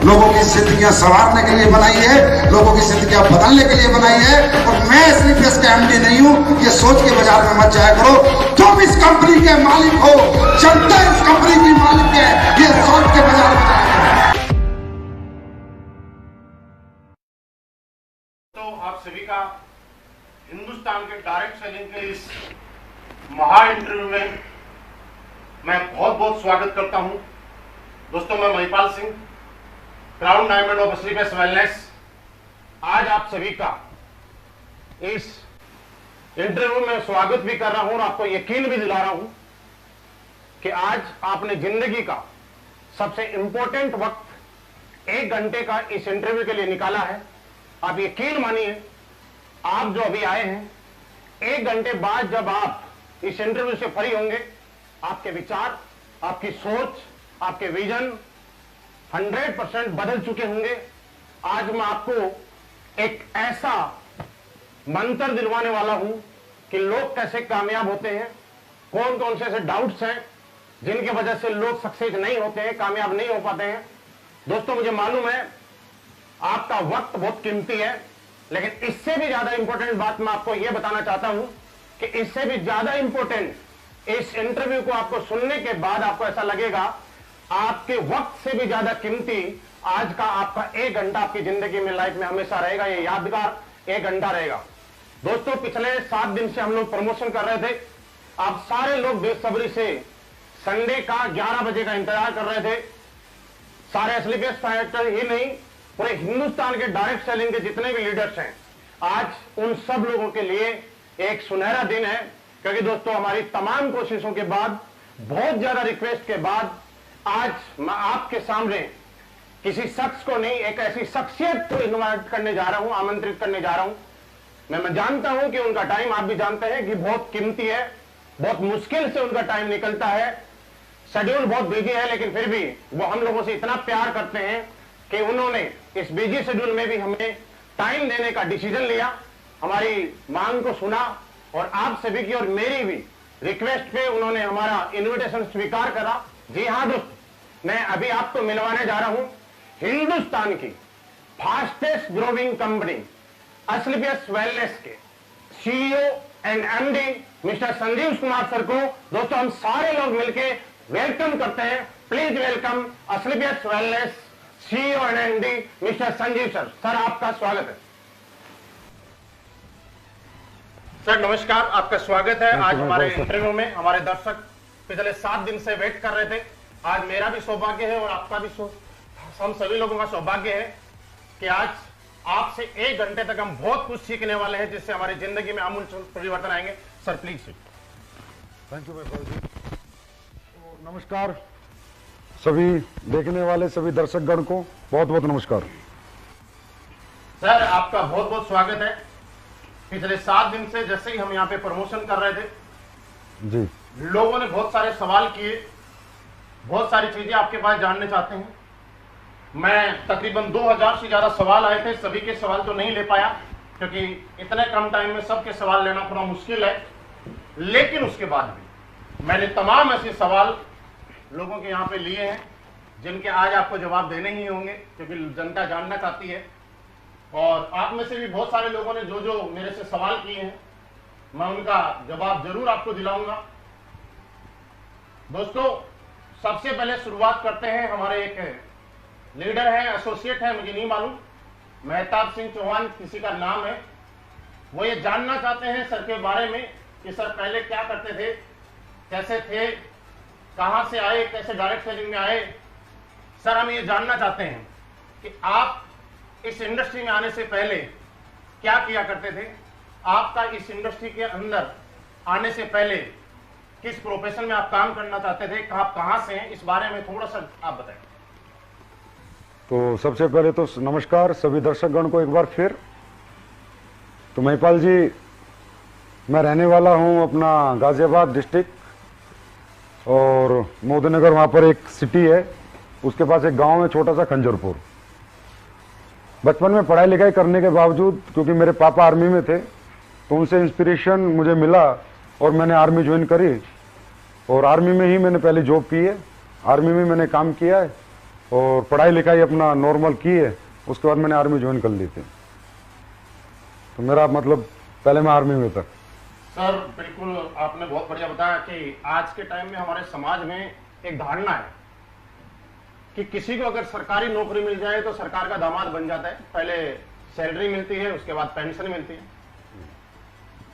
लोगों की जिंदगियां संवारने के लिए बनाई है, लोगों की जिंदगियां बदलने के लिए बनाई है। और मैं एसलीपीएस का एमडी नहीं हूं, ये सोच के बाजार में मत जाया करो तुम इस कंपनी के मालिक हो, जनता इस कंपनी की मालिक है, ये सोच के बाजार में जाया करो। तो आप सभी का हिंदुस्तान के डायरेक्ट सेलिंग के इस महा इंटरव्यू में मैं बहुत बहुत स्वागत करता हूं। दोस्तों, मैं Mahipal Singh, crown diamond of SLPS wellness, आज आप सभी का इस इंटरव्यू में स्वागत भी कर रहा हूं और आपको यकीन भी दिला रहा हूं कि आज आपने जिंदगी का सबसे इंपॉर्टेंट वक्त 1 घंटे का इस इंटरव्यू के लिए निकाला है। आप यकीन मानिए, आप जो अभी आए हैं, 1 घंटे बाद जब आप इस इंटरव्यू से फ्री होंगे, आपके विचार, आपकी सोच, आपके विजन 100% बदल चुके होंगे। आज मैं आपको एक ऐसा मंत्र दिलवाने वाला हूं कि लोग कैसे कामयाब होते हैं, कौन कौन से ऐसे डाउट्स हैं जिनकी वजह से लोग सक्सेस नहीं होते हैं, कामयाब नहीं हो पाते हैं। दोस्तों, मुझे मालूम है आपका वक्त बहुत कीमती है, लेकिन इससे भी ज्यादा इंपॉर्टेंट बात मैं आपको यह बताना चाहता हूं कि इससे भी ज्यादा इंपॉर्टेंट, इस इंटरव्यू को आपको सुनने के बाद आपको ऐसा लगेगा आपके वक्त से भी ज्यादा कीमती आज का आपका 1 घंटा आपकी जिंदगी में, लाइफ में हमेशा रहेगा। ये यादगार 1 घंटा रहेगा। दोस्तों, पिछले 7 दिन से हम लोग प्रमोशन कर रहे थे। आप सारे लोग बेसब्री से संडे का 11 बजे का इंतजार कर रहे थे। सारे एसलीपीएस फाइटर ही नहीं, पूरे हिंदुस्तान के डायरेक्ट सेलिंग के जितने भी लीडर्स हैं, आज उन सब लोगों के लिए एक सुनहरा दिन है। क्योंकि दोस्तों, हमारी तमाम कोशिशों के बाद, बहुत ज्यादा रिक्वेस्ट के बाद, आज मैं आपके सामने किसी शख्स को नहीं, एक ऐसी शख्सियत को इनवाइट करने जा रहा हूं, आमंत्रित करने जा रहा हूं। मैं जानता हूं कि उनका टाइम, आप भी जानते हैं कि बहुत कीमती है, बहुत मुश्किल से उनका टाइम निकलता है, शेड्यूल बहुत बिजी है, लेकिन फिर भी वो हम लोगों से इतना प्यार करते हैं कि उन्होंने इस बिजी शेड्यूल में भी हमें टाइम देने का डिसीजन लिया, हमारी मांग को सुना और आप सभी की और मेरी भी रिक्वेस्ट पे उन्होंने हमारा इन्विटेशन स्वीकार करा। जी हां दोस्त, मैं अभी आपको मिलवाने जा रहा हूं हिंदुस्तान की fastest growing company SLPS wellness के CEO and MD mister Sanjeev Kumar sir को। दोस्तों, हम सारे लोग मिलकर वेलकम करते हैं। Please welcome SLPS wellness CEO and MD mister Sanjeev sir. Sir, आपका स्वागत है। सर नमस्कार, आपका स्वागत है आज हमारे इंटरव्यू में। हमारे दर्शक पिछले 7 दिन से वेट कर रहे थे। आज मेरा भी सौभाग्य है और आपका भी, हम सभी लोगों का सौभाग्य है कि आज आपसे 1 घंटे तक हम बहुत कुछ सीखने वाले हैं, जिससे हमारी जिंदगी में आमूल परिवर्तन आएंगे। Sir please. Thank you Mahipal ji. तो नमस्कार सभी देखने वाले सभी दर्शकगण को, बहुत बहुत नमस्कार। सर, आपका बहुत बहुत स्वागत है। पिछले 7 दिन से जैसे ही हम यहाँ पे प्रमोशन कर रहे थे जी, लोगों ने बहुत सारे सवाल किए, बहुत सारी चीजें आपके पास जानने चाहते हैं। मैं तकरीबन 2000 से ज्यादा सवाल आए थे, सभी के सवाल तो नहीं ले पाया क्योंकि इतने कम टाइम में सबके सवाल लेना थोड़ा मुश्किल है। लेकिन उसके बाद भी मैंने तमाम ऐसे सवाल लोगों के यहाँ पे लिए हैं जिनके आज आपको जवाब देने ही होंगे, क्योंकि जनता जानना चाहती है। और आप में से भी बहुत सारे लोगों ने जो जो मेरे से सवाल किए हैं, मैं उनका जवाब जरूर आपको दिलाऊंगा। दोस्तों, सबसे पहले शुरुआत करते हैं। हमारे एक लीडर है, एसोसिएट है, मुझे नहीं मालूम, मेहताब सिंह चौहान किसी का नाम है। वो ये जानना चाहते हैं सर के बारे में कि सर पहले क्या करते थे, कैसे थे, कहां से आए, कैसे डायरेक्ट सेलिंग में आए। सर, हम ये जानना चाहते हैं कि आप इस इंडस्ट्री में आने से पहले क्या किया करते थे, आपका इस इंडस्ट्री के अंदर आने से पहले किस प्रोफेशन में आप काम करना चाहते थे, आप कहां से हैं, इस बारे में थोड़ा सा आप बताएं। तो सबसे पहले तो नमस्कार सभी दर्शकगण को एक बार फिर। तो महिपाल जी, मैं रहने वाला हूं अपना गाजियाबाद डिस्ट्रिक्ट और मोदीनगर, वहां पर एक सिटी है, उसके पास एक गांव है छोटा सा खंजरपुर। बचपन में पढ़ाई लिखाई करने के बावजूद, क्योंकि मेरे पापा आर्मी में थे, तो उनसे इंस्पिरेशन मुझे मिला और मैंने आर्मी ज्वाइन करी और आर्मी में ही मैंने पहले जॉब की है, आर्मी में मैंने काम किया है और पढ़ाई लिखाई अपना नॉर्मल की है। उसके बाद मैंने आर्मी ज्वाइन कर ली थी, तो मेरा मतलब पहले मैं आर्मी में था। सर बिल्कुल आपने बहुत बढ़िया बताया कि आज के टाइम में हमारे समाज में एक धारणा है कि किसी को अगर सरकारी नौकरी मिल जाए तो सरकार का दामाद बन जाता है, पहले सैलरी मिलती है उसके बाद पेंशन मिलती है।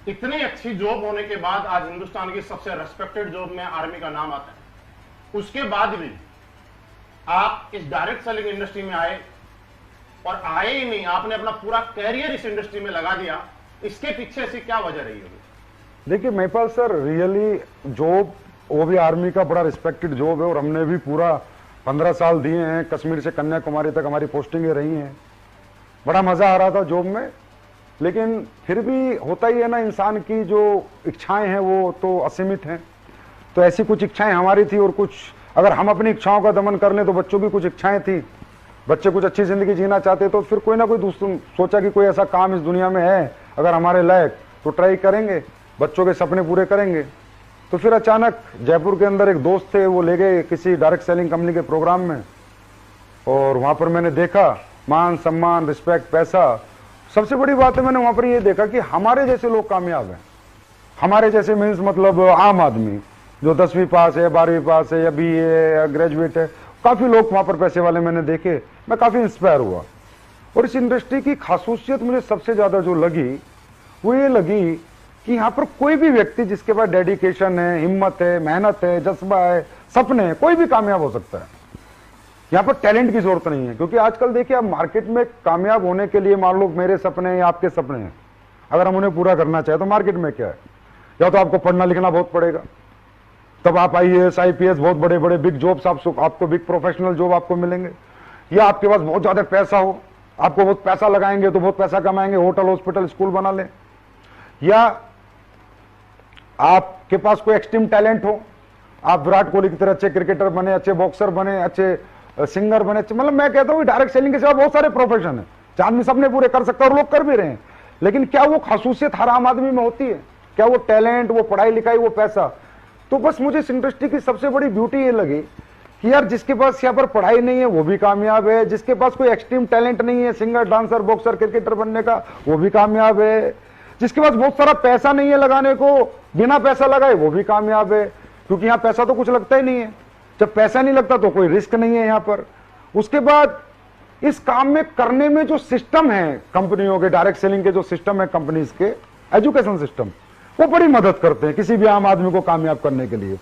इतनी अच्छी जॉब होने के बाद आज हिंदुस्तान की सबसे रेस्पेक्टेड जॉब में आर्मी का नाम आता है। उसके बाद भी आप इस डायरेक्ट सेलिंग इंडस्ट्री में आए और आए ही नहीं, आपने अपना पूरा कैरियर इस इंडस्ट्री में लगा दिया। इसके पीछे से क्या वजह रही होगी? देखिए महिपाल सर, रियली जॉब वो भी आर्मी का बड़ा रिस्पेक्टेड जॉब है और हमने भी पूरा 15 साल दिए हैं। कश्मीर से कन्याकुमारी तक हमारी पोस्टिंगें रही हैं, बड़ा मजा आ रहा था जॉब में। लेकिन फिर भी होता ही है ना, इंसान की जो इच्छाएं हैं वो तो असीमित हैं। तो ऐसी कुछ इच्छाएं हमारी थी और कुछ अगर हम अपनी इच्छाओं का दमन कर लें तो बच्चों की कुछ इच्छाएं थी, बच्चे कुछ अच्छी जिंदगी जीना चाहते, तो फिर कोई ना कोई दूसरा सोचा कि कोई ऐसा काम इस दुनिया में है अगर हमारे लायक तो ट्राई करेंगे, बच्चों के सपने पूरे करेंगे। तो फिर अचानक जयपुर के अंदर एक दोस्त थे, वो ले गए किसी डायरेक्ट सेलिंग कंपनी के प्रोग्राम में और वहां पर मैंने देखा मान सम्मान रिस्पेक्ट पैसा। सबसे बड़ी बात है मैंने वहां पर ये देखा कि हमारे जैसे लोग कामयाब हैं, हमारे जैसे मीन्स मतलब आम आदमी जो 10वीं पास है, 12वीं पास है या BA या ग्रेजुएट है, काफी लोग वहां पर पैसे वाले मैंने देखे। मैं काफी इंस्पायर हुआ और इस इंडस्ट्री की खासूसियत मुझे सबसे ज्यादा जो लगी वो ये लगी कि यहाँ पर कोई भी व्यक्ति जिसके पास डेडिकेशन है, हिम्मत है, मेहनत है, जज्बा है, सपने है, कोई भी कामयाब हो सकता है। यहाँ पर टैलेंट की जरूरत नहीं है, क्योंकि आजकल देखिए आप मार्केट में कामयाब होने के लिए मान लो मेरे सपने हैं या आपके सपने हैं, अगर हम उन्हें पूरा करना चाहे तो मार्केट में क्या है, या तो आपको पढ़ना लिखना बहुत पड़ेगा, तब आप IAS IPS बहुत बड़े बड़े बिग जॉब्स आपको बिग प्रोफेशनल जॉब आपको मिलेंगे, या आपके पास बहुत ज्यादा पैसा हो, आपको बहुत पैसा लगाएंगे तो बहुत पैसा कमाएंगे, होटल हॉस्पिटल स्कूल बना लें, या आपके पास कोई एक्सट्रीम टैलेंट हो, आप विराट कोहली की तरह अच्छे क्रिकेटर बने, अच्छे बॉक्सर बने, अच्छे सिंगर बने। मतलब मैं कहता हूँ डायरेक्ट सेलिंग के सिवा बहुत सारे प्रोफेशन है, आदमी सपने पूरे कर सकता है और लोग कर भी रहे हैं। लेकिन क्या वो खासूसियत हर आम आदमी में होती है? क्या वो टैलेंट, वो पढ़ाई लिखाई, वो पैसा? तो बस मुझे इस इंडस्ट्री की सबसे बड़ी ब्यूटी ये लगी कि यार जिसके पास यहाँ पर पढ़ाई नहीं है वो भी कामयाब है, जिसके पास कोई एक्सट्रीम टैलेंट नहीं है, सिंगर डांसर बॉक्सर क्रिकेटर बनने का, वो भी कामयाब है, जिसके पास बहुत सारा पैसा नहीं है लगाने को, बिना पैसा लगाए वो भी कामयाब है, क्योंकि यहाँ पैसा तो कुछ लगता ही नहीं है। जब पैसा नहीं लगता तो कोई रिस्क नहीं है यहाँ पर। उसके बाद इस काम में करने में जो सिस्टम है कंपनियों के, डायरेक्ट सेलिंग के जो सिस्टम है कंपनीज के, एजुकेशन सिस्टम, वो बड़ी मदद करते हैं किसी भी आम आदमी को कामयाब करने के लिए।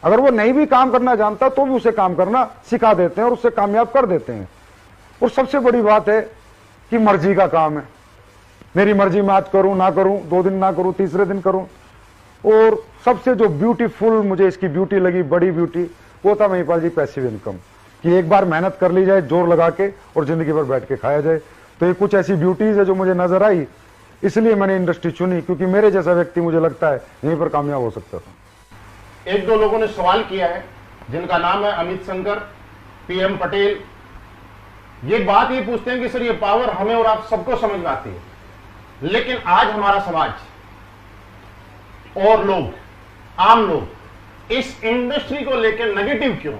अगर वो नहीं भी काम करना जानता तो भी उसे काम करना सिखा देते हैं और उससे कामयाब कर देते हैं। और सबसे बड़ी बात है कि मर्जी का काम है, मेरी मर्जी में आज करूं ना करूं, 2 दिन ना करूं, तीसरे दिन करूं। और सबसे जो ब्यूटीफुल मुझे इसकी ब्यूटी लगी, बड़ी ब्यूटी, वो था महिपाल जी पैसिव इनकम, कि एक बार मेहनत कर ली जाए जोर लगा के और जिंदगी भर बैठ के खाया जाए। तो ये कुछ ऐसी ब्यूटीज है जो मुझे नजर आई, इसलिए मैंने इंडस्ट्री चुनी, क्योंकि मेरे जैसा व्यक्ति मुझे लगता है यहीं पर कामयाब हो सकता था। 1-2 लोगों ने सवाल किया है जिनका नाम है अमित शंकर, PM पटेल। ये बात ये पूछते हैं कि सर ये पावर हमें और आप सबको समझ में आती है, लेकिन आज हमारा समाज और लोग, आम लोग इस इंडस्ट्री को लेकर नेगेटिव क्यों?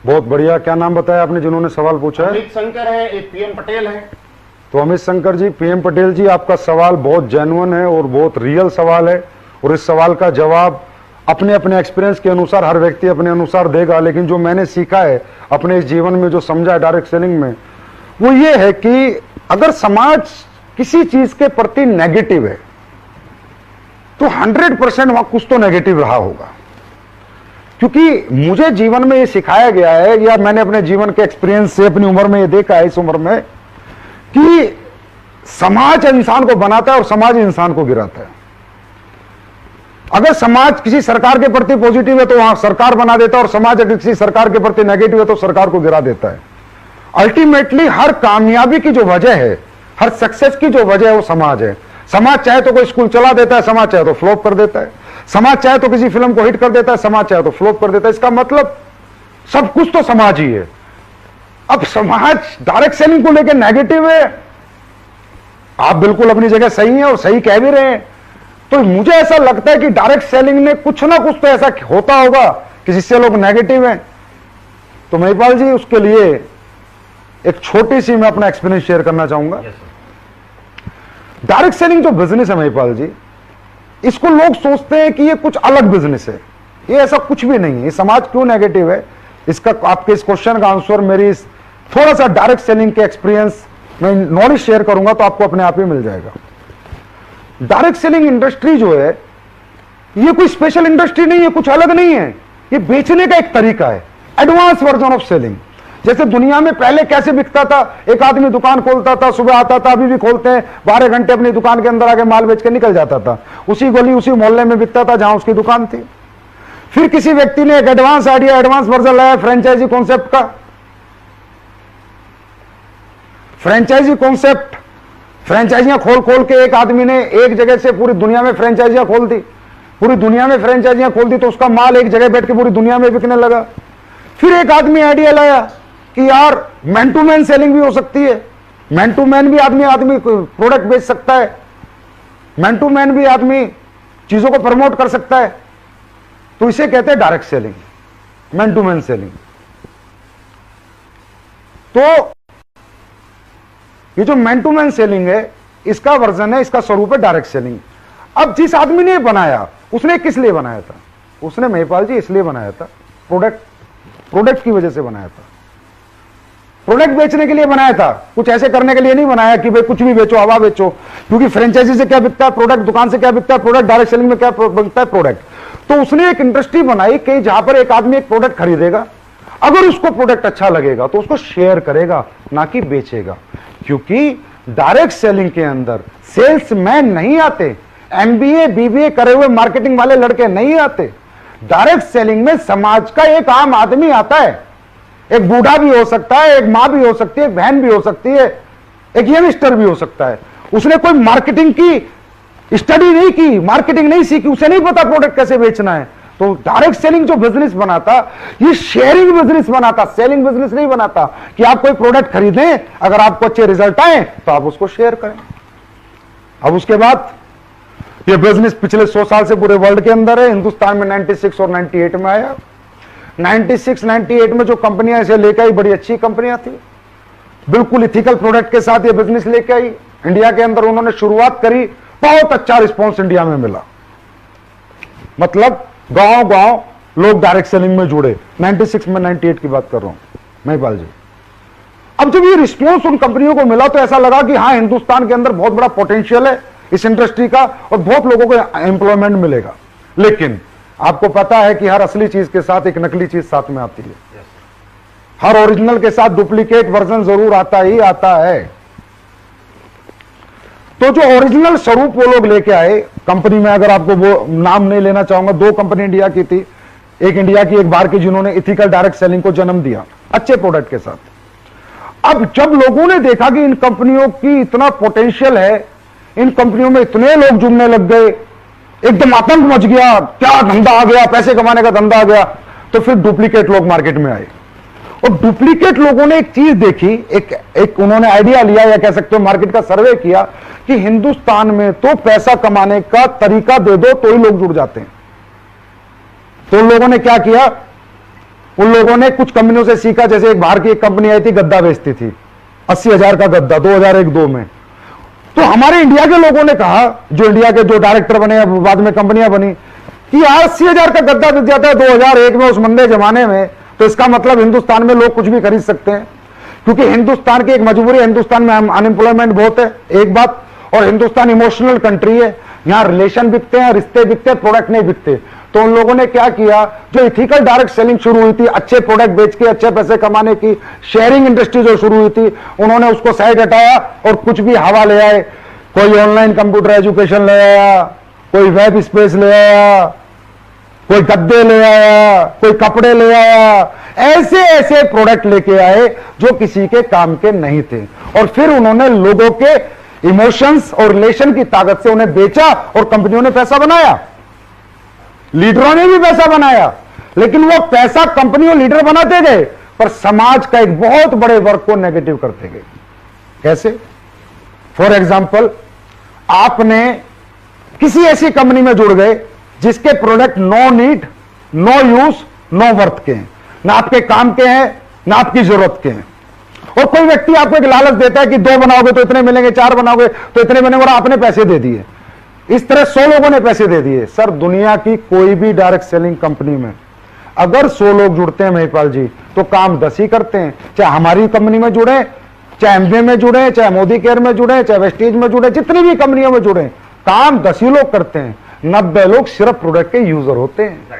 बहुत बढ़िया। क्या नाम बताया आपने जिन्होंने सवाल पूछा है? अमित शंकर है, एक PM पटेल है। तो अमित शंकर जी, PM पटेल जी, आपका सवाल बहुत जेन्युइन है और बहुत रियल सवाल है, और इस सवाल का जवाब अपने अपने एक्सपीरियंस के अनुसार हर व्यक्ति अपने अनुसार देगा। लेकिन जो मैंने सीखा है अपने इस जीवन में, जो समझा है डायरेक्ट सेलिंग में, वो ये है कि अगर समाज किसी चीज के प्रति नेगेटिव है तो 100% वहां कुछ तो नेगेटिव रहा होगा। क्योंकि मुझे जीवन में ये सिखाया गया है, या मैंने अपने जीवन के एक्सपीरियंस से अपनी उम्र में ये देखा है, इस उम्र में, कि समाज इंसान को बनाता है और समाज इंसान को गिराता है। अगर समाज किसी सरकार के प्रति पॉजिटिव है तो वहां सरकार बना देता है, और समाज अगर किसी सरकार के प्रति नेगेटिव है तो सरकार को गिरा देता है। अल्टीमेटली हर कामयाबी की जो वजह है, हर सक्सेस की जो वजह है, वो समाज है। समाज चाहे तो कोई स्कूल चला देता है, समाज चाहे तो फ्लॉप कर देता है, समाज चाहे तो किसी फिल्म को हिट कर देता है, समाज चाहे तो फ्लॉप कर देता है। इसका मतलब सब कुछ तो समाज ही है। अब समाज डायरेक्ट सेलिंग को लेकर नेगेटिव है, आप बिल्कुल अपनी जगह सही है और सही कह भी रहे हैं। तो मुझे ऐसा लगता है कि डायरेक्ट सेलिंग ने कुछ ना कुछ तो ऐसा होता होगा कि जिससे लोग नेगेटिव हैं। तो महिपाल जी, उसके लिए एक छोटी सी मैं अपना एक्सपीरियंस शेयर करना चाहूंगा। डायरेक्ट सेलिंग जो बिजनेस है महिपाल जी, इसको लोग सोचते हैं कि ये कुछ अलग बिजनेस है। ये ऐसा कुछ भी नहीं है। ये समाज क्यों नेगेटिव है, इसका आपके इस क्वेश्चन का आंसर मेरी थोड़ा सा डायरेक्ट सेलिंग के एक्सपीरियंस में नॉलेज शेयर करूंगा तो आपको अपने आप ही मिल जाएगा। डायरेक्ट सेलिंग इंडस्ट्री जो है, ये कोई स्पेशल इंडस्ट्री नहीं है, कुछ अलग नहीं है। ये बेचने का एक तरीका है, एडवांस वर्जन ऑफ सेलिंग। जैसे दुनिया में पहले कैसे बिकता था, एक आदमी दुकान खोलता था, सुबह आता था, अभी भी खोलते हैं, 12 घंटे अपनी दुकान के अंदर आके माल बेच के निकल जाता था। उसी गली उसी मोहल्ले में बिकता था जहां उसकी दुकान थी। फिर किसी व्यक्ति ने एक एडवांस आइडिया, एडवांस वर्जन लाया फ्रेंचाइजी कॉन्सेप्ट का। फ्रेंचाइजी कॉन्सेप्ट, फ्रेंचाइजियां खोल खोल के एक आदमी ने एक जगह से पूरी दुनिया में फ्रेंचाइजियां खोल दी। पूरी दुनिया में फ्रेंचाइजियां खोल दी तो उसका माल एक जगह बैठ के पूरी दुनिया में बिकने लगा। फिर एक आदमी आइडिया लाया कि यार मैन टू मैन सेलिंग भी हो सकती है, मैन टू मैन भी आदमी प्रोडक्ट बेच सकता है, मैन टू मैन भी आदमी चीजों को प्रमोट कर सकता है। तो इसे कहते हैं direct selling, man to man selling. तो ये जो मैन टू मैन सेलिंग है, इसका वर्जन है, इसका स्वरूप है डायरेक्ट सेलिंग। अब जिस आदमी ने बनाया, उसने किस लिए बनाया था? उसने महिपाल जी इसलिए बनाया था, प्रोडक्ट की वजह से बनाया था। प्रोडक्ट बेचने के लिए बनाया था, कुछ ऐसे करने के लिए नहीं बनाया कि भाई कुछ भी बेचो, हवा बेचो। क्योंकि फ्रेंचाइजी से क्या बिकता है? प्रोडक्ट। दुकान से क्या बिकता है? प्रोडक्ट। डायरेक्ट सेलिंग में क्या बिकता है? प्रोडक्ट। तो उसने एक इंडस्ट्री बनाई कि जहां पर एक आदमी एक प्रोडक्ट खरीदेगा, अगर उसको प्रोडक्ट अच्छा लगेगा तो उसको शेयर करेगा, ना कि बेचेगा। क्योंकि डायरेक्ट सेलिंग के अंदर सेल्समैन नहीं आते, एमबीए बीबीए करे हुए मार्केटिंग वाले लड़के नहीं आते। डायरेक्ट सेलिंग में समाज का एक आम आदमी आता है। एक बूढ़ा भी हो सकता है, एक मां भी हो सकती है, एक बहन भी हो सकती है, एक यंगस्टर भी हो सकता है। उसने कोई मार्केटिंग की स्टडी नहीं की, मार्केटिंग नहीं सीखी, उसे नहीं पता प्रोडक्ट कैसे बेचना है। तो डायरेक्ट सेलिंग जो बिजनेस बनाता, ये शेयरिंग बिजनेस बनाता, सेलिंग बिजनेस नहीं बनाता कि आप कोई प्रोडक्ट खरीदें, अगर आपको अच्छे रिजल्ट आए तो आप उसको शेयर करें। अब उसके बाद ये बिजनेस पिछले 100 साल से पूरे वर्ल्ड के अंदर है। हिंदुस्तान में 96 और 98 में आया। 96-98 में जो कंपनियां इसे लेके आई, बड़ी अच्छी कंपनियां थी, बिल्कुल इथिकल प्रोडक्ट के साथ ये बिजनेस लेके आई। इंडिया के अंदर उन्होंने शुरुआत करी, बहुत अच्छा रिस्पॉन्स इंडिया में मिला। मतलब गांव गांव लोग डायरेक्ट सेलिंग में जुड़े। 96 में 98 की बात कर रहा हूं महिपाल जी। अब जब ये रिस्पॉन्स उन कंपनियों को मिला तो ऐसा लगा कि हाँ, हिंदुस्तान के अंदर बहुत बड़ा पोटेंशियल है इस इंडस्ट्री का और बहुत लोगों को एम्प्लॉयमेंट मिलेगा। लेकिन आपको पता है कि हर असली चीज के साथ एक नकली चीज साथ में आती है। हर ओरिजिनल के साथ डुप्लीकेट वर्जन जरूर आता ही आता है। तो जो ओरिजिनल स्वरूप वो लोग लेके आए कंपनी में, अगर आपको वो नाम नहीं लेना चाहूंगा, 2 कंपनी इंडिया की थी, एक इंडिया की एक बाहर की, जिन्होंने इथिकल डायरेक्ट सेलिंग को जन्म दिया अच्छे प्रोडक्ट के साथ। अब जब लोगों ने देखा कि इन कंपनियों की इतना पोटेंशियल है, इन कंपनियों में इतने लोग जुड़ने लग गए, एकदम आतंक मच गया, क्या धंधा आ गया, पैसे कमाने का धंधा आ गया। तो फिर डुप्लीकेट लोग मार्केट में आए और डुप्लीकेट लोगों ने एक चीज देखी, एक उन्होंने आइडिया लिया या कह सकते हो मार्केट का सर्वे किया कि हिंदुस्तान में तो पैसा कमाने का तरीका दे दो तो ही लोग जुड़ जाते हैं। तो उन लोगों ने क्या किया, उन लोगों ने कुछ कंपनियों से सीखा। जैसे एक बाहर की एक कंपनी आई थी, गद्दा बेचती थी, 80,000 का गद्दा 2001-2 में। तो हमारे इंडिया के लोगों ने कहा, जो इंडिया के जो डायरेक्टर बने, बाद में कंपनियां बनी, कि 80,000 का गद्दा बिक जाता है 2001 में, उस मंदे जमाने में, तो इसका मतलब हिंदुस्तान में लोग कुछ भी खरीद सकते हैं। क्योंकि हिंदुस्तान की एक मजबूरी है, हिंदुस्तान में अनएम्प्लॉयमेंट बहुत है, एक बात, और हिंदुस्तान इमोशनल कंट्री है, यहां रिलेशन बिकते हैं, रिश्ते बिकते हैं, प्रोडक्ट नहीं बिकते। तो उन लोगों ने क्या किया, जो इथिकल डायरेक्ट सेलिंग शुरू हुई थी, अच्छे प्रोडक्ट बेच के अच्छे पैसे कमाने की शेयरिंग इंडस्ट्री जो शुरू हुई थी, उन्होंने उसको साइड हटाया और कुछ भी हवा ले आए। कोई ऑनलाइन कंप्यूटर एजुकेशन ले आया, कोई वेब स्पेस ले आया, कोई गद्दे ले आया, कोई कपड़े ले आया, ऐसे ऐसे प्रोडक्ट लेके आए जो किसी के काम के नहीं थे। और फिर उन्होंने लोगों के इमोशंस और रिलेशन की ताकत से उन्हें बेचा और कंपनियों ने पैसा बनाया, लीडरों ने भी पैसा बनाया। लेकिन वो पैसा कंपनियों लीडर बनाते गए, पर समाज का एक बहुत बड़े वर्ग को नेगेटिव करते गए। कैसे? फॉर एग्जाम्पल, आपने किसी ऐसी कंपनी में जुड़ गए जिसके product no need, no use, no worth के हैं, ना आपके काम के हैं, ना आपकी जरूरत के हैं। और कोई व्यक्ति आपको एक लालच देता है कि 2 बनाओगे तो इतने मिलेंगे, 4 बनाओगे तो इतने मिलेंगे, और आपने पैसे दे दिए। इस तरह 100 लोगों ने पैसे दे दिए। सर, दुनिया की कोई भी डायरेक्ट सेलिंग कंपनी में अगर 100 लोग जुड़ते हैं महिपाल जी, तो काम 10 ही करते हैं। चाहे हमारी कंपनी में जुड़े, चाहे एमवे में जुड़े, चाहे मोदी केयर में जुड़े, चाहे वेस्टीज में जुड़े, जितनी भी कंपनियों में जुड़े, काम 10 ही लोग करते हैं, 90 लोग सिर्फ प्रोडक्ट के यूजर होते हैं।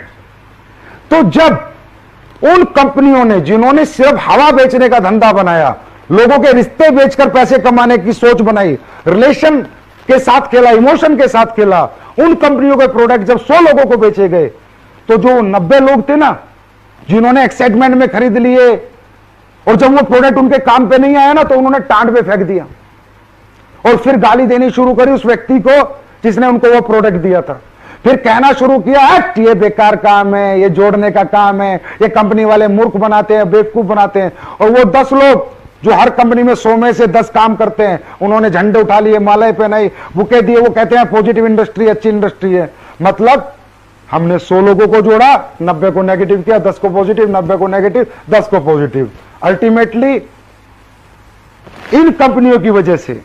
तो जब उन कंपनियों ने, जिन्होंने सिर्फ हवा बेचने का धंधा बनाया, लोगों के रिश्ते बेचकर पैसे कमाने की सोच बनाई, रिलेशन के साथ खेला, इमोशन के साथ खेला, उन कंपनियों के प्रोडक्ट जब 100 लोगों को बेचे गए, तो जो 90 लोग थे ना, जिन्होंने एक्साइटमेंट में खरीद लिए, और जब वो प्रोडक्ट उनके काम पे नहीं आया ना, तो उन्होंने टांड पे फेंक दिया और फिर गाली देनी शुरू करी उस व्यक्ति को जिसने उनको वो प्रोडक्ट दिया था। फिर कहना शुरू किया, ये बेकार काम है, ये जोड़ने का काम है, ये कंपनी वाले मूर्ख बनाते हैं, बेवकूफ बनाते हैं। और वो 10 लोग जो हर कंपनी में 100 में से 10 काम करते हैं, उन्होंने झंडे उठा लिए, मालाएं पहनाई, बुके दिए, वो कहते हैं पॉजिटिव इंडस्ट्री, अच्छी इंडस्ट्री है। मतलब हमने 100 लोगों को जोड़ा, 90 को नेगेटिव किया, 10 को पॉजिटिव, 90 को नेगेटिव, 10 को पॉजिटिव। अल्टीमेटली इन कंपनियों की वजह से,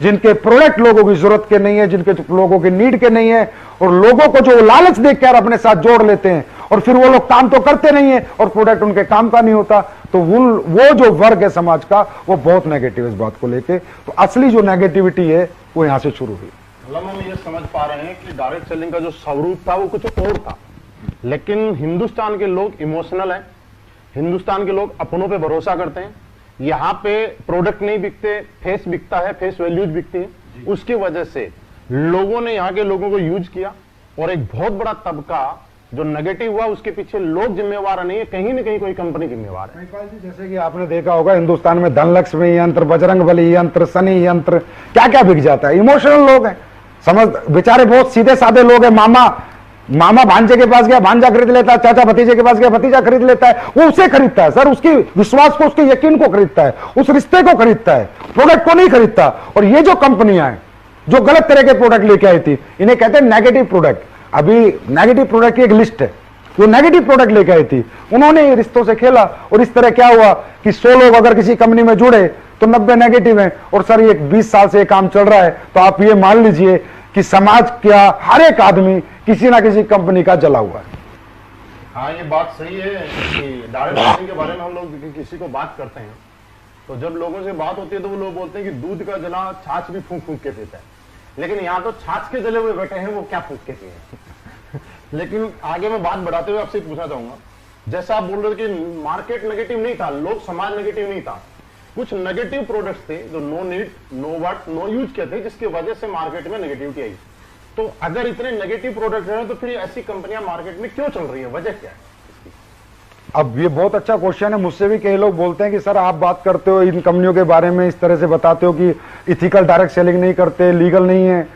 जिनके प्रोडक्ट लोगों की जरूरत के नहीं है, जिनके लोगों की नीड के नहीं है, और लोगों को जो लालच देखकर अपने साथ जोड़ लेते हैं, और फिर वो लोग काम तो करते नहीं है और प्रोडक्ट उनके काम का नहीं होता, तो वो जो वर्ग है समाज का, वो बहुत नेगेटिव है इस बात को लेके। तो असली जो नेगेटिविटी है वो यहां से शुरू हुई। मतलब हम ये समझ पा रहे हैं कि डायरेक्ट सेलिंग का जो स्वरूप था वो कुछ और था, लेकिन हिंदुस्तान के लोग इमोशनल हैं, हिंदुस्तान के लोग अपनों पे भरोसा करते हैं। यहाँ पे प्रोडक्ट नहीं बिकते, फेस बिकता है, फेस वैल्यूज बिकती है। उसकी वजह से लोगों ने यहाँ के लोगों को यूज किया, और एक बहुत बड़ा तबका जो नेगेटिव हुआ, उसके पीछे लोग जिम्मेवार नहीं है, कहीं ना कहीं कोई कंपनी जिम्मेवार है। जैसे कि आपने देखा होगा, हिंदुस्तान में धनलक्ष्मी यंत्र, बजरंगबली यंत्र, शनि यंत्र, क्या क्या बिक जाता है। इमोशनल लोग हैं, समझ, बेचारे बहुत सीधे साधे लोग हैं। मामा भांजे के पास गया, भांजा खरीद लेता है, चाचा भतीजे के पास गया, भतीजा खरीद लेता है, वो उसे खरीदता है सर, उसकी विश्वास को, उसके यकीन को खरीदता है, उस रिश्ते को खरीदता है, प्रोडक्ट को नहीं खरीदता। और ये जो कंपनियां हैं जो गलत तरह के प्रोडक्ट लेके आई थी, इन्हें कहते हैं नेगेटिव प्रोडक्ट। अभी नेगेटिव प्रोडक्ट की एक लिस्ट है, वो नेगेटिव प्रोडक्ट लेके आई थी, उन्होंने रिश्तों से खेला, और इस तरह क्या हुआ कि 100 लोग अगर किसी कंपनी में जुड़े तो 90 नेगेटिव हैं। और सर, ये 20 साल से ये काम चल रहा है, तो आप ये मान लीजिए कि समाज का हर एक आदमी किसी ना किसी कंपनी का जला हुआ है। हाँ, ये बात सही है कि डायरेक्ट सेलिंग के बारे में हम लोग किसी को बात करते हैं, तो जब लोगों से बात होती है तो वो लोग बोलते हैं कि दूध का जला छाछ भी फूंक फूंक के पीता है, लेकिन यहाँ तो छाछ के जले हुए बैठे हैं, वो क्या फूंक के पिए। लेकिन आगे मैं बात बढ़ाते हुए आपसे पूछना चाहूंगा, जैसा आप बोल रहे थे कि मार्केट नेगेटिव नहीं था, लोग समाज नेगेटिव नहीं था, कुछ नेगेटिव प्रोडक्ट्स थे जो no need, no worth, no use के थे, जिसकी वजह से मार्केट में नेगेटिविटी आई। तो अगर इतने नेगेटिव प्रोडक्ट हैं, तो फिर ऐसी कंपनियां मार्केट में क्यों चल रही है, वजह क्या है? अब ये बहुत अच्छा क्वेश्चन है। मुझसे भी कई लोग बोलते हैं कि सर, आप बात करते हो इन कंपनियों के बारे में, इस तरह से बताते हो कि इथिकल डायरेक्ट सेलिंग नहीं करते, लीगल नहीं है।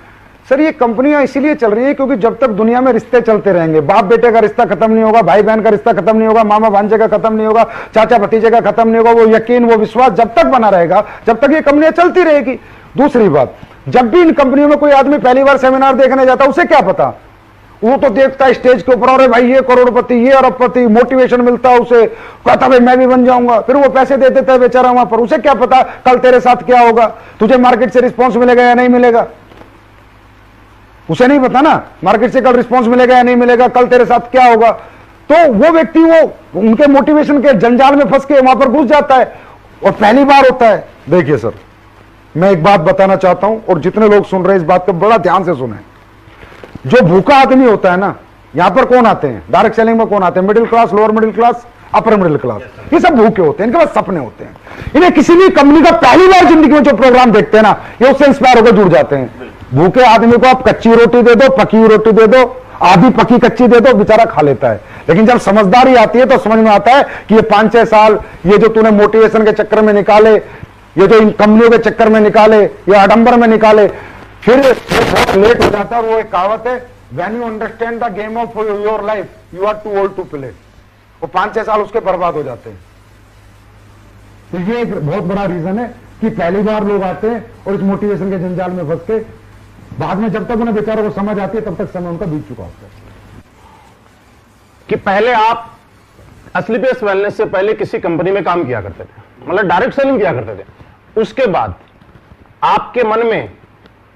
सर, ये कंपनियां इसीलिए चल रही है क्योंकि जब तक दुनिया में रिश्ते चलते रहेंगे, बाप बेटे का रिश्ता खत्म नहीं होगा, भाई बहन का रिश्ता खत्म नहीं होगा, मामा भांजे का खत्म नहीं होगा, चाचा भतीजे का खत्म नहीं होगा, वो यकीन, वो विश्वास जब तक बना रहेगा, जब तक ये कंपनियां चलती रहेगी। दूसरी बात, जब भी इन कंपनियों में कोई आदमी पहली बार सेमिनार देखने जाता है, उसे क्या पता, वो तो देखता है स्टेज के ऊपर, अरे भाई ये करोड़पति, ये अरबपति, मोटिवेशन मिलता है उसे, कहता भाई मैं भी बन जाऊंगा, फिर वो पैसे दे देता है बेचारा वहां पर। उसे क्या पता कल तेरे साथ क्या होगा, तुझे मार्केट से रिस्पॉन्स मिलेगा या नहीं मिलेगा, उसे नहीं पता ना, मार्केट से कल रिस्पॉन्स मिलेगा या नहीं मिलेगा, कल तेरे साथ क्या होगा। तो वो व्यक्ति वो उनके मोटिवेशन के जंजाल में फंस के वहां पर घुस जाता है, और पहली बार होता है। देखिए सर, मैं एक बात बताना चाहता हूं, और जितने लोग सुन रहे हैं इस बात को बड़ा ध्यान से सुने। जो भूखा आदमी होता है ना, यहां पर कौन आते हैं डायरेक्ट सेलिंग में, कौन आते हैं? Middle class, lower middle class, upper middle class, ये सब भूखे होते हैं, इनके पास सपने होते हैं। इन्हें किसी भी कंपनी का पहली बार जिंदगी में जो प्रोग्राम देखते हैं ना, ये उससे इंस्पायर होकर जुड़ जाते हैं। भूखे आदमी को आप कच्ची रोटी दे दो, पकी रोटी दे दो, आधी पकी कच्ची दे दो, बेचारा खा लेता है। लेकिन जब समझदारी आती है तो समझ में आता है कि ये 5-6 साल ये जो तूने मोटिवेशन के चक्कर में निकाले, ये जो इन कंपनियों के चक्कर में निकाले, ये आडंबर में निकाले, फिर बहुत लेट हो जाता है। वो एक कहावत है, when you understand the game of your life you are too old to play. वो 5-6 साल उसके बर्बाद हो जाते हैं। तो ये एक बहुत बड़ा रीजन है कि पहली बार लोग आते हैं और इस मोटिवेशन के जंजाल में फंस के बाद में जब तक उन्हें बेचारों को समझ आती है तब तक समय उनका बीत चुका होता है। कि पहले आप असलीपेस वेलनेस से पहले किसी कंपनी में काम किया करते थे, मतलब डायरेक्ट सेलिंग किया करते थे, उसके बाद आपके मन में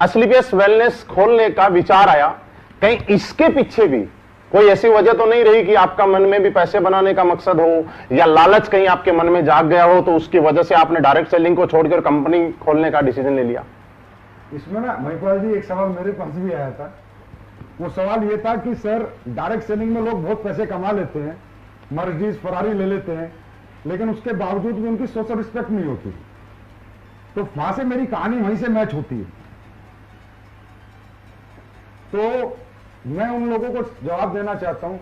असलीपेस वेलनेस खोलने का विचार आया, कहीं इसके पीछे भी कोई ऐसी वजह तो नहीं रही कि आपका मन में भी पैसे बनाने का मकसद हो या लालच कहीं आपके मन में जाग गया हो, तो उसकी वजह से आपने डायरेक्ट सेलिंग को छोड़कर कंपनी खोलने का डिसीजन ले लिया? इसमें ना महिपाल जी एक सवाल मेरे पास भी आया था। वो सवाल ये था कि सर डायरेक्ट सेलिंग में लोग बहुत पैसे कमा लेते हैं, मर्जीज फरारी ले लेते हैं, लेकिन उसके बावजूद भी उनकी सोशल रिस्पेक्ट नहीं होती। तो वहां से मेरी कहानी वहीं से मैच होती है। तो मैं उन लोगों को जवाब देना चाहता हूं,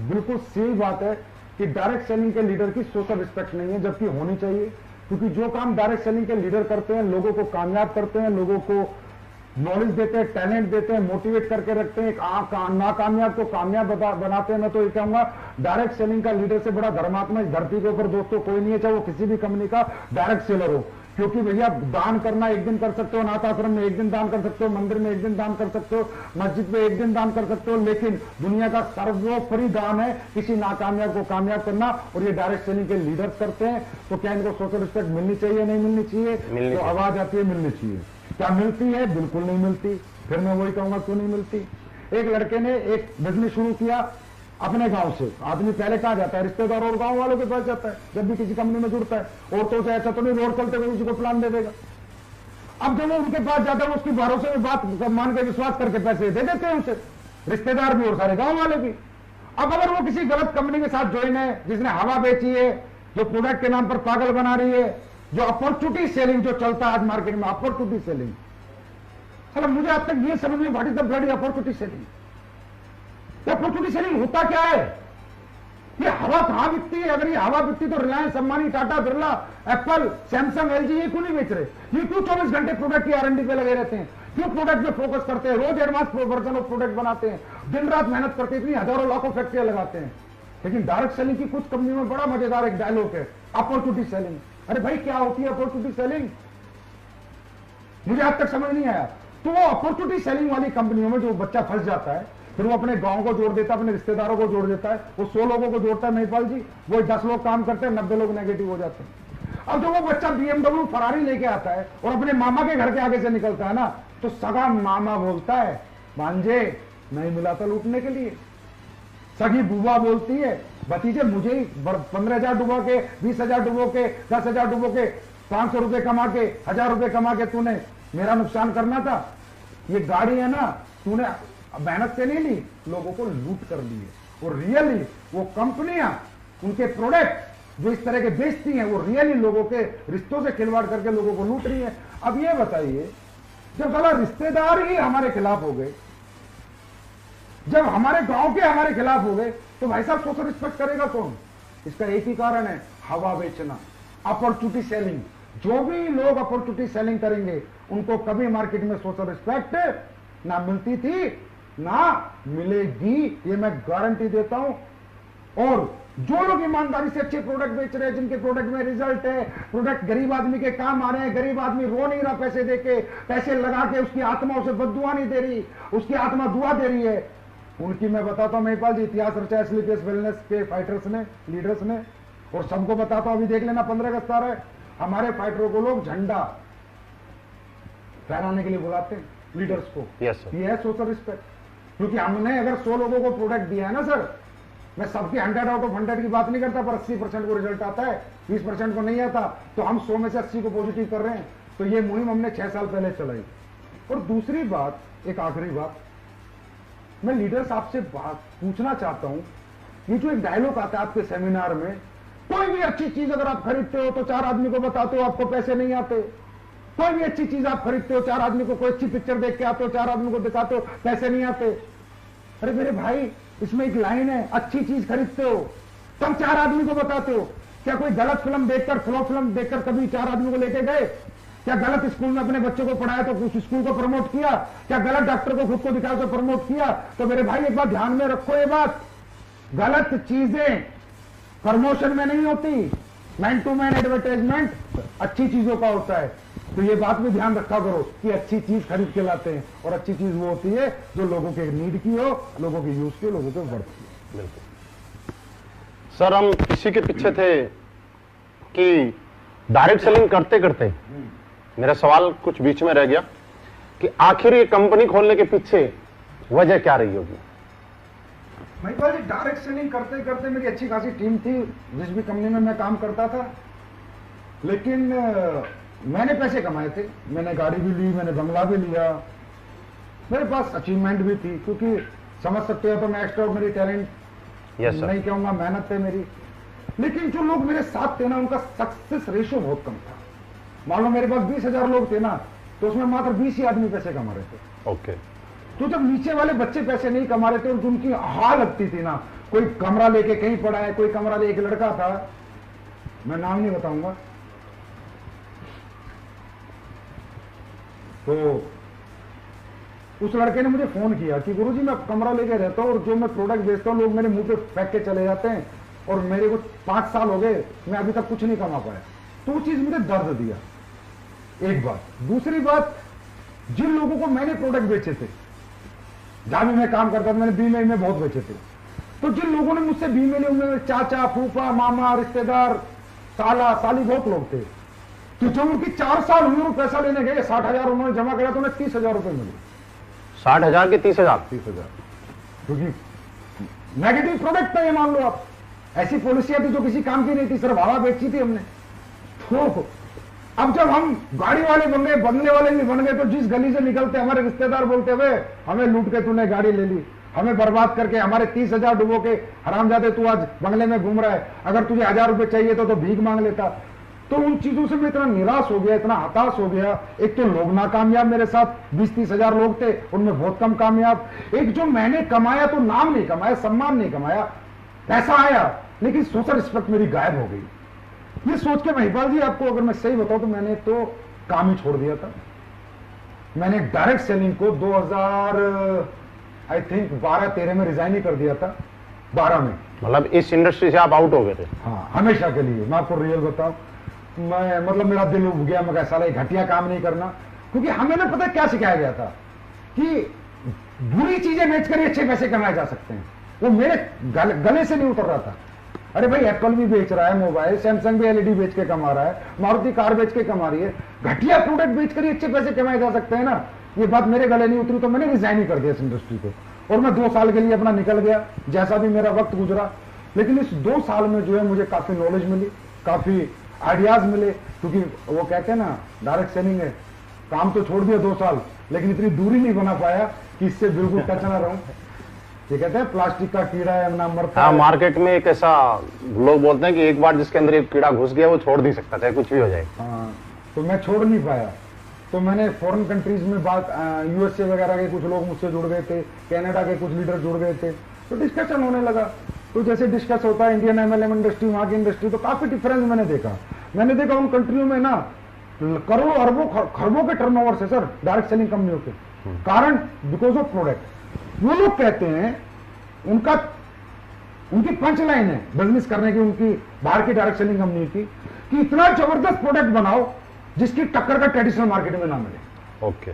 बिल्कुल सही बात है कि डायरेक्ट सेलिंग के लीडर की सोशल रिस्पेक्ट नहीं है, जबकि होनी चाहिए। क्योंकि जो काम डायरेक्ट सेलिंग के लीडर करते हैं, लोगों को कामयाब करते हैं, लोगों को नॉलेज देते हैं, टैलेंट देते हैं, मोटिवेट करके रखते हैं, नाकामयाब को कामयाब बनाते हैं। मैं तो ये कहूंगा डायरेक्ट सेलिंग का लीडर से बड़ा धर्मात्मा इस धरती के ऊपर दोस्तों कोई नहीं है, चाहे वो किसी भी कंपनी का डायरेक्ट सेलर हो। क्योंकि भैया दान करना एक दिन कर सकते हो, अनाथ आश्रम में एक दिन दान कर सकते हो, मंदिर में एक दिन दान कर सकते हो, मस्जिद में एक दिन दान कर सकते हो, लेकिन दुनिया का सर्वोपरि दान है किसी नाकामयाब को कामयाब करना। और ये डायरेक्ट सेलिंग के लीडर्स करते हैं। तो क्या इनको सोशल रिस्पेक्ट मिलनी चाहिए, नहीं मिलनी चाहिए? तो आवाज आती है मिलनी चाहिए। क्या मिलती है? बिल्कुल नहीं मिलती। फिर मैं वही कहूंगा क्यों नहीं मिलती। एक लड़के ने एक बिजनेस शुरू किया अपने गांव से। आदमी पहले कहां जाता है? रिश्तेदार और गांव वालों के पास जाता है जब भी किसी कंपनी में जुड़ता है। औरतों से ऐसा तो नहीं रोड चलते हुए किसी को प्लान दे देगा। अब जब वो उनके पास जाता है, वो उसकी भरोसे में बात मान के विश्वास करके पैसे दे देते हैं उसे, रिश्तेदार भी और सारे गांव वाले भी। अब अगर वो किसी गलत कंपनी के साथ ज्वाइन है, जिसने हवा बेची है, जो प्रोडक्ट के नाम पर पागल बना रही है, जो अपॉर्चुनिटी सेलिंग जो चलता है आज मार्केट में, अपॉर्चुनिटी सेलिंग, चलो मुझे अब तक ये समझ में what is the bloody opportunity selling. Opportunity selling होता क्या है? ये हवा कहां बिकती है? अगर ये हवा बिकती तो Reliance, Ambani, Tata, Birla, Apple, Samsung, LG ये क्यों नहीं बेच रहे? ये क्यों 24 घंटे प्रोडक्ट की आर&डी पे लगे रहते हैं? क्यों प्रोडक्ट पे फोकस करते हैं? रोज एडवांस वर्जन ऑफ प्रोडक्ट बनाते हैं, दिन रात मेहनत करते हैं, इतनी हजारों लाखों फैक्ट्रियां लगाते हैं। लेकिन डायरेक्ट सेलिंग की कुछ कंपनियों में बड़ा मजेदार एक डायलॉग है, अपॉर्चुनिटी सेलिंग। अरे भाई क्या होती है अपॉर्चुनिटी सेलिंग? मुझे आज तक समझ नहीं आया। तो वो अपॉर्चुनिटी सेलिंग वाली कंपनियों में जो बच्चा फंस जाता है, फिर वो अपने गांव को जोड़ देता है, अपने रिश्तेदारों को जोड़ देता है, वो 100 लोगों को जोड़ता है महिपाल जी, वो 10 लोग काम करते हैं, 90 लोग नेगेटिव हो जाते हैं। अब जब वो बच्चा BMW फरारी लेके आता है और अपने मामा के घर के आगे से निकलता है ना, तो सगा मामा बोलता है भांजे नहीं मिला था लूटने के लिए। सगी बुआ बोलती है भतीजे मुझे 15,000 डुबो के, 20,000 डुबो के, 10,000 डुबो के, 500 रुपए कमा के, 1,000 रुपए कमा के तूने मेरा नुकसान करना था। ये गाड़ी है ना, तूने मेहनत से नहीं ली, लोगों को लूट कर ली है। और रियली वो कंपनियां उनके प्रोडक्ट जो इस तरह के बेचती हैं, वो रियली लोगों के रिश्तों से खिलवाड़ करके लोगों को लूट रही है। अब ये बताइए, जब साला रिश्तेदार ही हमारे खिलाफ हो गए, जब हमारे गांव के हमारे खिलाफ हो गए, तो भाई साहब सोशल रिस्पेक्ट करेगा कौन? इसका एक ही कारण है, हवा बेचना, अपॉर्चुनिटी सेलिंग। जो भी लोग अपॉर्चुनिटी सेलिंग करेंगे उनको कभी मार्केट में सोशल रिस्पेक्ट ना मिलती थी ना मिलेगी, ये मैं गारंटी देता हूं। और जो लोग ईमानदारी से अच्छे प्रोडक्ट बेच रहे हैं, जिनके प्रोडक्ट में रिजल्ट है, प्रोडक्ट गरीब आदमी के काम आ रहे हैं, गरीब आदमी रो नहीं रहा पैसे देके, पैसे लगा के उसकी आत्मा उसे बद्दुआ नहीं दे रही, उसकी आत्मा दुआ दे रही है, उनकी मैं बताता हूं महिपाल जी, इतिहास रचा एसलीपीएस वेलनेस के फाइटर्स ने, लीडर्स ने। और सबको बताता हूं, अभी देख लेना 15 अगस्त आ रहा है, हमारे फाइटरों को लोग झंडा फहराने के लिए बुलाते हैं, लीडर्स को। Yes sir. ये है सोशल रिस्पेक्ट। क्योंकि हमने अगर 100 लोगों को प्रोडक्ट दिया है ना सर, मैं सबकी 100 आउट ऑफ 100 की बात नहीं करता, पर 80% को रिजल्ट आता है, 20% को नहीं आता, तो हम 100 में से 80 को पॉजिटिव कर रहे हैं। तो ये मुहिम हमने 6 साल पहले चलाई। और दूसरी बात, एक आखिरी बात, मैं लीडर्स आपसे बात पूछना चाहता हूं, ये जो एक डायलॉग आता है आपके सेमिनार में, कोई भी अच्छी चीज अगर आप खरीदते हो तो 4 आदमी को बताते हो, आपको पैसे नहीं आते। कोई भी अच्छी चीज आप खरीदते हो, 4 आदमी को, कोई अच्छी पिक्चर देख के आते हो, 4 आदमी को दिखाते हो, पैसे नहीं आते। अरे मेरे भाई, इसमें एक लाइन है, अच्छी चीज खरीदते हो तब 4 आदमी को बताते हो। क्या कोई गलत फिल्म देखकर, फ्लॉप फिल्म देखकर कभी 4 आदमी को लेके गए? क्या गलत स्कूल में अपने बच्चों को पढ़ाया तो उस स्कूल को प्रमोट किया? क्या गलत डॉक्टर को खुद को दिखाया तो प्रमोट किया? तो मेरे भाई एक बात ध्यान में रखो, ये बात, गलत चीजें प्रमोशन में नहीं होती। मैन टू मैन एडवर्टाइजमेंट अच्छी चीजों का होता है। तो ये बात में ध्यान रखा करो कि अच्छी चीज खरीद के लाते हैं, और अच्छी चीज वो होती है जो लोगों के नीड की हो, लोगों के यूज की हो, लोगों के वर्थ की हो। बिल्कुल सर, हम इसी के पीछे थे कि डायरेक्ट सेलिंग करते करते मेरा सवाल कुछ बीच में रह गया कि आखिर ये कंपनी खोलने के पीछे वजह क्या रही होगी? महिपाल जी, डायरेक्ट सेलिंग करते करते मेरी अच्छी खासी टीम थी जिस भी कंपनी में मैं काम करता था, लेकिन मैंने पैसे कमाए थे, मैंने गाड़ी भी ली, मैंने बंगला भी लिया, मेरे पास अचीवमेंट भी थी, क्योंकि समझ सकते हो तो मैं एक्स्ट्राऑर्डिनरी टैलेंट नहीं कहूंगा, मेहनत है मेरी। लेकिन जो लोग मेरे साथ थे ना, उनका सक्सेस रेशियो बहुत कम था। मान लो मेरे पास 20,000 लोग थे ना, तो उसमें मात्र 20 ही आदमी पैसे कमा रहे थे। ओके। तो जब नीचे वाले बच्चे पैसे नहीं कमा रहे थे और उनकी हाल लगती थी ना, कोई कमरा लेके कहीं पड़ा है, कोई कमरा ले, एक लड़का था, मैं नाम नहीं बताऊंगा, तो उस लड़के ने मुझे फोन किया कि गुरुजी मैं कमरा लेके रहता हूं और जो मैं प्रोडक्ट बेचता हूं लोग मेरे मुंह पे फेंक के चले जाते हैं और मेरे को 5 साल हो गए, मैं अभी तक कुछ नहीं कमा पाया। तो वो चीज मुझे दर्द दिया, एक बात। दूसरी बात, जिन लोगों को मैंने प्रोडक्ट बेचे थे, जहां भी मैं काम करता था, मैंने बीमेल में बहुत बेचे थे, तो जिन लोगों ने मुझसे बीमेल, उनमें चाचा, फूफा, मामा, रिश्तेदार, साला, साली बहुत लोग थे। तो जब उनकी 4 साल हुए और पैसा लेने गए, 60,000 उन्होंने जमा किया तो उन्हें 30,000 रुपए मिले। 60,000 के 30,000? 30,000, क्योंकि नेगेटिव प्रोडक्ट था ये, मान लो आप। ऐसी पॉलिसियां थी जो किसी काम की नहीं थी, सिर्फ हवा बेची थी हमने। तो अब जब हम गाड़ी वाले बन गए, बनने वाले भी बन गए, तो जिस गली से निकलते हमारे रिश्तेदार बोलते हुए, हमें लूट के तूने गाड़ी ले ली, हमें बर्बाद करके हमारे 30,000 डुबो के, हरामजादे तू आज बंगले में घूम रहा है, अगर तुझे 1,000 रुपए चाहिए तो भीख मांग लेता। तो उन चीजों से मैं इतना निराश हो गया, इतना हताश हो गया। एक तो लोग नाकामयाब मेरे साथ, 20-30,000 लोग थे, उनमें बहुत कम कामयाब। एक जो मैंने कमाया, तो नाम नहीं कमाया, सम्मान नहीं कमाया, पैसा आया, लेकिन सोशल रिस्पेक्ट मेरी गायब हो गई। ये सोच के महिपाल जी, आपको अगर मैं सही बताऊं तो मैंने तो काम ही छोड़ दिया था। मैंने डायरेक्ट सेलिंग को 12-13 में रिजाइन ही कर दिया था, 12 में। मतलब इस इंडस्ट्री से आप आउट हो गए थे? हाँ, हमेशा के लिए। मैं आपको रियल बताऊं, मैं मतलब मेरा दिल उब गया, मैं कैसा साला घटिया काम नहीं करना, क्योंकि हमें ना पता क्या सिखाया गया था कि बुरी चीजें बेचकर अच्छे पैसे कमाए जा सकते हैं। वो मेरे गले से नहीं उतर रहा था। अरे भाई, एप्पल भी बेच रहा है मोबाइल, सैमसंग भी एलईडी बेच के कमा रहा है, मारुति कार बेच के कमा रही है, घटिया प्रोडक्ट बेचकर ही अच्छे पैसे कमाए जा सकते हैं ना। ये बात मेरे गले नहीं उतरी, तो मैंने रिजाइन ही कर दिया इस इंडस्ट्री को, और मैं 2 साल के लिए अपना निकल गया, जैसा भी मेरा वक्त गुजरा। लेकिन इस 2 साल में जो है मुझे काफी नॉलेज मिली, काफी आइडियाज मिले, क्योंकि वो कहते हैं ना, डायरेक्ट सेलिंग है, काम तो छोड़ दिया 2 साल, लेकिन इतनी दूरी नहीं बना पाया कि इससे बिल्कुल टच ना रहूं। ये कहते हैं प्लास्टिक का कीड़ा है ना मरता। हाँ, मार्केट में एक ऐसा लोग बोलते हैं कि एक बार जिसके अंदर एक कीड़ा घुस गया वो छोड़ नहीं सकता, चाहे कुछ भी हो जाए। हाँ, तो मैं छोड़ नहीं पाया। तो मैंने फॉरेन कंट्रीज में बात, यूएसए वगैरह के कुछ लोग मुझसे जुड़ गए थे, कनाडा के कुछ लीडर जुड़ गए थे, तो डिस्कशन होने लगा। तो जैसे डिस्कस होता है इंडियन एमएलएम इंडस्ट्री, वहां की इंडस्ट्री, तो काफी डिफरेंस मैंने देखा उन कंट्रियों में ना करोड़ों अरबों खरबों के टर्नओवर से सर, डायरेक्ट सेलिंग कंपनियों के कारण, बिकॉज ऑफ प्रोडक्ट। वो लोग कहते हैं, उनकी पंच लाइन है बिजनेस करने की, उनकी बाहर की डायरेक्ट सेलिंग कंपनी की, कि इतना जबरदस्त प्रोडक्ट बनाओ जिसकी टक्कर का ट्रेडिशनल मार्केट में ना मिले। ओके।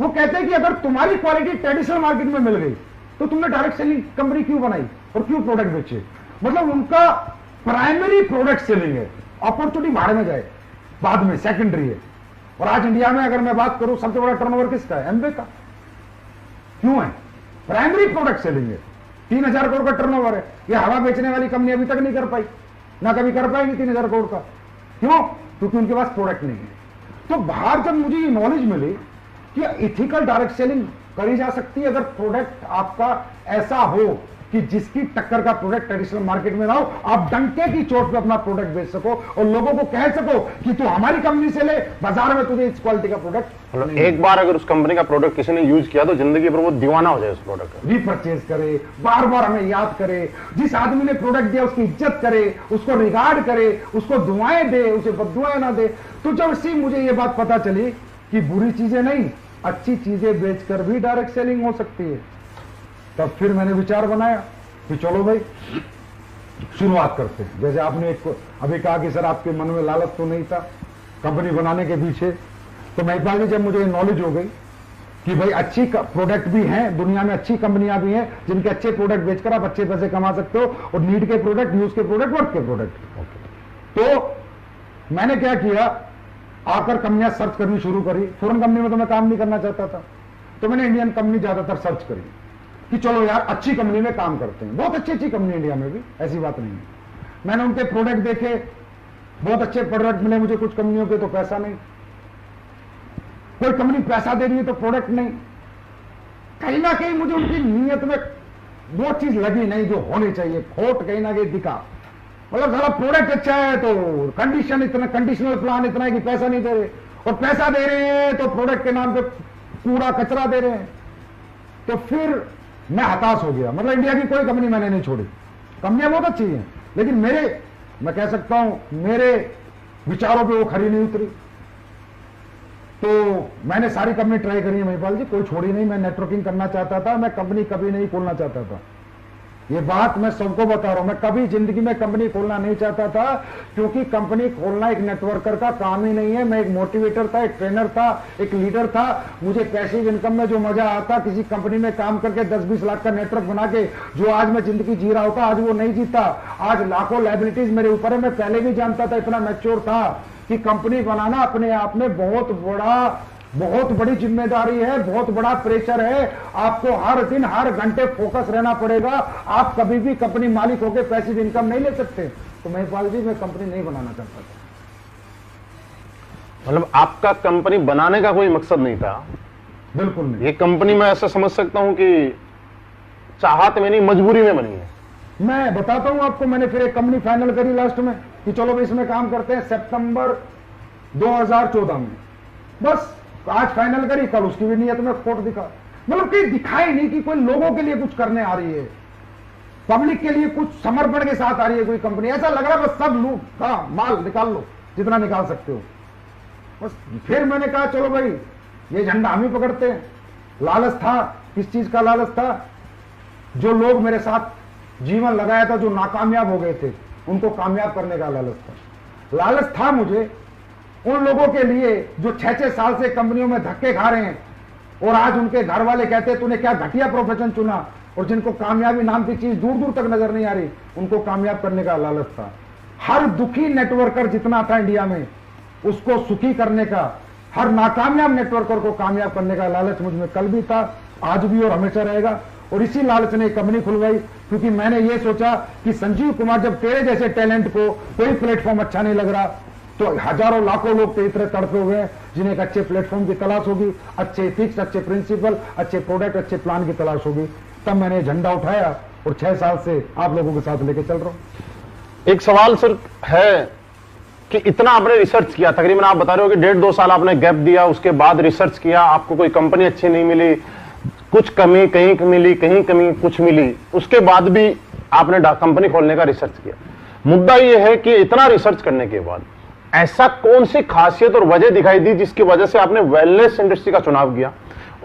वो कहते हैं कि अगर तुम्हारी क्वालिटी ट्रेडिशनल मार्केट में मिल गई तो तुमने डायरेक्ट सेलिंग कंपनी क्यों बनाई और क्यों प्रोडक्ट बेचे। मतलब उनका प्राइमरी प्रोडक्ट सेलिंग है, अपॉर्चुनिटी भाड़ में जाए बाद में सेकेंडरी है। और आज इंडिया में अगर मैं बात करूं, सबसे बड़ा टर्नओवर किसका है? एमवे का। क्यों है? प्राइमरी प्रोडक्ट सेलिंग है, 3,000 करोड़ का टर्नओवर है। ये हवा बेचने वाली कंपनी अभी तक नहीं कर पाई, ना कभी कर पाएंगे 3,000 करोड़ का। क्यों? क्योंकि उनके पास प्रोडक्ट नहीं है। तो बाहर जब मुझे ये नॉलेज मिली कि इथिकल डायरेक्ट सेलिंग करी जा सकती है अगर प्रोडक्ट आपका ऐसा हो कि जिसकी टक्कर का प्रोडक्ट ट्रेडिशनल मार्केट में ना हो, आप डंके की चोट पे अपना प्रोडक्ट बेच सको और लोगों को कह सको कि तू हमारी कंपनी से ले, बाजार में तुझे इस क्वालिटी का प्रोडक्ट। मतलब एक बार अगर उस कंपनी का प्रोडक्ट किसी ने यूज किया तो जिंदगी भर वो दीवाना हो जाए उस प्रोडक्ट का। रीपरचेज करे, बार बार हमें याद करे, जिस आदमी ने प्रोडक्ट दिया उसकी इज्जत करे, उसको रिगार्ड करे, उसको दुआएं दे, उसे बददुआएं ना दे। तो जब से मुझे ये बात पता चली कि बुरी चीजें नहीं, अच्छी चीजें बेचकर भी डायरेक्ट सेलिंग हो सकती है, तब फिर मैंने विचार बनाया कि चलो भाई शुरुआत करते हैं। जैसे आपने एक अभी कहा कि सर आपके मन में लालच तो नहीं था, कंपनी बनाने के पीछे। तो महिपाल जी, जब मुझे नॉलेज हो गई कि भाई अच्छी प्रोडक्ट भी हैं, दुनिया में अच्छी कंपनियां भी हैं जिनके अच्छे प्रोडक्ट बेचकर आप अच्छे पैसे कमा सकते हो, और नीड के प्रोडक्ट, यूज के प्रोडक्ट, वर्क के प्रोडक्ट। तो मैंने क्या किया, आकर कंपनियां सर्च करनी शुरू करी। फॉरेन कंपनी में तो मैं काम नहीं करना चाहता था, तो मैंने इंडियन कंपनी ज्यादातर सर्च करी कि चलो यार अच्छी कंपनी में काम करते हैं। बहुत अच्छी अच्छी कंपनी इंडिया में भी, ऐसी बात नहीं है। मैंने उनके प्रोडक्ट देखे, बहुत अच्छे प्रोडक्ट मिले मुझे। कुछ कंपनियों के तो पैसा नहीं, कोई कंपनी पैसा दे रही है तो प्रोडक्ट नहीं। कहीं ना कहीं मुझे उनकी नीयत में वो चीज लगी नहीं जो होनी चाहिए, खोट कहीं ना कहीं दिखा। मतलब सारा प्रोडक्ट अच्छा है तो कंडीशन इतना, कंडीशनल प्लान इतना है कि पैसा नहीं दे रहे, और पैसा दे रहे हैं तो प्रोडक्ट के नाम पे पूरा कचरा दे रहे हैं। तो फिर मैं हताश हो गया। मतलब इंडिया की कोई कंपनी मैंने नहीं छोड़ी, कंपनियां बहुत अच्छी हैं, लेकिन मैं कह सकता हूं मेरे विचारों पे वो खरी नहीं उतरी। तो मैंने सारी कंपनी ट्राई करी है महिपाल जी, कोई छोड़ी नहीं। मैं नेटवर्किंग करना चाहता था, मैं कंपनी कभी नहीं खोलना चाहता था। ये बात मैं सबको बता रहा हूं, मैं कभी जिंदगी में कंपनी खोलना नहीं चाहता था, क्योंकि कंपनी खोलना एक नेटवर्कर का काम ही नहीं है। मैं एक मोटिवेटर था, एक ट्रेनर था, एक लीडर था। मुझे पैसिव इनकम में जो मजा आता, किसी कंपनी में काम करके 10-20 लाख का नेटवर्क बना के जो आज मैं जिंदगी जी रहा होता, आज वो नहीं जीता। आज लाखों लायबिलिटीज मेरे ऊपर है। मैं पहले भी जानता था, इतना मैच्योर था कि कंपनी बनाना अपने आप में बहुत बड़ी जिम्मेदारी है, बहुत बड़ा प्रेशर है। आपको हर दिन हर घंटे फोकस रहना पड़ेगा। आप कभी भी कंपनी मालिक होकर पैसिव इनकम नहीं ले सकते। तो महिपाल जी, मैं कंपनी नहीं बनाना चाहता था। मतलब आपका कंपनी बनाने का कोई मकसद नहीं था? बिल्कुल नहीं। ये कंपनी मैं ऐसा समझ सकता हूं कि चाहत में नहीं, मजबूरी में बनी है। मैं बताता हूं आपको, मैंने फिर एक कंपनी फाइनल करी लास्ट में कि चलो भाई इसमें काम करते हैं, सितंबर 2014 में। बस आज फाइनल करी, कल उसकी भी नियत में खोट दिखा। मतलब कहीं दिखाई नहीं कि कोई लोगों के लिए कुछ करने आ रही है, पब्लिक के लिए कुछ समर्पण के साथ आ रही है कोई कंपनी। ऐसा लग रहा है बस सब लूट का माल निकाल लो जितना निकाल सकते हो। बस फिर मैंने कहा चलो भाई ये झंडा हम ही पकड़ते हैं। लालच था, किस चीज का लालच था? जो लोग मेरे साथ जीवन लगाया था, जो नाकामयाब हो गए थे, उनको कामयाब करने का लालच था। लालच था मुझे उन लोगों के लिए जो 6-6 साल से कंपनियों में धक्के खा रहे हैं, और आज उनके घर वाले कहते हैं तूने क्या घटिया प्रोफेशन चुना, और जिनको कामयाबी नाम की चीज दूर दूर तक नजर नहीं आ रही, उनको कामयाब करने का लालच था। हर दुखी नेटवर्कर जितना था इंडिया में, उसको सुखी करने का, हर नाकामयाब नेटवर्कर को कामयाब करने का लालच मुझ में कल भी था, आज भी और हमेशा रहेगा। और इसी लालच ने कंपनी खुलवाई, क्योंकि मैंने ये सोचा कि संजीव कुमार, जब तेरे जैसे टैलेंट को कोई प्लेटफॉर्म अच्छा नहीं लग रहा, तो हजारों लाखों लोग तेरी तरह तड़पे हुए हैं जिन्हें एक अच्छे प्लेटफॉर्म की तलाश होगी, अच्छे एथिक्स, अच्छे प्रिंसिपल, अच्छे प्रोडक्ट, अच्छे प्लान की तलाश होगी। तब मैंने झंडा उठाया और 6 साल से आप लोगों के साथ लेके चल रहा हूं। एक सवाल सर है कि इतना आपने रिसर्च किया, तकरीबन आप बता रहे हो कि 1.5-2 साल आपने गैप दिया, उसके बाद रिसर्च किया, आपको कोई कंपनी अच्छी नहीं मिली, कुछ कमी कहीं मिली, कहीं कमी कुछ मिली, उसके बाद भी आपने कंपनी खोलने का रिसर्च किया। मुद्दा यह है कि इतना रिसर्च करने के बाद ऐसा कौन सी खासियत और वजह दिखाई दी जिसकी वजह से आपने वेलनेस इंडस्ट्री का चुनाव किया,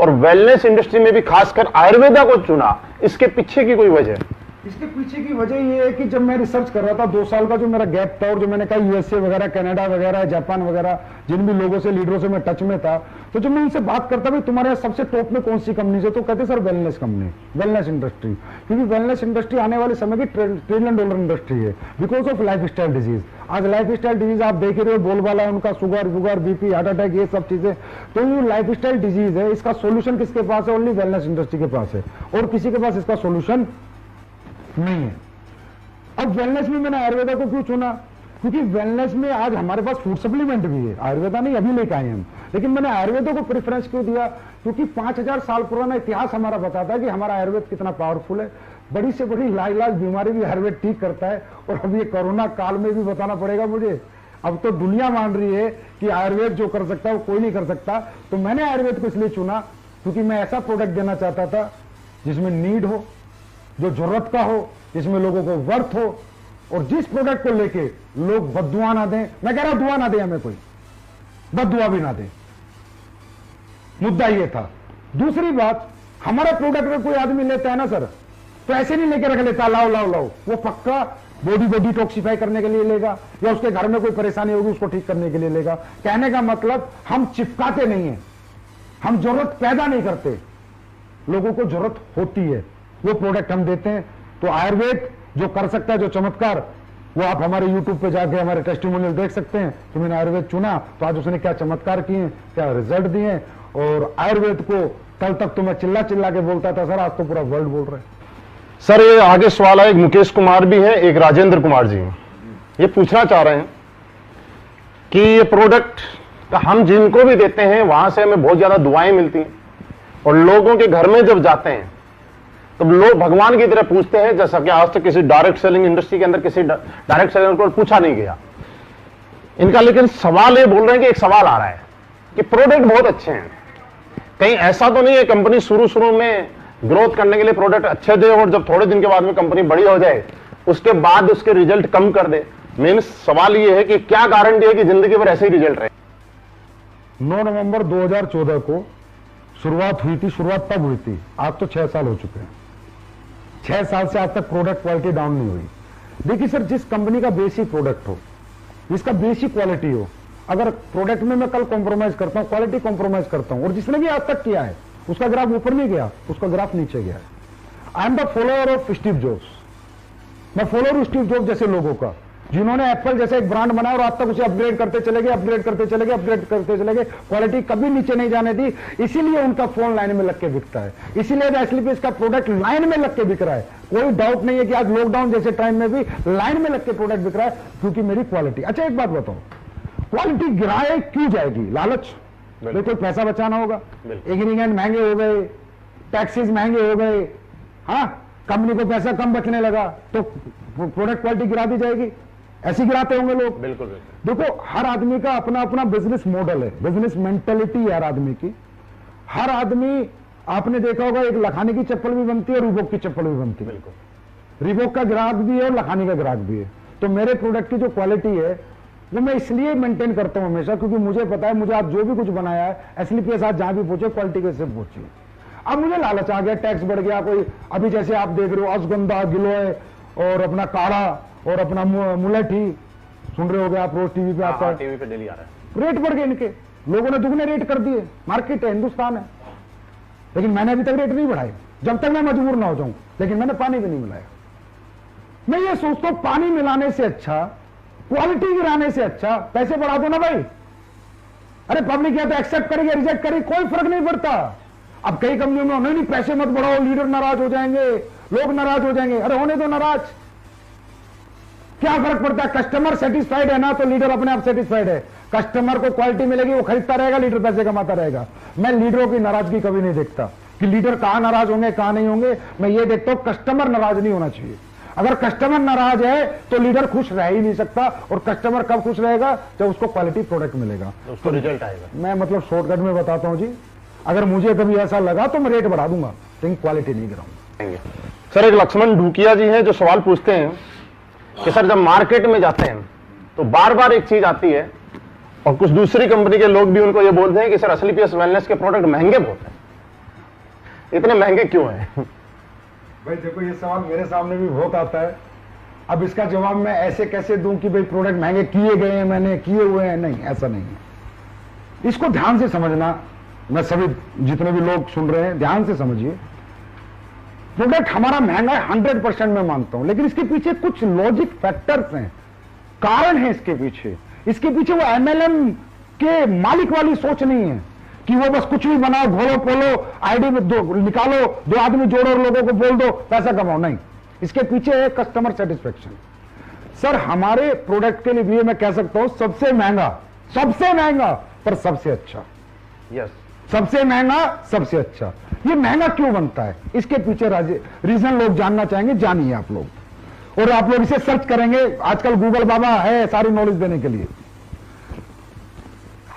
और वेलनेस इंडस्ट्री में भी खासकर आयुर्वेदा को चुना? इसके पीछे की कोई वजह? इसके पीछे की वजह यह है कि जब मैं रिसर्च कर रहा था, 2 साल का जो मेरा गैप था, और जो मैंने कहा यूएसए वगैरह, कनाडा वगैरह, जापान वगैरह, जिन भी लोगों से, लीडरों से मैं टच में था, तो जब मैं उनसे बात करता भाई तुम्हारे यहाँ सबसे टॉप में कौन सी कंपनी है, तो कहते sir wellness company, wellness industry. क्योंकि वेलनेस इंडस्ट्री आने वाले समय की $1 ट्रिलियन इंडस्ट्री है, because of life style disease. आज लाइफ स्टाइल डिजीज आप देख रहे हो, बोलबाला है उनका, शुगर, बीपी, हार्ट अटैक, ये सब चीजें। तो ये लाइफ स्टाइल डिजीज है, इसका सोल्यूशन किसके पास है? ओनली वेलनेस इंडस्ट्री के पास है, और किसी के पास इसका सोल्यूशन नहीं है। अब वेलनेस में मैंने आयुर्वेदा को क्यों चुना? क्योंकि वेलनेस में आज हमारे पास फूड सप्लीमेंट भी है, आयुर्वेदा नहीं अभी लेकर आए हम, लेकिन मैंने आयुर्वेदा को प्रेफरेंस क्यों दिया? क्योंकि 5000 साल पुराना इतिहास हमारा बताता है कि हमारा आयुर्वेद कितना पावरफुल है। बड़ी से बड़ी लाइलाज बीमारी भी आयुर्वेद ठीक करता है। और अब ये कोरोना काल में भी बताना पड़ेगा मुझे, अब तो दुनिया मान रही है कि आयुर्वेद जो कर सकता है वो कोई नहीं कर सकता। तो मैंने आयुर्वेद को इसलिए चुना क्योंकि मैं ऐसा प्रोडक्ट देना चाहता था जिसमें नीड हो, जो जरूरत का हो, जिसमें लोगों को वर्थ हो, और जिस प्रोडक्ट को लेके लोग बद्दुआ ना दें। मैं कह रहा हूं दुआ ना दे हमें, कोई बद्दुआ भी ना दे, मुद्दा ये था। दूसरी बात, हमारा प्रोडक्ट अगर कोई आदमी लेता है ना सर, तो ऐसे नहीं लेके रख लेता लाओ लाओ लाओ, वो पक्का बॉडी को डिटॉक्सिफाई करने के लिए लेगा, या उसके घर में कोई परेशानी होगी उसको ठीक करने के लिए लेगा। कहने का मतलब हम चिपकाते नहीं है, हम जरूरत पैदा नहीं करते, लोगों को जरूरत होती है वो प्रोडक्ट हम देते हैं। तो आयुर्वेद जो कर सकता है, जो चमत्कार, वो आप हमारे YouTube पे जाके हमारे टेस्टिमोनियल देख सकते हैं कि मैंने आयुर्वेद चुना तो आज उसने क्या चमत्कार किए, क्या रिजल्ट दिए। और आयुर्वेद को कल तक तो मैं चिल्ला चिल्ला के बोलता था सर, आज तो पूरा वर्ल्ड बोल रहे हैं। सर ये आगे सवाल है, एक मुकेश कुमार भी है, एक राजेंद्र कुमार जी हैं। ये पूछना चाह रहे हैं कि ये प्रोडक्ट हम जिनको भी देते हैं वहां से हमें बहुत ज्यादा दुआएं मिलती हैं, और लोगों के घर में जब जाते हैं तो लोग भगवान की तरह पूछते हैं, जैसा कि आज तक किसी डायरेक्ट सेलिंग इंडस्ट्री के अंदर किसी डायरेक्ट सेलर को पूछा नहीं गया इनका। लेकिन सवाल ये बोल रहे हैं कि एक सवाल आ रहा है कि प्रोडक्ट बहुत अच्छे हैं, कहीं ऐसा तो नहीं है कंपनी शुरू में ग्रोथ करने के लिए प्रोडक्ट अच्छे दे और जब थोड़े दिन के बाद में कंपनी बड़ी हो जाए उसके बाद उसके रिजल्ट कम कर दे। मेन सवाल ये है कि क्या गारंटी है कि जिंदगी भर ऐसे ही रिजल्ट रहे। 9 नवंबर 2014 को शुरुआत हुई थी, शुरुआत तब हुई थी, आज तो 6 साल हो चुके हैं। 6 साल से आज तक प्रोडक्ट क्वालिटी डाउन नहीं हुई। देखिए सर, जिस कंपनी का बेसिक प्रोडक्ट हो, जिसका बेसिक क्वालिटी हो, अगर प्रोडक्ट में मैं कल कॉम्प्रोमाइज करता हूं, क्वालिटी कॉम्प्रोमाइज करता हूं, और जिसने भी आज तक किया है उसका ग्राफ ऊपर नहीं गया, उसका ग्राफ नीचे गया है। I am the follower of Steve jobs. मैं फॉलोअर हूं स्टीव जॉब्स जैसे लोगों का, जिन्होंने एप्पल जैसे एक ब्रांड बनाया और आज तक उसे अपग्रेड करते चले गए, अपग्रेड करते चले गए, अपग्रेड करते चले गए, क्वालिटी कभी नीचे नहीं जाने दी। इसीलिए उनका फोन लाइन में लग के बिकता है, इसीलिए एसलीपीएस का प्रोडक्ट लाइन में लग के बिक रहा है। कोई डाउट नहीं है कि आज लॉकडाउन जैसे टाइम में भी लाइन में लग के प्रोडक्ट बिक रहा है, क्योंकि मेरी क्वालिटी। अच्छा एक बात बताओ, क्वालिटी गिराए क्यों जाएगी? लालच, कोई पैसा बचाना होगा, इंग्रीडिएंट महंगे हो गए, टैक्सेस महंगे हो गए, हाँ कंपनी को पैसा कम बचने लगा तो प्रोडक्ट क्वालिटी गिरा दी जाएगी? ऐसे गिराते होंगे लोग। बिल्कुल। देखो हर आदमी का अपना अपना बिजनेस मॉडल है, बिजनेस मेंटेलिटी है हर आदमी की। हर आदमी, आपने देखा होगा एक लखानी की चप्पल भी बनती है, रिबॉक की चप्पल भी बनती है। बिल्कुल। रिबॉक का ग्राहक भी है और लखानी का ग्राहक भी है। तो मेरे प्रोडक्ट की जो क्वालिटी है वो मैं इसलिए मेंटेन करता हूं हमेशा, क्योंकि मुझे पता है मुझे आज जो भी कुछ बनाया है एसलीपीएस आज जहां भी पहुंचे क्वालिटी कैसे पहुंची। अब मुझे लालच आ गया, टैक्स बढ़ गया, कोई अभी जैसे आप देख रहे हो अश्वगंधा, गिलोय और अपना काढ़ा और अपना मुलेठी, सुन रहे होगे आप, रोज टीवी पे आता है, टीवी पे डेली आ रहा है। रेट बढ़ गए इनके, लोगों ने दुगने रेट कर दिए। मार्केट है, हिंदुस्तान है, लेकिन मैंने अभी तक रेट नहीं बढ़ाए, जब तक मैं मजबूर ना हो जाऊं। लेकिन मैंने पानी भी नहीं मिलाया। मैं ये सोचता हूं पानी मिलाने से अच्छा, क्वालिटी गिराने से अच्छा पैसे बढ़ा दो ना भाई। अरे पब्लिक या तो एक्सेप्ट करेगी, रिजेक्ट करेगी, कोई फर्क नहीं पड़ता। अब कई कंपनियों में नहीं पैसे मत बढ़ाओ, लीडर नाराज हो जाएंगे, लोग नाराज हो जाएंगे। अरे होने दो नाराज, क्या फर्क पड़ता है? कस्टमर सेटिस्फाइड है ना तो लीडर अपने आप सेटिस्फाइड है। कस्टमर को क्वालिटी मिलेगी, वो खरीदता रहेगा, लीडर पैसे कमाता रहेगा। मैं लीडरों की नाराजगी कभी नहीं देखता कि लीडर कहां नाराज होंगे कहां नहीं होंगे। मैं ये देखता हूं कस्टमर नाराज नहीं होना चाहिए। अगर कस्टमर नाराज है तो लीडर खुश रह ही नहीं सकता। और कस्टमर कब खुश रहेगा? जब उसको क्वालिटी प्रोडक्ट मिलेगा, उसको रिजल्ट आएगा। मैं मतलब शॉर्टकट में बताता हूं जी, अगर मुझे कभी ऐसा लगा तो मैं रेट बढ़ा दूंगा, लेकिन क्वालिटी नहीं गिराऊंगा। सर एक लक्ष्मण ढूकिया जी हैं जो सवाल पूछते हैं कि सर जब मार्केट में जाते हैं तो बार बार एक चीज आती है और कुछ दूसरी कंपनी के लोग भी उनको ये बोलते हैं कि सर एसलीपीएस वेलनेस के प्रोडक्ट महंगे बहुत हैं, इतने महंगे क्यों हैं? भाई देखो ये सवाल मेरे सामने भी बहुत आता है। अब इसका जवाब मैं ऐसे कैसे दूं कि भाई प्रोडक्ट महंगे किए गए हैं, मैंने किए हुए हैं? नहीं, ऐसा नहीं है। इसको ध्यान से समझना, मैं सभी जितने भी लोग सुन रहे हैं ध्यान से समझिए। प्रोडक्ट हमारा महंगा है 100% मैं मानता हूं, लेकिन इसके पीछे कुछ लॉजिक फैक्टर्स हैं, कारण है इसके पीछे। इसके पीछे वो एमएलएम के मालिक वाली सोच नहीं है कि वो बस कुछ भी बनाओ, घोलो पोलो, आईडी में दो निकालो, 2 आदमी जोड़ो और लोगों को बोल दो पैसा कमाओ। नहीं, इसके पीछे है कस्टमर सेटिस्फेक्शन। सर हमारे प्रोडक्ट के लिए मैं कह सकता हूं सबसे महंगा पर सबसे अच्छा। यस, सबसे महंगा सबसे अच्छा। ये महंगा क्यों बनता है? इसके पीछे रीजन लोग जानना चाहेंगे, जानिए आप लोग। और आप लोग इसे सर्च करेंगे, आजकल गूगल बाबा है सारी नॉलेज देने के लिए।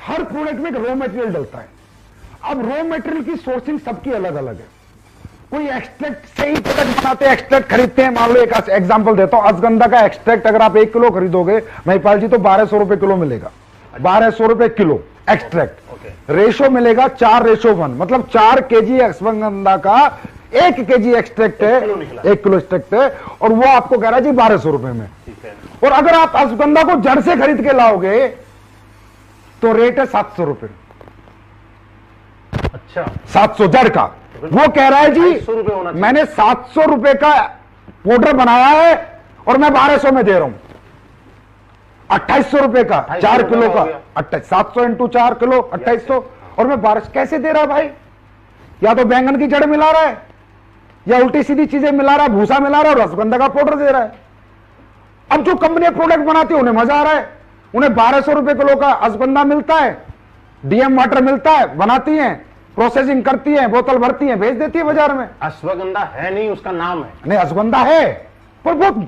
हर प्रोडक्ट में एक रॉ मटेरियल डलता है। अब रॉ मटेरियल की सोर्सिंग सबकी अलग अलग है। कोई एक्सट्रैक्ट से ही प्रोडक्ट बनाते हैं, एक्सट्रैक्ट खरीदते हैं। मान लो एक एग्जांपल देता हूं, अश्वगंधा का एक्सट्रैक्ट अगर आप 1 किलो खरीदोगे महिपाल जी तो 1200 रुपए किलो मिलेगा। 1200 रुपए किलो एक्सट्रैक्ट। रेशो मिलेगा 4:1, मतलब 4 kg अश्वगंधा का 1 kg एक्सट्रैक्ट है, 1 किलो एक्सट्रैक्ट है, और वो आपको कह रहा है जी 1200 रुपए में। और अगर आप अश्वगंधा को जड़ से खरीद के लाओगे तो रेट है 700 रुपए। अच्छा, 700 जड़ का। वो कह रहा है जी मैंने 700 रुपए का पाउडर बनाया है और मैं 1200 में दे रहा हूं। 2800 रुपए का 4 किलो का, 700 इंटू 4 किलो 2800, और मैं 1200 कैसे दे रहा भाई? या तो बैंगन की जड़ मिला रहा है, या उल्टी सीधी चीजें मिला रहा है, भूसा मिला रहा है, और रसगंधा का पाउडर दे रहा है। अब जो कंपनी प्रोडक्ट बनाती है उन्हें मजा आ रहा है, उन्हें 1200 रुपए किलो का अश्वगंधा मिलता है, डीएम वाटर मिलता है, बनाती हैं, प्रोसेसिंग करती है, बोतल भरती है, भेज देती है बाजार में। अश्वगंधा है नहीं, उसका नाम है। नहीं, अश्वगंधा है पर बहुत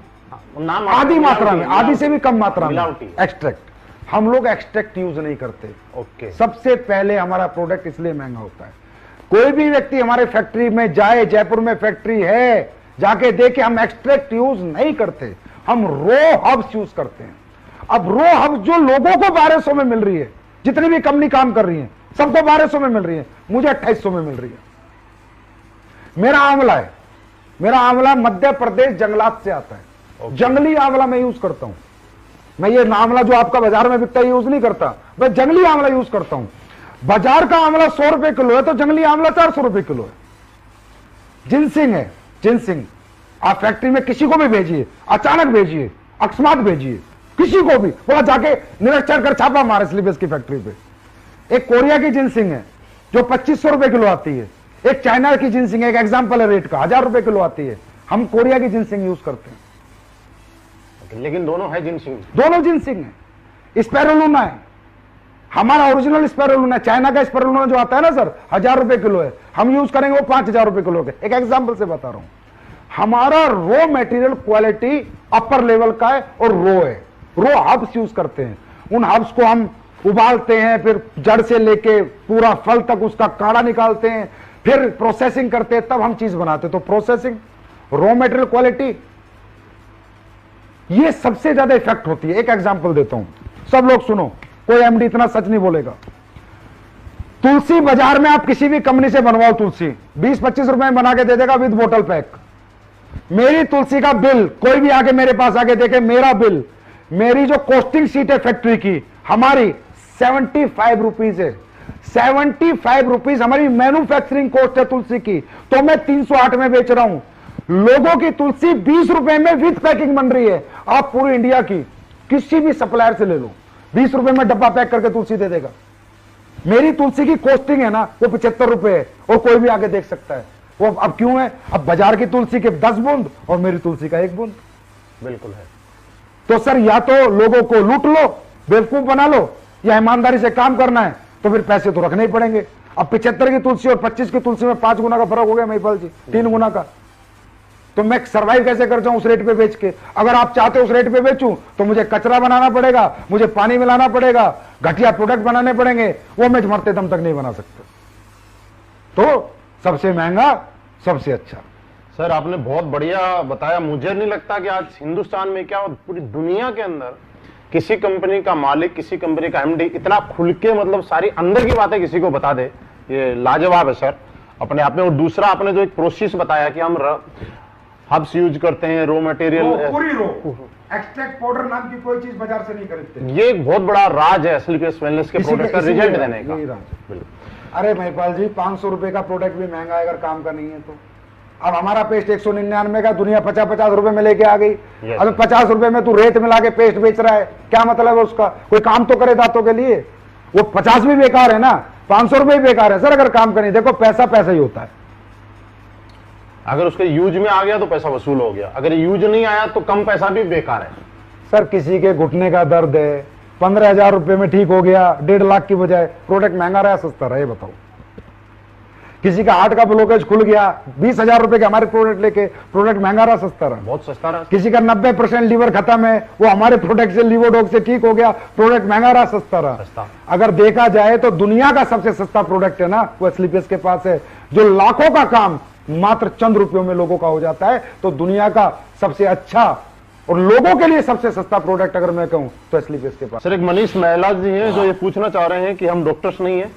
नाम आधी मात्रा में, आधी से भी कम मात्रा में मिलावटी एक्सट्रैक्ट। हम लोग एक्सट्रैक्ट यूज नहीं करते। ओके। सबसे पहले हमारा प्रोडक्ट इसलिए महंगा होता है। कोई भी व्यक्ति हमारे फैक्ट्री में जाए, जयपुर में फैक्ट्री है, जाके देखे, हम एक्सट्रैक्ट यूज नहीं करते, हम रो हब्स यूज करते हैं। अब रो हब्स जो लोगों को 1200 में मिल रही है, जितनी भी कंपनी काम कर रही है सबको 1200 में मिल रही है, मुझे 2800 में मिल रही है। मेरा आंवला है, मेरा आंवला मध्य प्रदेश जंगलात से आता है। जंगली आंवला मैं यूज करता हूं। मैं ये आंवला जो आपका बाजार में बिकता है यूज नहीं करता, मैं जंगली आंवला यूज करता हूं। बाजार का आंवला 100 रुपए किलो है तो जंगली आंवला 400 रुपए किलो है। जिनसिंग है, जिनसिंग आप फैक्ट्री में किसी को भी भेजिए, अचानक भेजिए, अकस्मात भेजिए, किसी को भी बोला जाके निरीक्षण कर छापा मारे स्लीपेस की फैक्ट्री पे। एक कोरिया की जिनसिंग है जो 2500 रुपए किलो आती है, एक चाइना की जिनसिंग है, एक एग्जाम्पल है रेट का, 1000 रुपए किलो आती है। हम कोरिया की जिनसिंग यूज करते हैं। लेकिन दोनों है जिनसिंग, दोनों जिनसिंग है। स्पैरुलिना है, हमारा ओरिजिनल स्पैरुलिना, चाइना का स्पैरुलिना जो आता है ना सर, 1000 रुपए किलो है, हम यूज करेंगे वो 5000 रुपए किलो के। एक एग्जांपल से बता रहा हूं। हमारा raw material quality upper level का है और रो है, रो हब्स यूज करते हैं। उन हब्स को हम उबालते हैं, फिर जड़ से लेके पूरा फल तक उसका काढ़ा निकालते हैं, फिर प्रोसेसिंग करते हैं, तब हम चीज बनाते हैं। तो प्रोसेसिंग, रो मटेरियल क्वालिटी, ये सबसे ज्यादा इफेक्ट होती है। एक एग्जांपल देता हूं, सब लोग सुनो, कोई एमडी इतना सच नहीं बोलेगा। तुलसी बाजार में आप किसी भी कंपनी से बनवाओ, तुलसी 20-25 रुपए में बना के दे देगा विद बोतल पैक। मेरी तुलसी का बिल, कोई भी आके मेरे पास आके देखे, मेरा बिल, मेरी जो कॉस्टिंग शीट है फैक्ट्री की, हमारी 75 रुपीज है। 75 रुपीज हमारी मैन्युफैक्चरिंग कॉस्ट है तुलसी की, तो मैं 308 में बेच रहा हूं। लोगों की तुलसी 20 रुपए में विद पैकिंग बन रही है। आप पूरी इंडिया की किसी भी सप्लायर से ले लो, 20 रुपए में डब्बा पैक करके तुलसी दे देगा। मेरी तुलसी की कॉस्टिंग है ना वो 75 रुपए है, और कोई भी आगे देख सकता है वो। अब क्यों है? अब बाजार की तुलसी के 10 बूंद और मेरी तुलसी का 1 बूंद। बिल्कुल है। तो सर या तो लोगों को लूट लो, बेवकूफ बना लो, या ईमानदारी से काम करना है तो फिर पैसे तो रखने ही पड़ेंगे। अब 75 की तुलसी और 25 की तुलसी में 5 गुना का फर्क हो गया महिपाल जी, 3 गुना का। तो मैं सर्वाइव कैसे कर जाऊं उस रेट पे बेच के? अगर आप चाहते हो उस रेट पे बेचूं तो मुझे कचरा बनाना पड़ेगा, मुझे पानी मिलाना पड़ेगा, घटिया प्रोडक्ट बनाने पड़ेंगे, वो मैं मरते दम तक नहीं बना सकता। तो सबसे महंगा सबसे अच्छा। सर आपने बहुत बढ़िया बताया। मुझे नहीं लगता कि आज हिंदुस्तान में क्या, पूरी दुनिया के अंदर किसी कंपनी का मालिक, किसी कंपनी का एमडी इतना खुल के मतलब सारी अंदर की बातें किसी को बता दे, ये लाजवाब है सर अपने आप में। और दूसरा आपने जो एक प्रोसेस बताया कि हम हब्स यूज करते हैं, रो मटेरियल, पूरी रो एक्सट्रैक्ट पाउडर नाम की कोई चीज बाजार से नहीं खरीदते। ये एक बहुत बड़ा राज है एसलीपीएस वेलनेस के प्रोडक्ट का रिजल्ट देने का। अरे महिपाल जी 500 रुपए का प्रोडक्ट भी महंगा है अगर काम का नहीं है तो। अब हमारा पेस्ट 199 का, दुनिया 50-50 रुपए में लेके आ गई। अब 50 रुपए में तू रेत मिला के पेस्ट बेच रहा है, क्या मतलब है उसका? कोई काम तो करे दांतों के लिए। वो 50 भी बेकार है ना, 500 रुपए भी बेकार है सर अगर काम का नहीं। देखो पैसा पैसा ही होता है। अगर उसके यूज में आ गया तो पैसा वसूल हो गया, अगर यूज नहीं आया तो कम पैसा भी बेकार है। सर किसी के घुटने का दर्द है, 15,000 रुपए में ठीक हो गया, 1.5 लाख की बजाय, प्रोडक्ट महंगा रहा सस्ता रहा? ये बताओ। किसी का हार्ट का ब्लॉकेज खुल गया, 20,000 रुपए के हमारे प्रोडक्ट लेके, प्रोडक्ट महंगा रहा सस्ता रहा? बहुत सस्ता रहा। किसी का 90% लीवर खत्म है, वो हमारे प्रोडक्ट से लीवोडॉग से ठीक हो गया, प्रोडक्ट महंगा रहा सस्ता रहा? अगर देखा जाए तो दुनिया का सबसे सस्ता प्रोडक्ट है ना वो एसलीपीएस के पास है, जो लाखों का काम मात्र चंद रुपयों में लोगों का हो जाता है। तो दुनिया का सबसे अच्छा और लोगों के लिए सबसे सस्ता प्रोडक्ट अगर मैं कहूं तो एसलीपीएस के पास। सर एक मनीष महिला जी हैं जो ये पूछना चाह रहे हैं कि हम डॉक्टर्स नहीं है,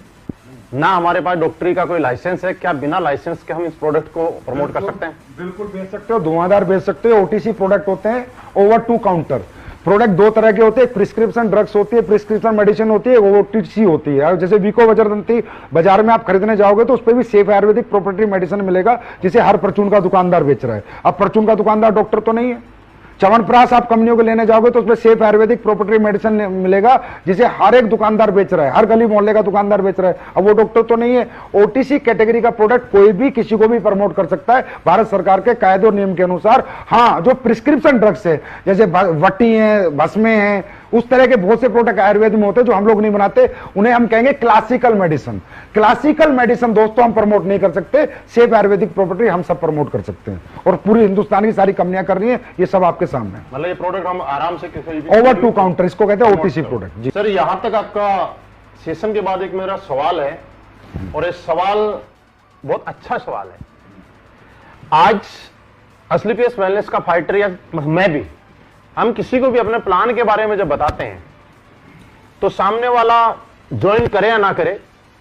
ना हमारे पास डॉक्टरी का कोई लाइसेंस है, क्या बिना लाइसेंस के हम इस प्रोडक्ट को प्रमोट कर सकते हैं? बिल्कुल बेच सकते हो, धुआंधार बेच सकते हो। ओटीसी प्रोडक्ट होते हैं, ओवर टू काउंटर प्रोडक्ट दो तरह के होते हैं, प्रिस्क्रिप्शन ड्रग्स होती है, प्रिस्क्रिप्शन मेडिसिन होती है, ओटीसी होती है। जैसे वीको वज्रदंती बाजार में आप खरीदने जाओगे तो उस पर भी सेफ आयुर्वेदिक प्रोप्राइटरी मेडिसिन मिलेगा, जिसे हर परचून का दुकानदार बेच रहा है। अब परचून का दुकानदार डॉक्टर तो नहीं है। च्यवनप्राश आप कंपनियों को लेने जाओगे तो उसमें सेफ आयुर्वेदिक प्रोप्राइटरी मेडिसिन मिलेगा, जिसे हर एक दुकानदार बेच रहा है, हर गली मोहल्ले का दुकानदार बेच रहा है। अब वो डॉक्टर तो नहीं है। ओटीसी कैटेगरी का प्रोडक्ट कोई भी किसी को भी प्रमोट कर सकता है भारत सरकार के कायदे और नियम के अनुसार। हाँ, जो प्रिस्क्रिप्शन ड्रग्स है, जैसे वटी है, भस्में हैं, उस तरह के बहुत से प्रोडक्ट आयुर्वेद में होते हैं जो हम लोग नहीं बनाते, उन्हें हम कहेंगे क्लासिकल मेडिसिन। क्लासिकल मेडिसिन दोस्तों हम प्रमोट नहीं कर सकते, सेफ आयुर्वेदिक प्रॉपर्टी हम सब प्रमोट कर सकते हैं, और पूरी हिंदुस्तान की सारी कंपनियां कर रही हैं। ये सब आपके सामने। मतलब ये प्रोडक्ट हम आराम से किसी भी ओवर टू काउंटर इसको कहते हैं, ओटीसी प्रोडक्ट जी। सर, यहां तक आपका सेशन के बाद एक मेरा सवाल है, और ये सवाल बहुत अच्छा सवाल है। आज असलीपीएस वेलनेस का फाइटर, या मैं भी, हम किसी को भी अपने प्लान के बारे में जब बताते हैं तो सामने वाला ज्वाइन करे या ना करे,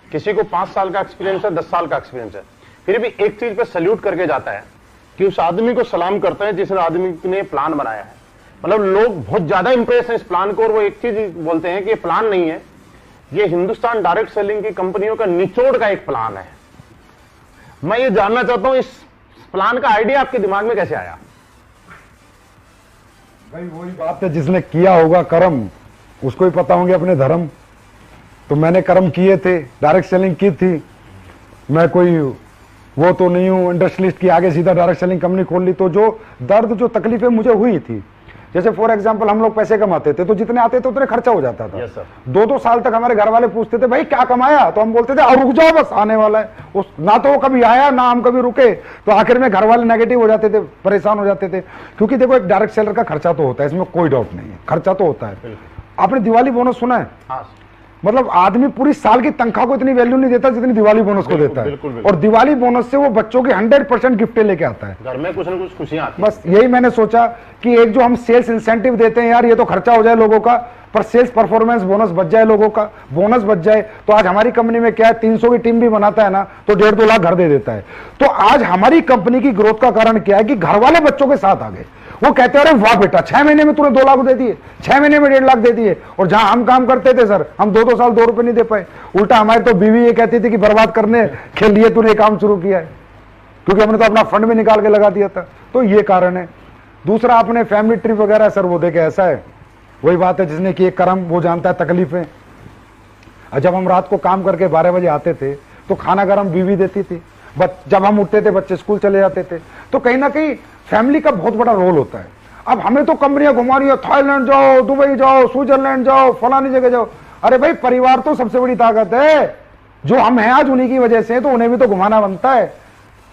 किसी को 5 साल का एक्सपीरियंस है, 10 साल का एक्सपीरियंस है, फिर भी एक चीज पे सल्यूट करके जाता है कि उस आदमी को सलाम करते हैं जिस आदमी ने प्लान बनाया है। मतलब लोग बहुत ज्यादा इंप्रेस हैं इस प्लान को, और वो एक चीज बोलते हैं कि ये प्लान नहीं है, ये हिंदुस्तान डायरेक्ट सेलिंग की कंपनियों का निचोड़ का एक प्लान है। मैं ये जानना चाहता हूं, इस प्लान का आइडिया आपके दिमाग में कैसे आया? भाई वही बात है, जिसने किया होगा कर्म उसको ही पता होंगे अपने धर्म। तो मैंने कर्म किए थे, डायरेक्ट सेलिंग की थी। मैं कोई वो तो नहीं हूं इंडस्ट्रियलिस्ट की आगे सीधा डायरेक्ट सेलिंग कंपनी खोल ली। तो जो दर्द, जो तकलीफें मुझे हुई थी, जैसे फॉर एग्जांपल हम लोग पैसे कमाते थे तो जितने आते थे उतने खर्चा हो जाता था। Yes, sir. 2-2 साल तक हमारे घर वाले पूछते थे भाई क्या कमाया, तो हम बोलते थे रुक जाओ बस आने वाला है। उस ना तो वो कभी आया ना हम कभी रुके, तो आखिर में घर वाले नेगेटिव हो जाते थे, परेशान हो जाते थे। क्योंकि देखो एक डायरेक्ट सेलर का खर्चा तो होता है, इसमें कोई डाउट नहीं है, खर्चा तो होता है। आपने दिवाली बोनस सुना है? हाँ, मतलब आदमी पूरी साल की तनख्वाह को इतनी वैल्यू नहीं देता जितनी दिवाली बोनस को देता है। बिल्कुल, बिल्कुल। और दिवाली बोनस से वो बच्चों की 100% गिफ्टें लेके आता है। घर में कुछ ना कुछ खुशियां आती हैं। बस यही मैंने सोचा कि एक जो हम सेल्स इंसेंटिव देते हैं यार, ये तो खर्चा हो जाए लोगों का, पर सेल्स परफॉर्मेंस बोनस बच जाए, लोगों का बोनस बच जाए। तो आज हमारी कंपनी में क्या है, 300 की टीम भी बनाता है ना तो 1.5-2 लाख घर दे देता है। तो आज हमारी कंपनी की ग्रोथ का कारण क्या है कि घर वाले बच्चों के साथ आ गए। वो कहते हैं अरे वाह बेटा, 6 महीने में तूने 2 लाख दे दिए, 6 महीने में 1.5 लाख दे दिए। और जहां हम काम करते थे सर, हम 2-2 साल 2 रुपए नहीं दे पाए। उल्टा हमारी तो बीवी ये कहती थी कि बर्बाद करने के लिए तूने काम शुरू किया है, क्योंकि हमने तो अपना फंड में निकाल के लगा दिया था। तो ये कारण है। दूसरा, अपने फैमिली ट्रिप वगैरह सर, वो देखे ऐसा है, वही बात है, जिसने कि कर्म वो जानता है तकलीफें। जब हम रात को काम करके 12 बजे आते थे तो खाना गरम बीवी देती थी, जब हम उठते थे बच्चे स्कूल चले जाते थे। तो कहीं ना कहीं फैमिली का बहुत बड़ा रोल होता है। अब हमें तो कंपनियां घुमा रही है, थाईलैंड जाओ, दुबई जाओ, स्विट्जरलैंड जाओ, फलानी जगह जाओ। अरे भाई, परिवार तो सबसे बड़ी ताकत है। जो हम हैं आज उन्हीं की वजह से, तो उन्हें भी तो घुमाना बनता है।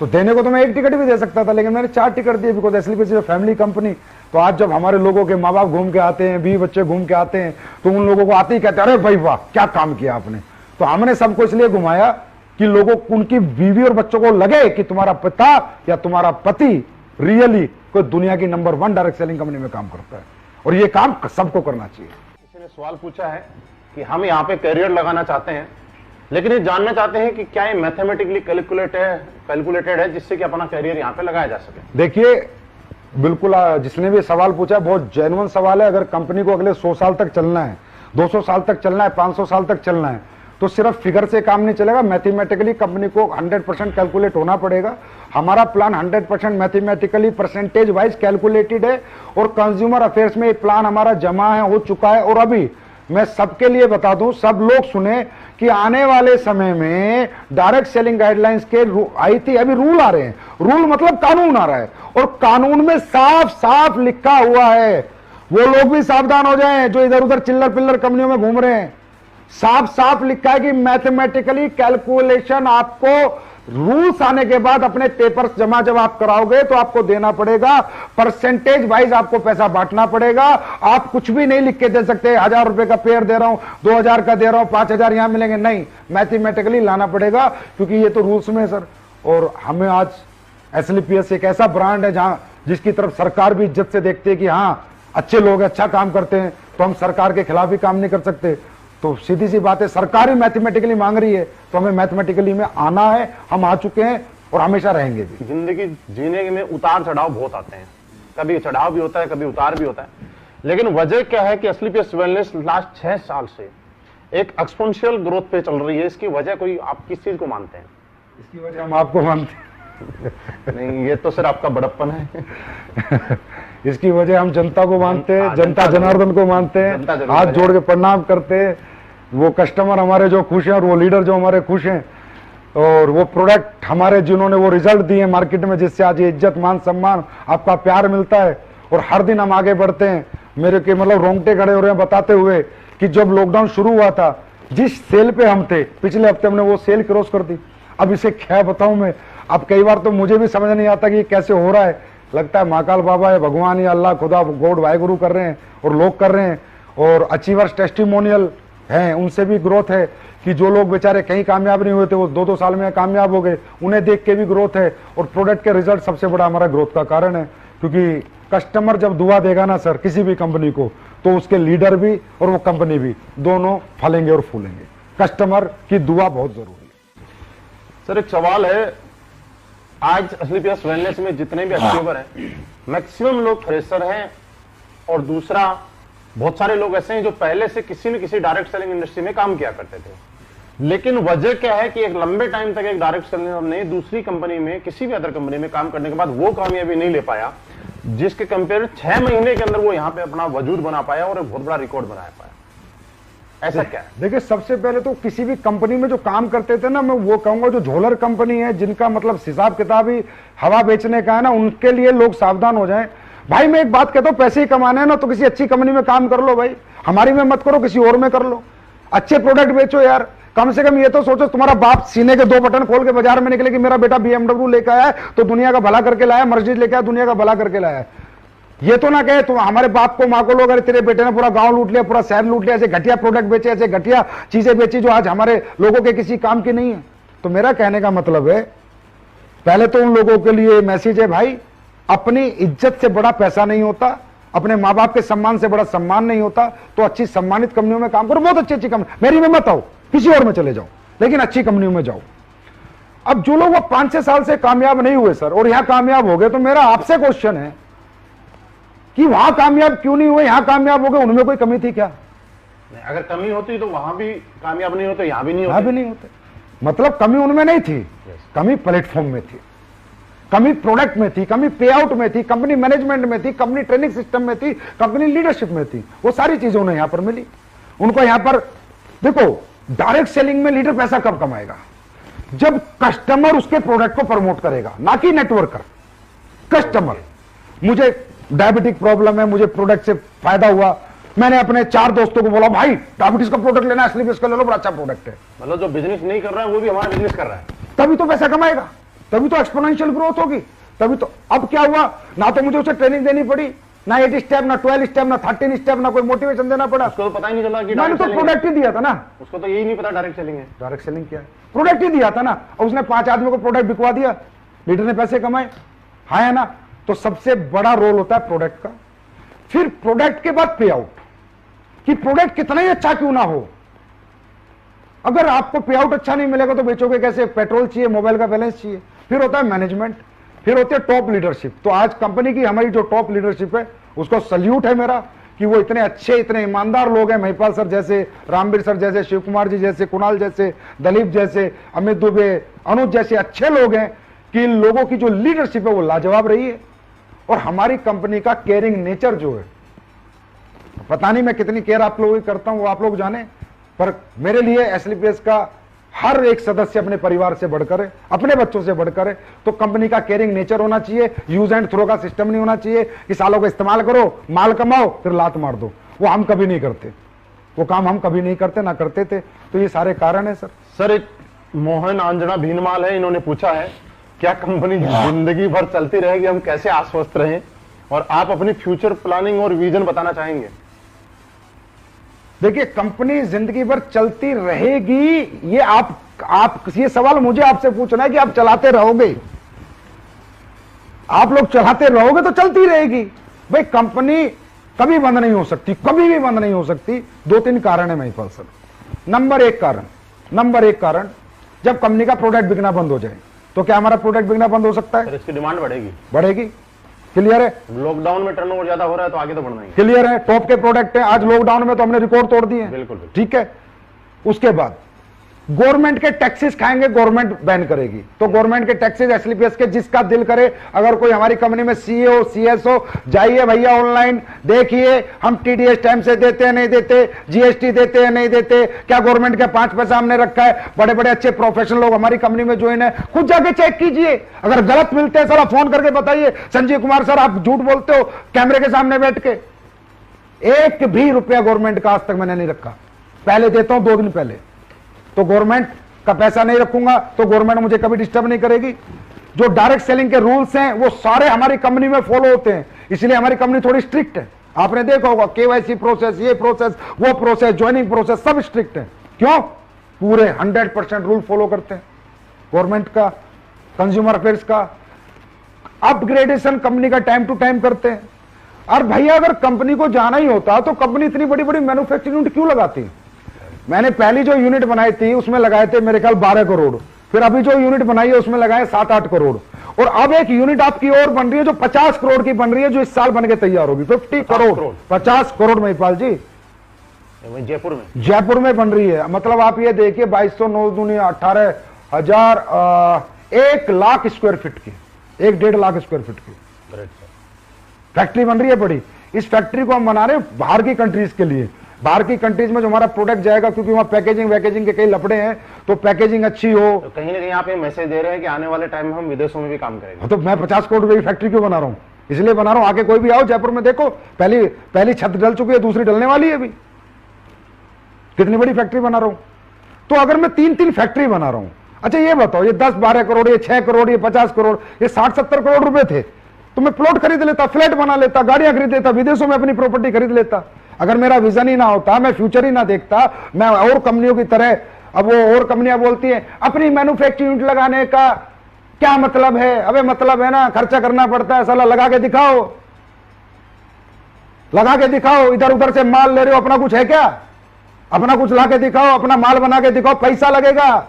तो देने को तो मैं 1 टिकट भी दे सकता था, लेकिन मैंने 4 टिकट दिए, बिकॉज एसलीपीएस फैमिली कंपनी। तो आज जब हमारे लोगों के माँ बाप घूम के आते हैं, 20 बच्चे घूम के आते हैं, तो उन लोगों को आते ही कहते हैं अरे भाई वाह क्या काम किया आपने। तो हमने सबको इसलिए घुमाया कि लोगों, उनकी बीवी और बच्चों को लगे कि तुम्हारा पिता या तुम्हारा पति रियली कोई दुनिया की नंबर 1 डायरेक्ट सेलिंग कंपनी में काम करता है, और ये काम सबको करना चाहिए। किसी ने सवाल पूछा है कि हम यहाँ पे करियर लगाना चाहते हैं, लेकिन ये जानना चाहते हैं कि क्या ये मैथमेटिकली कैलकुलेटेड है जिससे कि अपना करियर यहाँ पे लगाया जा सके। देखिए, बिल्कुल जिसने भी सवाल पूछा बहुत जेन्युइन सवाल है। अगर कंपनी को अगले 100 साल तक चलना है, 200 साल तक चलना है, 500 साल तक चलना है, तो सिर्फ फिगर से काम नहीं चलेगा। मैथमेटिकली कंपनी को 100% कैलकुलेट होना पड़ेगा। हमारा plan 100% mathematically percentage wise calculated है, और कंज्यूमर अफेयर्स में ये प्लान हमारा जमा है, हो चुका है। और अभी मैं सबके लिए बता दूं, सब लोग सुने कि आने वाले समय में डायरेक्ट सेलिंग गाइडलाइंस के आई थी, अभी रूल आ रहे हैं। रूल मतलब कानून आ रहा है, और कानून में साफ साफ लिखा हुआ है, वो लोग भी सावधान हो जाएं जो इधर उधर चिल्लर पिल्लर कंपनियों में घूम रहे हैं। साफ साफ लिखा है कि मैथमेटिकली कैलकुलेशन आपको रूल्स आने के बाद अपने पेपर्स जमा जब आप कराओगे तो आपको देना पड़ेगा, परसेंटेज वाइज आपको पैसा बांटना पड़ेगा। आप कुछ भी नहीं लिख के दे सकते 1000 रुपए का पेयर दे रहा हूं, 2000 का दे रहा हूं, 5000 यहां मिलेंगे, नहीं, मैथमेटिकली लाना पड़ेगा, क्योंकि ये तो रूल्स में है सर। और हमें आज एसलीपीएस एक ऐसा ब्रांड है जहां जिसकी तरफ सरकार भी इज्जत से देखती है कि हाँ अच्छे लोग अच्छा काम करते हैं, तो हम सरकार के खिलाफ भी काम नहीं कर सकते। तो तो सीधी सी बात है, सरकार ही मैथमेटिकली मांग रही है तो हमें मैथमेटिकली में आना है। हम आ चुके हैं और हमेशा रहेंगे भी। जिंदगी जीने में उतार चढ़ाव बहुत आते हैं, कभी चढ़ाव भी होता है, कभी उतार भी होता है, लेकिन वजह क्या है कि एसलीपीएस वेलनेस लास्ट 6 साल से एक एक्सपोनेंशियल ग्रोथ पे चल रही है। इसकी वजह कोई आप किस चीज को मानते हैं? इसकी वजह हम आपको मानते हैं। नहीं, ये तो सिर्फ आपका बड़प्पन है। इसकी वजह हम जनता को मानते हैं, जनता जनार्दन को मानते हैं, हाथ जोड़ के प्रणाम करते हैं। वो कस्टमर हमारे जो खुश हैं और वो लीडर जो हमारे खुश हैं और वो प्रोडक्ट हमारे जिन्होंने वो रिजल्ट दिए मार्केट में, जिससे आज ये इज्जत मान सम्मान आपका प्यार मिलता है और हर दिन हम आगे बढ़ते हैं। मेरे के मतलब रोंगटे खड़े हो रहे हैं बताते हुए कि जब लॉकडाउन शुरू हुआ था, जिस सेल पे हम थे पिछले हफ्ते हमने वो सेल क्रॉस कर दी। अब इसे क्या बताऊं मैं, अब कई बार तो मुझे भी समझ नहीं आता कि ये कैसे हो रहा है। लगता है महाकाल बाबा है, भगवान या अल्लाह खुदा गॉड वाहेगुरु कर रहे हैं और लोग कर रहे हैं। और अचीवर्स टेस्टिमोनियल हैं, उनसे भी ग्रोथ है कि जो लोग बेचारे कहीं कामयाब नहीं हुए थे वो 2-2 साल में कामयाब हो गए, उन्हें देख के भी ग्रोथ है। और प्रोडक्ट के रिजल्ट सबसे बड़ा हमारा ग्रोथ का कारण है, क्योंकि कस्टमर जब दुआ देगा ना सर किसी भी कंपनी को, तो उसके लीडर भी और वो कंपनी भी दोनों फलेंगे और फूलेंगे। कस्टमर की दुआ बहुत जरूरी है। सर एक सवाल है, आज एसलीपीएस वेलनेस में जितने भी अचीवर हैं मैक्सिमम लोग फ्रेशर हैं और दूसरा बहुत सारे लोग ऐसे हैं जो पहले से किसी न किसी डायरेक्ट सेलिंग इंडस्ट्री में काम किया करते थे, लेकिन वजह क्या है कि एक लंबे टाइम तक एक डायरेक्ट सेलिंग ने दूसरी कंपनी में किसी भी अदर कंपनी में काम करने के बाद वो कामयाबी नहीं ले पाया जिसके कंपेयर 6 महीने के अंदर वो यहाँ पे अपना वजूद बना पाया और एक बहुत बड़ा रिकॉर्ड बना पाया। ऐसा क्या है? देखिए सबसे पहले तो किसी भी कंपनी में जो काम करते थे ना, मैं वो कहूंगा जो झोलर कंपनी है, जिनका मतलब हिसाब किताब ही हवा बेचने का है ना, उनके लिए लोग सावधान हो जाएं। भाई मैं एक बात कहता हूं, पैसे ही कमाने हैं ना तो किसी अच्छी कंपनी में काम कर लो भाई, हमारी में मत करो, किसी और में कर लो। अच्छे प्रोडक्ट बेचो यार, कम से कम ये तो सोचो तुम्हारा बाप सीने के 2 बटन खोल के बाजार में निकले कि मेरा बेटा BMW लेकर आया है तो दुनिया का भला करके लाया, मर्सिडीज लेकर आया दुनिया का भला करके लाया है। ये तो ना कहे तुम हमारे बाप को माँ को लोग अरे तेरे बेटे ने पूरा गांव लूट लिया, पूरा शहर लूट लिया, ऐसे घटिया प्रोडक्ट बेचे, ऐसे घटिया चीजें बेची जो आज हमारे लोगों के किसी काम की नहीं है। तो मेरा कहने का मतलब है, पहले तो उन लोगों के लिए मैसेज है, भाई अपनी इज्जत से बड़ा पैसा नहीं होता, अपने माँ बाप के सम्मान से बड़ा सम्मान नहीं होता, तो अच्छी सम्मानित कंपनियों में काम करो, बहुत अच्छी कंपनी, मेरी में मत आओ, किसी और में चले जाओ, लेकिन अच्छी कंपनियों में जाओ। अब जो लोग वो 5-6 साल से कामयाब नहीं हुए सर और यहां कामयाब हो गए, तो मेरा आपसे क्वेश्चन है कि वहां कामयाब क्यों नहीं हुए, यहां कामयाब हो गए, उनमें कोई कमी थी क्या? अगर कमी होती तो वहां भी कामयाब नहीं होते, यहां भी नहीं यहां भी नहीं होते। मतलब कमी उनमें नहीं थी, कमी प्लेटफॉर्म में थी, कमी प्रोडक्ट में थी, कमी पे आउट में थी, कंपनी मैनेजमेंट में थी, कंपनी ट्रेनिंग सिस्टम में थी, कंपनी लीडरशिप में थी। वो सारी चीजें उन्हें यहां पर मिली। उनको यहां पर देखो, डायरेक्ट सेलिंग में लीडर पैसा कब कमाएगा? जब कस्टमर उसके प्रोडक्ट को प्रमोट करेगा, ना कि नेटवर्कर। कस्टमर, मुझे डायबिटिक प्रॉब्लम है, मुझे प्रोडक्ट से फायदा हुआ, मैंने अपने 4 दोस्तों को बोला भाई डायबिटीज का प्रोडक्ट लेना है, एसलीपीएस का ले लो, बड़ा अच्छा प्रोडक्ट है। मतलब जो बिजनेस नहीं कर रहा है वो भी हमारा बिजनेस कर रहा है, तभी तो पैसा कमाएगा, तभी तो एक्सपोनेंशियल ग्रोथ होगी, तभी तो। अब क्या हुआ, ना तो मुझे उसे ट्रेनिंग देनी पड़ी, ना 8 स्टेप, ना 12 स्टेप, ना 13 स्टेप, ना कोई मोटिवेशन देना पड़ा। उसको तो पता ही नहीं चला कि मैंने तो प्रोडक्ट ही दिया था ना, उसको तो यही नहीं पता डायरेक्ट सेलिंग है। डायरेक्ट सेलिंग क्या है, प्रोडक्ट ही दिया था ना, और उसने 5 आदमी को प्रोडक्ट बिकवा दिया, लीडर ने पैसे कमाए, हाँ है ना। तो सबसे बड़ा रोल होता है प्रोडक्ट का। फिर प्रोडक्ट के बाद पे आउट, कि प्रोडक्ट कितना ही अच्छा क्यों ना हो, अगर आपको पे आउट अच्छा नहीं मिलेगा तो बेचोगे कैसे? पेट्रोल चाहिए, मोबाइल का बैलेंस चाहिए। फिर होता है मैनेजमेंट, फिर होते है टॉप लीडरशिप। तो आज कंपनी की हमारी जो टॉप लीडरशिप है उसको सल्यूट है मेरा, कि वो इतने अच्छे, इतने ईमानदार लोग हैं। महिपाल सर जैसे, रामवीर सर जैसे, शिव कुमार जी जैसे, कुणाल जैसे, दलीप जैसे, अमित दुबे, अनुज जैसे अच्छे लोग हैं कि इन लोगों की जो लीडरशिप है वो लाजवाब रही है। और हमारी कंपनी का केयरिंग नेचर जो है, पता नहीं मैं कितनी केयर आप लोगों की करता हूं वो आप लोग जाने, पर मेरे लिए एसलीपीएस का हर एक सदस्य अपने परिवार से बढ़कर है, अपने बच्चों से बढ़कर है। तो कंपनी का केयरिंग नेचर होना चाहिए, यूज एंड थ्रो का सिस्टम नहीं होना चाहिए कि सालों का इस्तेमाल करो, माल कमाओ, फिर लात मार दो। वो हम कभी नहीं करते, वो काम हम कभी नहीं करते, ना करते थे। तो ये सारे कारण है सर। सर एक मोहन आंजना भीनमाल है, इन्होंने पूछा है क्या कंपनी जिंदगी भर चलती रहेगी, हम कैसे आश्वस्त रहें, और आप अपनी फ्यूचर प्लानिंग और विजन बताना चाहेंगे? देखिए कंपनी जिंदगी भर चलती रहेगी, ये आप ये सवाल मुझे आपसे पूछना है कि आप चलाते रहोगे? आप लोग चलाते रहोगे तो चलती रहेगी भाई। कंपनी कभी बंद नहीं हो सकती, कभी भी बंद नहीं हो सकती। 2-3 कारण है महिपाल सर। नंबर एक कारण जब कंपनी का प्रोडक्ट बिकना बंद हो जाए तो क्या हमारा प्रोडक्ट बिकना बंद हो सकता है? सर इसकी डिमांड बढ़ेगी। क्लियर है? लॉकडाउन में टर्नओवर ज्यादा हो रहा है तो आगे तो बढ़ना ही है। क्लियर है? टॉप के प्रोडक्ट है, आज लॉकडाउन में तो हमने रिकॉर्ड तोड़ दिए। बिल्कुल। ठीक है। उसके बाद गवर्नमेंट के टैक्सेस खाएंगे, गवर्नमेंट बैन करेगी, तो गवर्नमेंट के टैक्सेस एसलीपीएस के जिसका दिल करे, अगर कोई हमारी कंपनी में सीए सीएस हो, जाइए भैया ऑनलाइन देखिए हम टीडीएस टाइम से देते हैं नहीं देते, जीएसटी देते हैं नहीं देते, क्या गवर्नमेंट का 5 पैसा हमने रखा है। बड़े बड़े अच्छे प्रोफेशनल लोग हमारी कंपनी में ज्वाइन है, खुद जाके चेक कीजिए। अगर गलत मिलते हैं सर आप फोन करके बताइए, संजीव कुमार सर आप झूठ बोलते हो कैमरे के सामने बैठ के। एक भी रुपया गवर्नमेंट का आज तक मैंने नहीं रखा, पहले देता हूं 2 दिन पहले, तो गवर्नमेंट का पैसा नहीं रखूंगा तो गवर्नमेंट मुझे कभी डिस्टर्ब नहीं करेगी। जो डायरेक्ट सेलिंग के रूल्स हैं वो सारे हमारी कंपनी में फॉलो होते हैं, इसलिए हमारी कंपनी थोड़ी स्ट्रिक्ट है। आपने देखा होगा केवाईसी प्रोसेस, ये प्रोसेस, वो प्रोसेस, ज्वाइनिंग प्रोसेस सब स्ट्रिक्ट है। क्यों? पूरे 100% रूल फॉलो करते हैं गवर्नमेंट का, कंज्यूमर अफेयर्स का। अपग्रेडेशन कंपनी का टाइम टू टाइम करते हैं। और भैया अगर कंपनी को जाना ही होता तो कंपनी इतनी बड़ी बड़ी मैन्युफैक्चरिंग यूनिट क्यों लगाती है? मैंने पहली जो यूनिट बनाई थी उसमें लगाए थे मेरे ख्याल 12 करोड़, फिर अभी जो यूनिट बनाई है उसमें लगाए 7-8 करोड़, और अब एक यूनिट आपकी और बन रही है जो 50 करोड़ की बन रही है, जो इस साल बन के तैयार होगी। 50 करोड़ 50 करोड़ महिपाल जी जयपुर में बन रही है। मतलब आप ये देखिए 2200 9 दूनी 18,000 1 लाख स्क्वायर फीट की, 1-1.5 लाख स्क्वायर फीट की फैक्ट्री बन रही है बड़ी। इस फैक्ट्री को हम बना रहे हैं बाहर की कंट्रीज के लिए। बाहर की कंट्रीज में जो हमारा प्रोडक्ट जाएगा, क्योंकि वहां पैकेजिंग के कई लफड़े हैं, तो पैकेजिंग अच्छी हो। तो कहीं ना कहीं आप ये मैसेज दे रहे हैं कि आने वाले टाइम में हम विदेशों में भी काम करेंगे। तो मैं 50 करोड़ रुपए की फैक्ट्री क्यों बना रहा हूं? इसलिए बना रहा हूं आके कोई भी आओ जयपुर में देखो, पहली छत डल चुकी है, दूसरी डलने वाली है अभी। कितनी बड़ी फैक्ट्री बना रहा हूं। तो अगर मैं 3 फैक्ट्री बना रहा हूं, अच्छा ये बताओ, ये 10-12 करोड़, ये 6 करोड़, ये 50 करोड़, ये 60-70 करोड़ रुपए थे, तो मैं प्लॉट खरीद लेता, फ्लैट बना लेता, गाड़ियां खरीद लेता, विदेशों में अपनी प्रॉपर्टी खरीद लेता। अगर मेरा विजन ही ना होता, मैं फ्यूचर ही ना देखता, मैं और कंपनियों की तरह, अब वो और कंपनियां बोलती हैं अपनी मैन्युफैक्चरिंग यूनिट लगाने का क्या मतलब है? अबे मतलब है ना, खर्चा करना पड़ता है, साला लगा के दिखाओ, इधर उधर से माल ले रहे हो, अपना कुछ है क्या? अपना कुछ ला के दिखाओ, अपना माल बना के दिखाओ, पैसा लगेगा।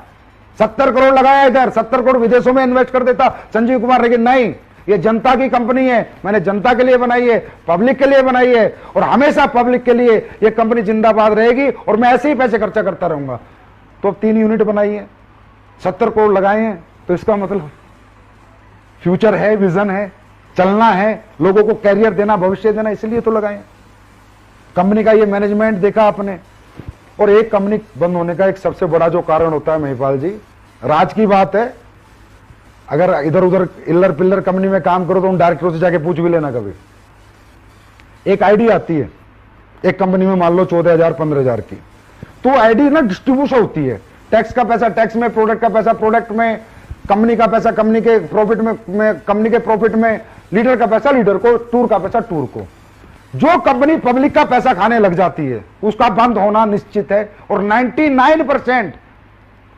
70 करोड़ लगाया इधर, 70 करोड़ विदेशों में इन्वेस्ट कर देता संजीव कुमार, लेकिन नहीं, ये जनता की कंपनी है, मैंने जनता के लिए बनाई है, पब्लिक के लिए बनाई है, और हमेशा पब्लिक के लिए ये कंपनी जिंदाबाद रहेगी, और मैं ऐसे ही पैसे खर्चा करता रहूंगा। तो 3 यूनिट बनाई है, 70 करोड़ लगाए हैं, तो इसका मतलब फ्यूचर है, विजन है, चलना है, लोगों को कैरियर देना, भविष्य देना, इसलिए तो लगाए। कंपनी का ये मैनेजमेंट देखा आपने। और एक कंपनी बंद होने का एक सबसे बड़ा जो कारण होता है महिपाल जी, राज की बात है, अगर इधर उधर इल्लर पिल्लर कंपनी में काम करो तो उन डायरेक्टरों से जाके पूछ भी लेना कभी। एक आईडी आती है एक कंपनी में, मान लो 14,000 15,000 की, तो आईडी ना डिस्ट्रीब्यूशन होती है, टैक्स का पैसा टैक्स में, प्रोडक्ट का पैसा प्रोडक्ट में, कंपनी का पैसा कंपनी के प्रॉफिट में, कंपनी के प्रॉफिट में, लीडर का पैसा लीडर को, टूर का पैसा टूर को। जो कंपनी पब्लिक का पैसा खाने लग जाती है उसका बंद होना निश्चित है। और 99%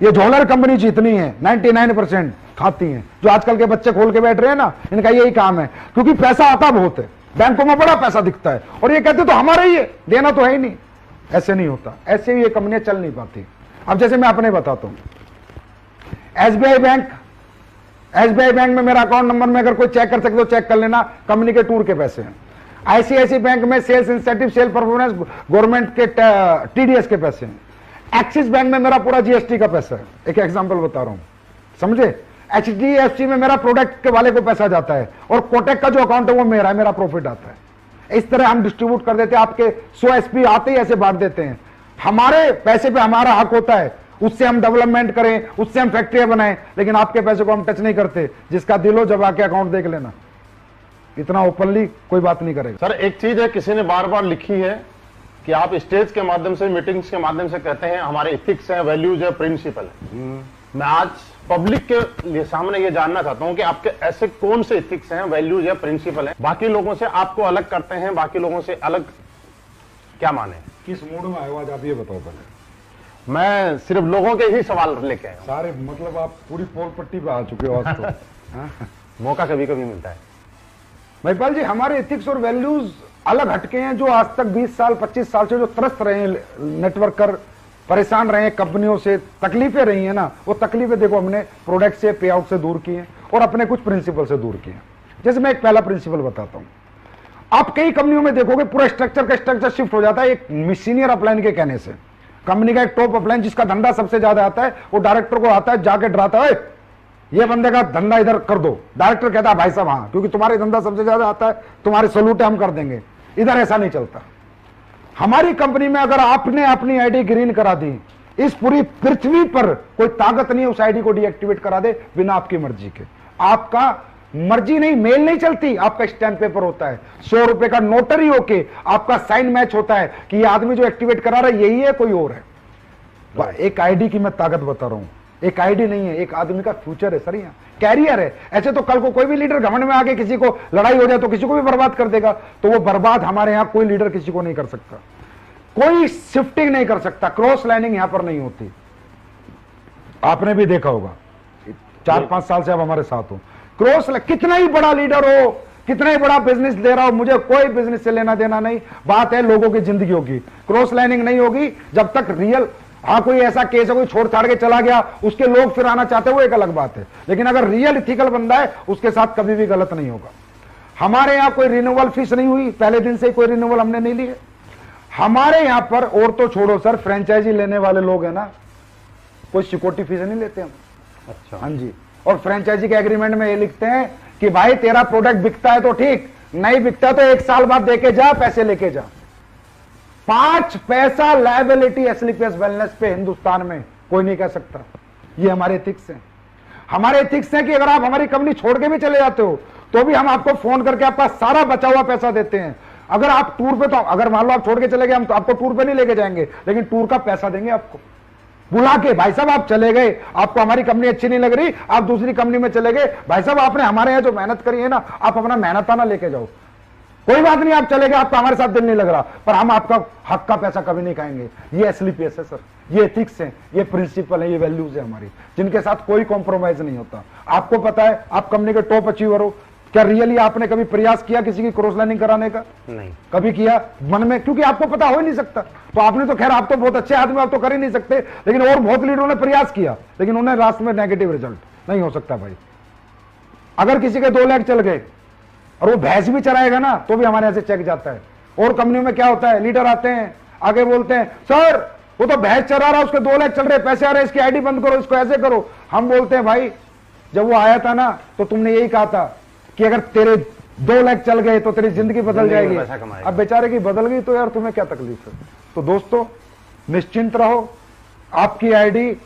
ये झोलर कंपनी जितनी है 99% खाती हैं। जो आजकल के बच्चे खोल के बैठ रहे हैं ना, इनका यही काम है, क्योंकि पैसा आता बहुत है, बैंकों में बड़ा पैसा दिखता है, और ये कहते तो हमारा ही है, देना तो है ही नहीं। ऐसे नहीं होता, ऐसे ही ये कंपनियां चल नहीं पाती। अब जैसे मैं अपने बताता हूं, एसबीआई बैंक में मेरा अकाउंट नंबर में अगर कोई चेक कर सकते तो चेक कर लेना, कंपनी के टूर के पैसे हैं। आईसीआईसी बैंक में sales incentive, sale performance, government के टीडीएस के पैसे हैं। एक्सिस बैंक में मेरा पूरा जीएसटी का पैसा है, एक एग्जांपल बता रहा हूं, समझे। एचडीएफसी में मेरा प्रोडक्ट के वाले को पैसा जाता है, और कोटेक का जो अकाउंट है वो मेरा है, मेरा प्रॉफिट आता है। इस तरह हम डिस्ट्रीब्यूट कर देते हैं, आपके 100 एसपी आते ही ऐसे बांट देते हैं। हमारे पैसे पे हमारा हक होता है, उससे हम डेवलपमेंट करें, उससे हम फैक्ट्रियां बनाएं, लेकिन आपके पैसे को हम टच नहीं करते। जिसका दिल हो जब आके अकाउंट देख लेना, इतना ओपनली कोई बात नहीं करेगा। सर एक चीज है, किसी ने बार बार लिखी है कि आप स्टेज के माध्यम से, मीटिंग्स के माध्यम से कहते हैं हमारे इथिक्स है, वैल्यूज है, प्रिंसिपल है। मैं आज पब्लिक के लिए सामने ये जानना चाहता हूं कि आपके ऐसे कौन से इथिक्स हैं, वैल्यूज है, प्रिंसिपल है, बाकी लोगों से आपको अलग करते हैं, बाकी लोगों से अलग क्या माने? किस मूड में आए हो आज आप ये बताओ पहले। मैं सिर्फ लोगों के ही सवाल लेके आया हूं। सारे मतलब आप पूरी पोल पट्टी पे आ चुके हो आज तो। हाँ? मौका कभी कभी मिलता है। महिपाल जी, हमारे एथिक्स और वैल्यूज अलग हटके हैं, जो आज तक 20 साल 25 साल से जो त्रस्त रहे हैं नेटवर्कर, परेशान रहे हैं कंपनियों से, तकलीफें रही हैं ना, वो तकलीफें देखो हमने प्रोडक्ट से, पे आउट से दूर की हैं और अपने कुछ प्रिंसिपल से दूर किए हैं। जैसे मैं एक पहला प्रिंसिपल बताता हूं, आप कई कंपनियों में देखोगे पूरा स्ट्रक्चर का स्ट्रक्चर शिफ्ट हो जाता है एक सीनियर अपलाइन के कहने से। कंपनी का एक टॉप अपलाइन जिसका धंधा सबसे ज्यादा आता है, वो डायरेक्टर को आता है, जाके डराता है, ये बंदे का धंधा इधर कर दो। डायरेक्टर कहता है भाई साहब हाँ, क्योंकि तुम्हारे धंधा सबसे ज्यादा आता है, तुम्हारे सलूट हम कर देंगे। इधर ऐसा नहीं चलता। हमारी कंपनी में अगर आपने अपनी आईडी ग्रीन करा दी, इस पूरी पृथ्वी पर कोई ताकत नहीं है उस आईडी को डीएक्टिवेट करा दे बिना आपकी मर्जी के। आपका मर्जी नहीं, मेल नहीं चलती, आपका स्टैंप पेपर होता है, 100 रुपए का नोटरी होके आपका साइन मैच होता है कि ये आदमी जो एक्टिवेट करा रहा है यही है, कोई और है। एक आईडी की मैं ताकत बता रहा हूं, एक आईडी नहीं है, एक आदमी का फ्यूचर है सर, यहाँ कैरियर है। ऐसे तो कल को कोई भी लीडर घमंड में आके किसी को लड़ाई हो जाए तो किसी को भी बर्बाद कर देगा, तो वो बर्बाद हमारे यहाँ कोई लीडर किसी को नहीं कर सकता, कोई शिफ्टिंग नहीं कर सकता, क्रॉस लाइनिंग यहां पर नहीं होती। आपने भी देखा होगा, 4-5 साल से आप हमारे साथ हो, क्रॉस कितना ही बड़ा लीडर हो, कितना ही बड़ा बिजनेस दे रहा हो, मुझे कोई बिजनेस से लेना देना नहीं, बात है लोगों की जिंदगियों की। क्रॉस लाइनिंग नहीं होगी जब तक रियल, हाँ कोई ऐसा केस है कोई छोड़ छाड़ के चला गया, उसके लोग फिर आना चाहते हैं, वो एक अलग बात है, लेकिन अगर रियल इथिकल बंदा है उसके साथ कभी भी गलत नहीं होगा। हमारे यहाँ कोई रिन्यूअल फीस नहीं हुई, पहले दिन से कोई रिन्यूअल हमने नहीं लिए हमारे यहाँ पर। और तो छोड़ो सर, फ्रेंचाइजी लेने वाले लोग हैं ना, कोई सिक्योरिटी फीस नहीं लेते हम। अच्छा, हाँ जी। और फ्रेंचाइजी के एग्रीमेंट में ये लिखते हैं कि भाई तेरा प्रोडक्ट बिकता है तो ठीक, नहीं बिकता तो 1 साल बाद देके जा, पैसे लेके जा। 5 पैसा लायबिलिटी एसलीपीएस वेलनेस पे हिंदुस्तान में कोई नहीं कह सकता। ये हमारे एथिक्स हैं। हमारे एथिक्स हैं कि अगर आप हमारी कंपनी छोड़ के भी चले जाते हो तो भी हम आपको फोन करके आपका सारा बचा हुआ पैसा देते हैं। अगर आप टूर पे, तो अगर मान लो आप छोड़ के चले गए, हम तो आपको टूर पे नहीं लेके जाएंगे, लेकिन टूर का पैसा देंगे आपको बुला के। भाई साहब आप चले गए, आपको हमारी कंपनी अच्छी नहीं लग रही, आप दूसरी कंपनी में चले गए, भाई साहब आपने हमारे यहाँ जो मेहनत करी है ना, आप अपना मेहनताना लेके जाओ, कोई बात नहीं, आप चले गए, आपका हमारे साथ दिल नहीं लग रहा, पर हम आपका हक का पैसा कभी नहीं खाएंगे। ये एसलीपीएस है सर, ये एथिक्स है, ये प्रिंसिपल है, ये वैल्यूज है हमारी, जिनके साथ कोई कॉम्प्रोमाइज नहीं होता। आपको पता है आप कंपनी के टॉप अचीवर हो, क्या रियली आपने कभी प्रयास किया किसी की क्रॉस लाइनिंग कराने का? नहीं कभी किया मन में? क्योंकि आपको पता हो ही नहीं सकता। तो आपने तो खैर, आप तो बहुत अच्छे आदमी, आप तो कर ही नहीं सकते, लेकिन और बहुत लीडरों ने प्रयास किया, लेकिन उन्हें रास्ते में नेगेटिव रिजल्ट। नहीं हो सकता भाई। अगर किसी के 2 लाख चल गए और वो भैंस भी चराएगा ना, तो भी हमारे यहां से चेक जाता है। और कंपनियों में क्या होता है, लीडर आते हैं आगे बोलते हैं सर वो तो भैंस चरा रहा, उसके 2 लाख चल रहे, पैसे आ रहे, इसकी आईडी बंद करो, इसको ऐसे करो। हम बोलते हैं भाई जब वो आया था ना तो तुमने यही कहा था कि अगर तेरे 2 लाख चल गए तो तेरी जिंदगी बदल जाएगी। अब बेचारे की बदल गई तो यार तुम्हें क्या तकलीफ है? तो दोस्तों निश्चिंत रहो, आपकी आईडी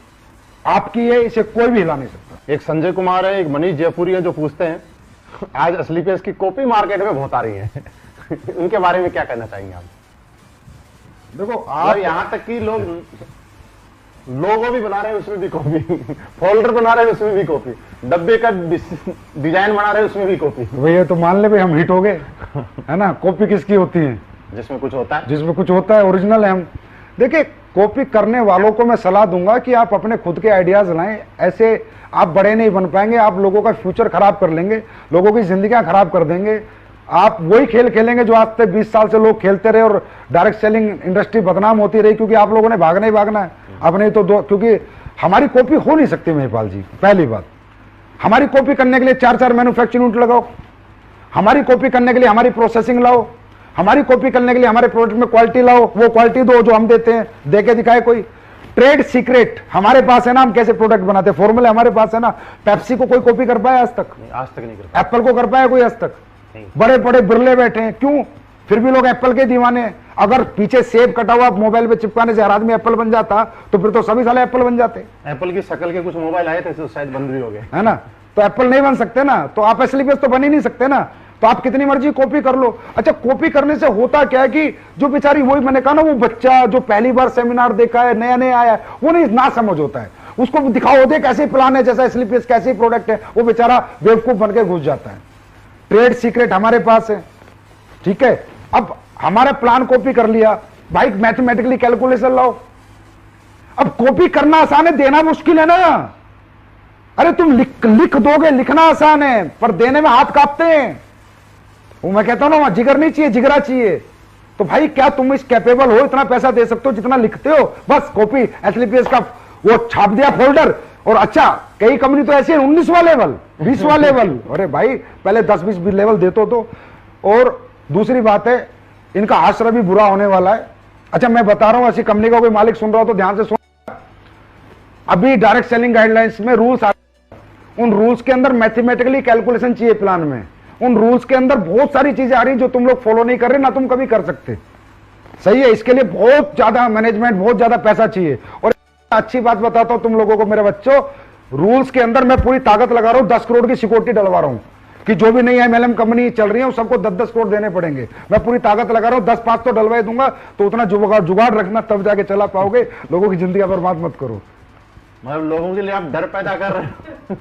आपकी है, इसे कोई भी हिला नहीं सकता। एक संजय कुमार है, एक मनीष जयपुरी है, जो पूछते हैं आज एसलीपीएस की कॉपी मार्केट में बहुत आ रही है उनके बारे में क्या कहना चाहेंगे आप? देखो आप यहां तक कि लोगो भी बना रहे हैं उसमें भी कॉपी, फोल्डर बना रहे हैं उसमें भी कॉपी, डब्बे का डिजाइन बना रहे हैं उसमें भी कॉपी। भैया तो मान ले भाई हम हिट हो गए, है ना। कॉपी किसकी होती है? जिसमें कुछ होता है, जिसमें कुछ होता है, ओरिजिनल है हम। देखिए कॉपी करने वालों को मैं सलाह दूंगा कि आप अपने खुद के आइडियाज लाएं, ऐसे आप बड़े नहीं बन पाएंगे, आप लोगों का फ्यूचर खराब कर लेंगे, लोगों की जिंदगियां खराब कर देंगे। आप वही खेल खेलेंगे जो आज से 20 साल से लोग खेलते रहे और डायरेक्ट सेलिंग इंडस्ट्री बदनाम होती रही, क्योंकि आप लोगों ने भागना ही भागना है। अब नहीं तो क्योंकि हमारी कॉपी हो नहीं सकती महिपाल जी। पहली बात, हमारी कॉपी करने के लिए 4-4 मैन्युफैक्चरिंग यूनिट लगाओ, हमारी कॉपी करने के लिए हमारी प्रोसेसिंग लाओ, हमारी कॉपी करने के लिए हमारे प्रोडक्ट में क्वालिटी लाओ, वो क्वालिटी दो जो हम देते हैं, देके दिखाए कोई। ट्रेड सीक्रेट हमारे पास है ना, हम कैसे प्रोडक्ट बनाते हैं, फॉर्मूला हमारे पास है ना। पेप्सी को कोई कॉपी कर पाया आज तक? नहीं कर पाया। एप्पल को कर पाया कोई आज तक? बड़े बड़े बिरले बैठे हैं, क्यों? फिर भी लोग एप्पल के दीवाने हैं। अगर पीछे सेब कटा हुआ मोबाइल पे चिपकाने से हर आदमी एप्पल बन जाता तो फिर तो सभी साले एप्पल बन जाते। एप्पल की शक्ल के कुछ मोबाइल आए थे तो शायद बंद भी हो गए, है ना। तो एप्पल नहीं बन सकते ना, तो आप एसलीपीएस तो बन ही नहीं सकते ना। तो आप कितनी मर्जी कॉपी कर लो। अच्छा, कॉपी करने से होता क्या है कि जो बेचारी, वही मैंने कहा ना, वो बच्चा जो पहली बार सेमिनार देखा है, नया नया आया है, वो नहीं ना समझ होता है। उसको दिखाओ देख कैसे प्लान है, जैसा एसलीपीएस कैसे प्रोडक्ट है, वो बेचारा बेवकूफ बन के घुस जाता है। ट्रेड सीक्रेट हमारे पास है, ठीक है। अब हमारा प्लान कॉपी कर लिया भाई, मैथमेटिकली कैलकुलेशन लाओ। अब कॉपी करना आसान है, देना मुश्किल है ना। अरे तुम लिख दोगे, लिखना आसान है, पर देने में हाथ कांपते हैं। वो मैं कहता हूं ना, वहां जिगर नहीं चाहिए, जिगरा चाहिए। तो भाई क्या तुम इस कैपेबल हो, इतना पैसा दे सकते हो जितना लिखते हो? बस कॉपी एसलीपीएस का वो छाप दिया फोल्डर, और अच्छा कई कंपनी तो ऐसी है 19वां लेवल, 20वां लेवल। अरे भाई पहले 10-20 लेवल देते तो। और दूसरी बात है, इनका आश्रय भी बुरा होने वाला है। अच्छा मैं बता रहा हूं, ऐसी कंपनी का कोई मालिक सुन रहा हो तो ध्यान से सुन। अभी डायरेक्ट सेलिंग गाइडलाइंस में रूल्स आ, उन रूल्स के अंदर मैथमेटिकली कैलकुलेशन चाहिए प्लान में। उन रूल्स के अंदर बहुत सारी चीजें आ रही जो तुम लोग फॉलो नहीं कर रहे, ना तुम कभी कर सकते। सही है, इसके लिए बहुत ज्यादा मैनेजमेंट, बहुत ज्यादा पैसा चाहिए। और अच्छी बात बताता हूं तुम लोगों को मेरे बच्चों, रूल्स के अंदर मैं पूरी ताकत लगा रहा हूं, 10 करोड़ की सिक्योरिटी डलवा रहा हूं कि जो भी नई एमएलएम कंपनी चल रही है सबको 10-10 करोड़ देने पड़ेंगे। मैं पूरी ताकत लगा रहा हूं, 10-5 तो डलवा दूंगा, तो उतना जुगाड़ रखना, तब जाके चला पाओगे। लोगों की जिंदगी बर्बाद मत करो। मतलब लोगों के लिए आप डर पैदा कर रहे हो।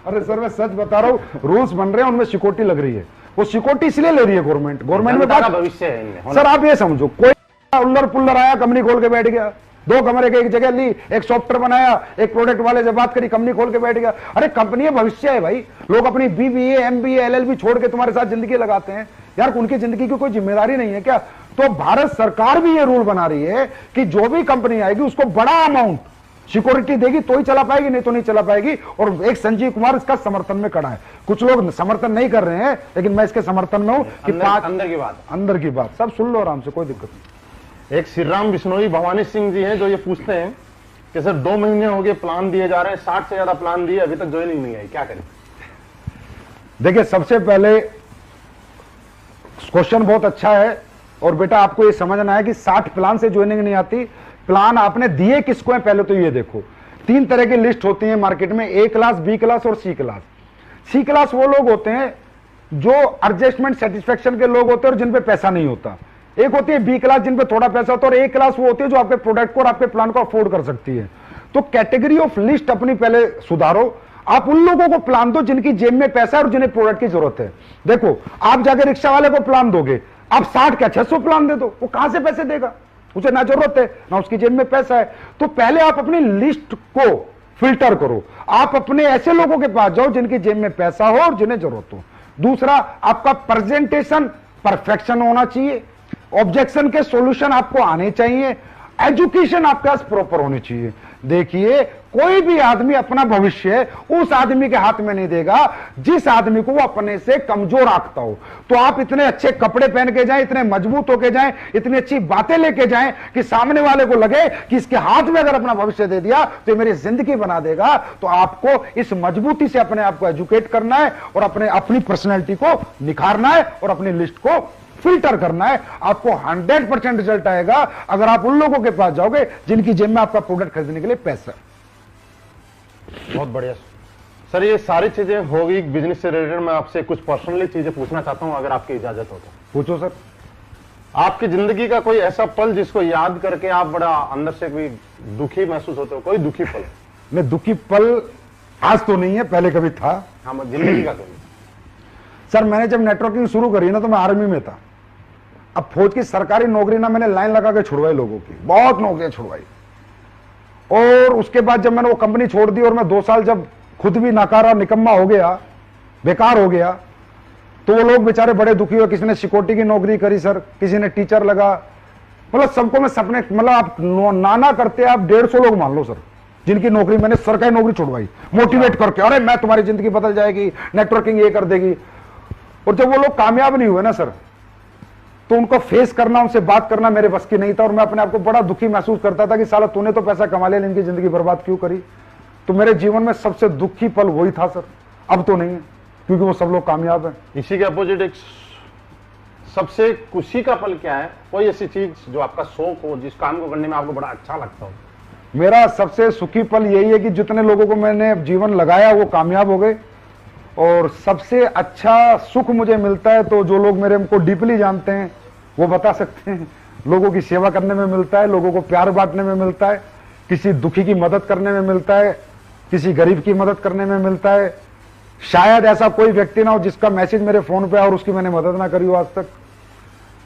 अरे सर मैं सच बता रहा हूं, रूल्स बन रहे हैं, उनमें सिक्योरिटी लग रही है। वो सिक्योरिटी इसलिए ले रही है गवर्नमेंट में बात भविष्य है इनमें। सर आप ये समझो, कोई उल्लर पुल्लर आया, कंपनी खोल के बैठ गया, 2 कमरे के एक जगह ली, एक सॉफ्टवेयर बनाया, एक प्रोडक्ट वाले से बात करी, कंपनी खोल के बैठ गया। अरे कंपनी भविष्य है भाई। लोग अपनी बीबीए, एमबीए, एलएलबी छोड़ के तुम्हारे साथ जिंदगी लगाते हैं यार, उनकी जिंदगी की कोई जिम्मेदारी नहीं है क्या? तो भारत सरकार भी ये रूल बना रही है कि जो भी कंपनी आएगी उसको बड़ा अमाउंट सिक्योरिटी देगी तो ही चला पाएगी, नहीं तो नहीं चला पाएगी। और एक संजीव कुमार इसका समर्थन में खड़ा है। कुछ लोग समर्थन नहीं कर रहे हैं, लेकिन मैं इसके समर्थन में हूं कि अंदर की बात सब सुन लो आराम से, कोई दिक्कत नहीं। एक श्री राम बिश्नोई भवानी सिंह जी हैं जो ये पूछते हैं कि सर 2 महीने हो गए प्लान दिए जा रहे हैं, 60 से ज्यादा प्लान दिए, अभी तक ज्वाइनिंग नहीं आई, क्या करें? देखिए सबसे पहले क्वेश्चन बहुत अच्छा है, और बेटा आपको ये समझना है कि 60 प्लान से ज्वाइनिंग नहीं आती। प्लान आपने दिए किसको है पहले तो ये देखो। 3 तरह की लिस्ट होती है मार्केट में, A क्लास, B क्लास और C क्लास। C क्लास वो लोग होते हैं जो एडजस्टमेंट सेटिस्फेक्शन के लोग होते हैं और जिन पे पैसा नहीं होता। एक होती है B क्लास जिन पे थोड़ा पैसा होता है, और A क्लास वो होती है जो आपके प्रोडक्ट को और आपके प्लान को अफोर्ड कर सकती है। तो कैटेगरी ऑफ लिस्ट अपनी पहले सुधारो। आप उन लोगों को प्लान दो जिनकी जेब में पैसा है और जिन्हें प्रोडक्ट की जरूरत है। देखो आप जाकर रिक्शा वाले को प्लान दोगे, आप 60 क्या 600 प्लान दे दो, वो कहां से पैसे देगा? उसे ना जरूरत है ना उसकी जेब में पैसा है। तो पहले आप अपनी लिस्ट को फिल्टर करो। आप अपने ऐसे लोगों के पास जाओ जिनकी जेब में पैसा हो और जिन्हें जरूरत हो। दूसरा, आपका प्रेजेंटेशन परफेक्शन होना चाहिए, ऑब्जेक्शन के सॉल्यूशन आपको आने चाहिए, एजुकेशन आपके पास प्रॉपर होनी चाहिए। देखिए कोई भी आदमी अपना भविष्य उस आदमी के हाथ में नहीं देगा जिस आदमी को वो अपने से कमजोर आंकता हो। तो आप इतने अच्छे कपड़े पहन के जाएं, इतने मजबूत होके जाएं, इतनी अच्छी बातें लेके जाएं कि सामने वाले को लगे कि इसके हाथ में अगर अपना भविष्य दे दिया तो ये मेरी जिंदगी बना देगा। तो आपको इस मजबूती से अपने आप को एजुकेट करना है और अपनी पर्सनैलिटी को निखारना है और अपनी लिस्ट को फिल्टर करना है। आपको 100% रिजल्ट आएगा अगर आप उन लोगों के पास जाओगे जिनकी जेब में आपका प्रोडक्ट खरीदने के लिए पैसा है। बहुत बढ़िया सर, ये सारी चीजें हो गई बिजनेस से रिलेटेड। मैं आपसे कुछ पर्सनली चीजें पूछना चाहता हूं, अगर आपकी इजाजत हो तो। पूछो सर। आपकी जिंदगी का कोई ऐसा पल जिसको याद करके आप बड़ा अंदर से कोई दुखी महसूस होते हो? कोई दुखी पल? नहीं, दुखी पल आज तो नहीं है, पहले कभी था। हाँ, जिंदगी का कभी? सर मैंने जब नेटवर्किंग शुरू करी ना तो मैं आर्मी में था। अब फौज की सरकारी नौकरी ना मैंने लाइन लगा के छुड़वाई लोगों की, बहुत नौकरियां छुड़वाई। और उसके बाद जब मैंने वो कंपनी छोड़ दी और मैं 2 साल जब खुद भी नाकारा निकम्मा हो गया, बेकार हो गया, तो वो लोग बेचारे बड़े दुखी हुए। किसी ने सिक्योरिटी की नौकरी करी सर, किसी ने टीचर लगा, मतलब सबको मैं सपने, मतलब आप नाना करते आप 150 लोग मान लो सर जिनकी नौकरी मैंने सरकारी नौकरी छुड़वाई मोटिवेट करके, अरे मैं तुम्हारी जिंदगी बदल जाएगी, नेटवर्किंग ये कर देगी। और जब वो लोग कामयाब नहीं हुए ना सर, तो उनको फेस करना, उनसे बात करना मेरे बस की नहीं था। और मैं अपने आप को बड़ा दुखी महसूस करता था कि साला तूने तो पैसा कमा लिया, इनकी जिंदगी बर्बाद क्यों करी। तो मेरे जीवन में सबसे दुखी पल वही था सर। अब तो नहीं है क्योंकि वो सब लोग कामयाब हैं। इसी के अपोजिट एक सबसे खुशी का पल क्या है? कोई ऐसी चीज जो आपका शौक हो, जिस काम को करने में आपको बड़ा अच्छा लगता हो? मेरा सबसे सुखी पल यही है कि जितने लोगों को मैंने जीवन लगाया वो कामयाब हो गए। और सबसे अच्छा सुख मुझे मिलता है तो जो लोग मेरे को डीपली जानते हैं वो बता सकते हैं, लोगों की सेवा करने में मिलता है, लोगों को प्यार बांटने में मिलता है, किसी दुखी की मदद करने में मिलता है, किसी गरीब की मदद करने में मिलता है। शायद ऐसा कोई व्यक्ति ना हो जिसका मैसेज मेरे फोन पे और उसकी मैंने मदद ना करी हो आज तक।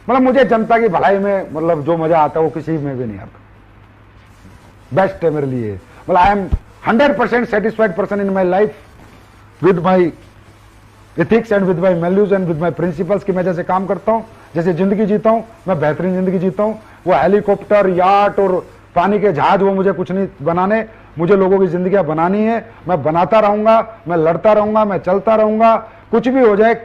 मतलब मुझे जनता की भलाई में मतलब जो मजा आता है वो किसी में भी नहीं आता। बेस्ट है मेरे लिए। मतलब I am 100% satisfied person in my life with my ethics and with my values and with my principles की मैं जैसे काम करता हूं, जैसे जिंदगी जीता हूं, मैं बेहतरीन जिंदगी जीता हूं। वो हेलीकॉप्टर, याट और पानी के जहाज वो मुझे कुछ नहीं बनाने, मुझे लोगों की जिंदगियां बनानी है। मैं बनाता रहूंगा, मैं लड़ता रहूंगा, मैं चलता रहूंगा, कुछ भी हो जाए।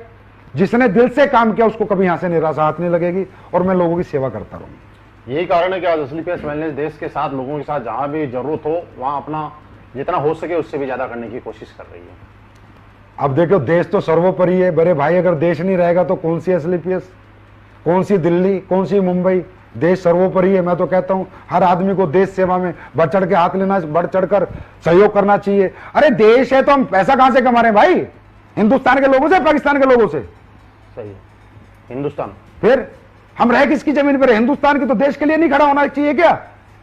जिसने दिल से काम किया उसको कभी यहां से निराशा हाथ नहीं लगेगी, और मैं लोगों की सेवा करता रहूंगा। यही कारण है कि आज एसलीपीएस वेलनेस देश के साथ, लोगों के साथ जहां भी जरूरत हो वहां अपना जितना हो सके उससे भी ज्यादा करने की कोशिश कर रही है। अब देखो, देश तो सर्वोपरि है बड़े भाई। अगर देश नहीं रहेगा तो कौन सी एसलीपीएस, कौन सी दिल्ली, कौन सी मुंबई? देश सर्वोपरि है। मैं तो कहता हूं हर आदमी को देश सेवा में बढ़ चढ़ के हाथ लेना, बढ़ चढ़कर सहयोग करना चाहिए। अरे देश है तो हम पैसा कहां से कमा रहे हैं भाई? हिंदुस्तान के लोगों से, पाकिस्तान के लोगों से? सही है, हिंदुस्तान। फिर हम रह किसकी जमीन पर? हिंदुस्तान की। तो देश के लिए नहीं खड़ा होना चाहिए क्या?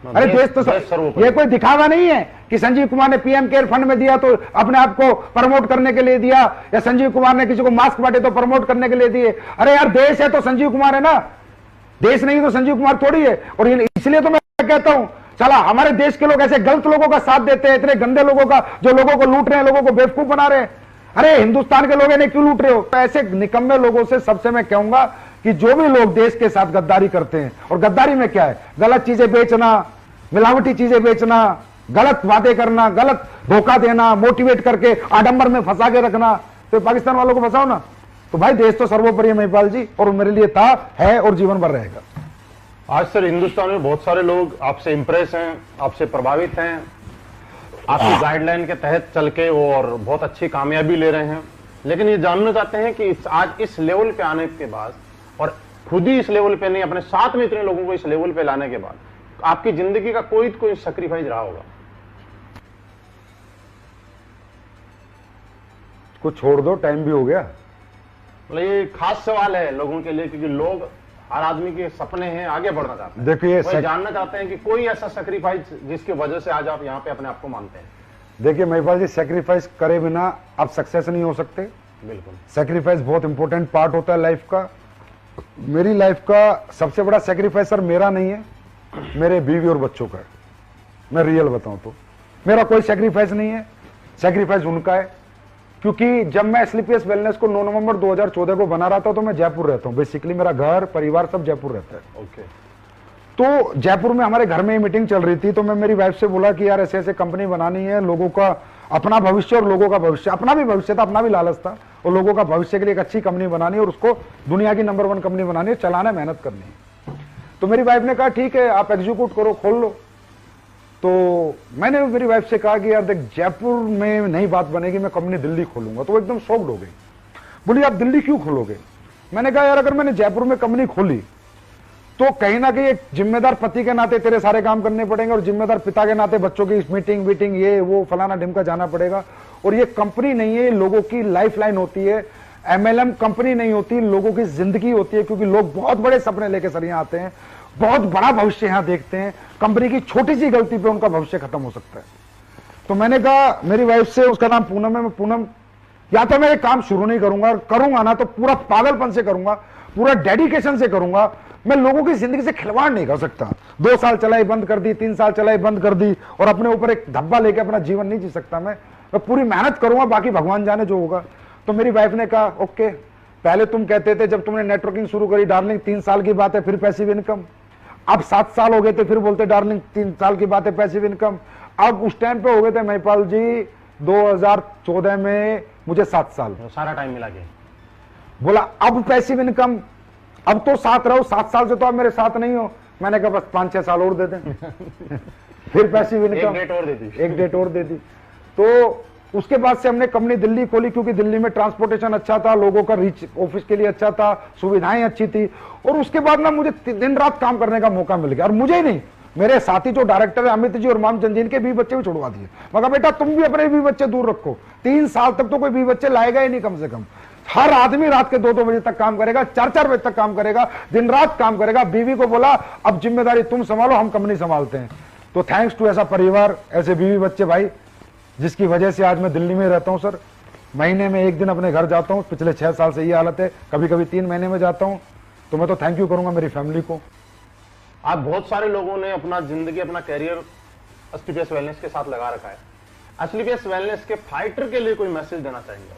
अरे देश तो ये कोई दिखावा नहीं है कि संजीव कुमार ने पीएम केयर फंड में दिया तो अपने आप को प्रमोट करने के लिए दिया, या संजीव कुमार ने किसी को मास्क बांटे तो प्रमोट करने के लिए दिए। अरे यार, देश है तो संजीव कुमार है ना, देश नहीं तो संजीव कुमार थोड़ी है। और इसलिए तो मैं कहता हूं, चला हमारे देश के लोग ऐसे गलत लोगों का साथ देते हैं, इतने गंदे लोगों का, जो लोगों को लूट रहे हैं, लोगों को बेवकूफ बना रहे हैं। अरे हिंदुस्तान के लोग इन्हें क्यों लूट रहे हो? ऐसे निकम्मे लोगों से सबसे मैं कहूंगा कि जो भी लोग देश के साथ गद्दारी करते हैं, और गद्दारी में क्या है? गलत चीजें बेचना, मिलावटी चीजें बेचना, गलत वादे करना, गलत धोखा देना, मोटिवेट करके आडंबर में फंसा के रखना। तो पाकिस्तान वालों को फंसाओ ना। तो भाई देश तो सर्वोपरि है महिपाल जी, और मेरे लिए था, है और जीवन भर रहेगा। आज सर हिंदुस्तान में बहुत सारे लोग आपसे इंप्रेस हैं, आपसे प्रभावित हैं, आपकी गाइडलाइन के तहत चल के और बहुत अच्छी कामयाबी ले रहे हैं। लेकिन ये जानना चाहते हैं कि आज इस लेवल पे आने के बाद, और खुद ही इस लेवल पे नहीं, अपने साथ में इतने लोगों को इस लेवल पे लाने के बाद आपकी जिंदगी का कोई सैक्रिफाइस रहा होगा? कुछ छोड़ दो, टाइम भी हो गया। मतलब ये खास सवाल है लोगों के लिए, क्योंकि लोग, हर आदमी के सपने हैं, आगे बढ़ना चाहते हैं। देखिए, वो जानना चाहते हैं कि कोई ऐसा सैक्रिफाइस जिसकी वजह से आज आप यहाँ पे अपने आप को मानते हैं। देखिए महिपाल जी, सैक्रिफाइस करे बिना आप सक्सेस नहीं हो सकते। बिल्कुल, सैक्रिफाइस बहुत इंपॉर्टेंट पार्ट होता है लाइफ का। मेरी लाइफ का सबसे बड़ा सैक्रिफाइस सर मेरा नहीं है, मेरे बीवी और बच्चों का है। मैं रियल बताऊं तो मेरा कोई सैक्रिफाइस नहीं है, सैक्रिफाइस उनका है। क्योंकि जब मैं एसलीपीएस वेलनेस को 9 नवंबर 2014 को बना रहा था तो मैं जयपुर रहता हूं। बेसिकली मेरा घर परिवार सब जयपुर रहता है। ओके। तो जयपुर में हमारे घर में मीटिंग चल रही थी, तो मैं मेरी वाइफ से बोला कि यार ऐसे ऐसे कंपनी बनानी है, लोगों का अपना भविष्य और लोगों का भविष्य, अपना भी भविष्य था, अपना भी लालच था, और लोगों का भविष्य के लिए एक अच्छी कंपनी बनानी है और उसको दुनिया की नंबर 1 कंपनी बनानी है, चलाना, मेहनत करनी है। तो मेरी वाइफ ने कहा ठीक है, आप एग्जीक्यूट करो, खोल लो। तो मैंने मेरी वाइफ से कहा कि यार देख, जयपुर में नहीं बात बनेगी, मैं कंपनी दिल्ली खोलूंगा। तो वो एकदम शॉक्ड हो गई, बोली आप दिल्ली क्यों खोलोगे? मैंने कहा यार अगर मैंने जयपुर में कंपनी खोली तो कहीं ना कहीं एक जिम्मेदार पति के नाते तेरे सारे काम करने पड़ेंगे, और जिम्मेदार पिता के नाते बच्चों की मीटिंग वीटिंग ये वो फलाना ढिमका जाना पड़ेगा। और ये कंपनी नहीं है, लोगों की लाइफ लाइन होती है। एमएलएम कंपनी नहीं होती, लोगों की जिंदगी होती है। क्योंकि लोग बहुत बड़े सपने लेके सर यहाँ आते हैं, बहुत बड़ा भविष्य यहाँ देखते हैं। कंपनी की छोटी सी गलती पे उनका भविष्य खत्म हो सकता है। तो मैंने कहा मेरी वाइफ से, उसका नाम पूनम है, मैं पूनम, या तो मैं एक काम शुरू नहीं करूंगा, करूंगा ना तो पूरा पागलपन से करूंगा, पूरा डेडिकेशन से करूंगा। मैं लोगों की जिंदगी से खिलवाड़ नहीं कर सकता। 2 साल चलाई बंद कर दी, 3 साल चलाई बंद कर दी, और अपने ऊपर एक धब्बा लेके अपना जीवन नहीं जी सकता। मैं पूरी मेहनत करूंगा, बाकी भगवान जाने जो होगा। तो मेरी वाइफ ने कहा ओके, पहले तुम कहते थे जब तुमने नेटवर्किंग शुरू करी डार्लिंग 3 साल की बात है, फिर पैसिव इनकम। अब 7 साल हो गए थे, फिर बोलते डार्लिंग 3 साल की बात है, पैसिव इनकम। अब उस टाइम पे हो गए थे महिपाल जी 2014 में मुझे 7 साल, सारा टाइम मिला के बोला अब पैसिव इनकम, अब तो साथ रहो, 7 साल से तो आप मेरे साथ नहीं हो। मैंने कहा बस 5-6 साल और दे दें फिर पैसिव इनकम, एक डेट और दे दी। तो उसके बाद से हमने कंपनी दिल्ली खोली, क्योंकि दिल्ली में ट्रांसपोर्टेशन अच्छा था, लोगों का रीच ऑफिस के लिए अच्छा था, सुविधाएं अच्छी थी। और उसके बाद ना मुझे दिन रात काम करने का मौका मिल गया। और मुझे ही नहीं, मेरे साथी जो डायरेक्टर है अमित जी और मामचंद जी, इनके 20 बच्चे भी छुड़वा दिए। मगर बेटा तुम भी अपने 20 बच्चे दूर रखो, 3 साल तक तो कोई 20 बच्चे लाएगा ही नहीं कम से कम। हर आदमी रात के 2-2 बजे तक काम करेगा, 4-4 बजे तक काम करेगा, दिन रात काम करेगा। बीवी को बोला अब जिम्मेदारी तुम संभालो, हम कंपनी संभालते हैं। तो थैंक्स टू ऐसा परिवार, ऐसे बीवी बच्चे भाई, जिसकी वजह से आज मैं दिल्ली में रहता हूं सर। महीने में 1 दिन अपने घर जाता हूं। पिछले 6 साल से ये हालत है, कभी कभी 3 महीने में जाता हूं। तो मैं तो थैंक यू करूंगा मेरी फैमिली को। आज बहुत सारे लोगों ने अपना जिंदगी, अपना कैरियर एसलीपीएस वेलनेस के साथ लगा रखा है। एसलीपीएस वेलनेस के फाइटर के लिए कोई मैसेज देना चाहेंगे?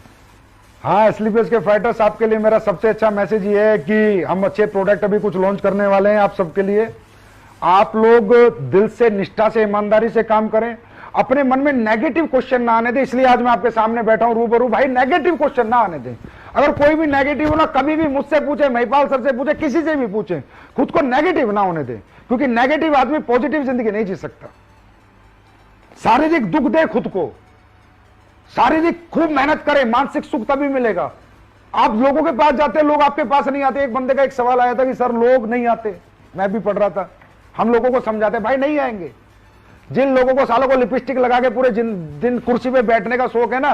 हाँ, एसलीपीएस के फाइटर्स, आपके लिए मेरा सबसे अच्छा मैसेज ये है कि हम अच्छे प्रोडक्ट अभी कुछ लॉन्च करने वाले हैं आप सबके लिए। आप लोग दिल से, निष्ठा से, ईमानदारी से काम करें, अपने मन में नेगेटिव क्वेश्चन ना आने दें। इसलिए आज मैं आपके सामने बैठा हूं रूबरू, भाई नेगेटिव क्वेश्चन ना आने दें। अगर कोई भी नेगेटिव हो ना, कभी भी मुझसे पूछे, महिपाल सर से पूछे, किसी से भी पूछे, खुद को नेगेटिव ना होने दें, क्योंकि नेगेटिव आदमी पॉजिटिव जिंदगी नहीं जी सकता। शारीरिक दुख दे खुद को, शारीरिक खूब मेहनत करें, मानसिक सुख तभी मिलेगा। आप लोगों के पास जाते, लोग आपके पास नहीं आते। एक बंदे का एक सवाल आया था कि सर लोग नहीं आते, मैं भी पढ़ रहा था, हम लोगों को समझाते भाई नहीं आएंगे। जिन लोगों को, सालों को लिपस्टिक लगा के पूरे दिन कुर्सी पे बैठने का शौक है ना,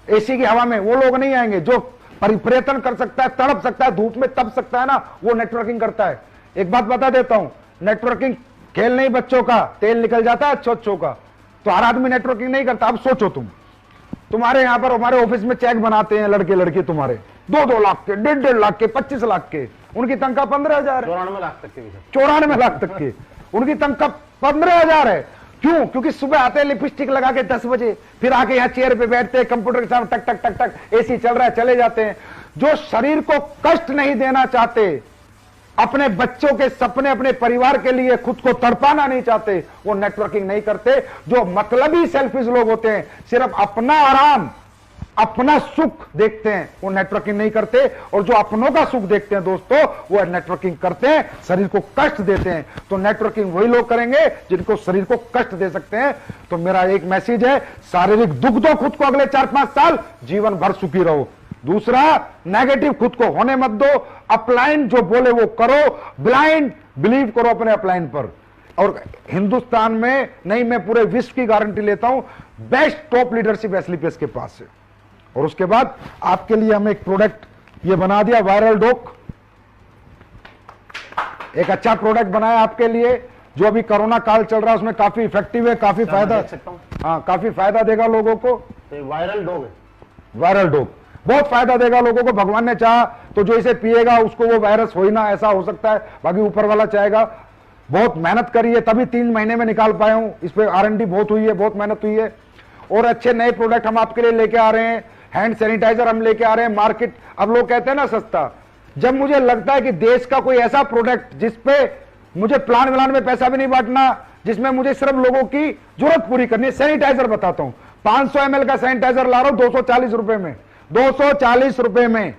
एसी की हवा में, वो लोग नहीं आएंगे। जो परिवर्तन कर सकता है, तड़प सकता है, धूप में तप सकता है ना, वो नेटवर्किंग करता है। एक बात बता देता हूं, नेटवर्किंग खेल नहीं बच्चों का, तेल निकल जाता है अच्छों का। तो हर आदमी नेटवर्किंग नहीं करता। अब सोचो तुम्हारे यहां पर, हमारे ऑफिस में चेक बनाते हैं लड़के लड़की तुम्हारे 2-2 लाख के, 1.5 लाख के, 25 लाख के, उनकी तनख्वाह 15,000 है। 94 लाख तक के भी। 94 लाख तक के उनकी तनख्वाह 15,000 है। क्यों? क्योंकि सुबह आते हैं लिपस्टिक लगा के 10 बजे, फिर आके यहाँ चेयर पे बैठते हैं, कंप्यूटर के सामने टक टक टक टक, एसी चल रहा है, चले जाते हैं। जो शरीर को कष्ट नहीं देना चाहते, अपने बच्चों के सपने, अपने परिवार के लिए खुद को तड़पाना नहीं चाहते, वो नेटवर्किंग नहीं करते। जो मतलबी सेल्फिश लोग होते हैं, सिर्फ अपना आराम, अपना सुख देखते हैं, वो नेटवर्किंग नहीं करते। और जो अपनों का सुख देखते हैं दोस्तों, वो नेटवर्किंग करते हैं, शरीर को कष्ट देते हैं। तो नेटवर्किंग वही लोग करेंगे जिनको शरीर को कष्ट दे सकते हैं। तो मेरा एक मैसेज है, शारीरिक दुख दो खुद को, अगले 4-5 साल जीवन भर सुखी रहो। दूसरा, नेगेटिव खुद को होने मत दो। अपलाइन जो बोले वो करो, ब्लाइंड बिलीव करो अपने अपलाइन पर। और हिंदुस्तान में नहीं, मैं पूरे विश्व की गारंटी लेता हूं, बेस्ट टॉप लीडरशिप एसलीपीएस के पास है। और उसके बाद आपके लिए हम एक प्रोडक्ट ये बना दिया, वायरल डॉक, एक अच्छा प्रोडक्ट बनाया आपके लिए, जो अभी कोरोना काल चल रहा है उसमें काफी इफेक्टिव है, काफी फायदा, हाँ काफी फायदा देगा लोगों को। वायरल डॉग है, वायरल डॉक बहुत फायदा देगा लोगों को। भगवान ने चाहा तो जो इसे पिएगा उसको वो वायरस हो ही ना, ऐसा हो सकता है, बाकी ऊपर वाला चाहेगा। बहुत मेहनत करी है, तभी 3 महीने में निकाल पाया हूं। इस पे R&D बहुत हुई है, बहुत मेहनत हुई है। और अच्छे नए प्रोडक्ट हम आपके लिए लेके आ रहे हैं। हैंड सैनिटाइजर हम लेके आ रहे हैं। मार्केट, अब लोग कहते हैं ना सस्ता, जब मुझे लगता है कि देश का कोई ऐसा प्रोडक्ट जिसपे मुझे प्लान व्लान में पैसा भी नहीं बांटना, जिसमें मुझे सिर्फ लोगों की जरूरत पूरी करनी है। सैनिटाइजर बताता हूं, 500 ml का सैनिटाइजर ला रहा हूं 240 रुपए में, 240 रुपए में।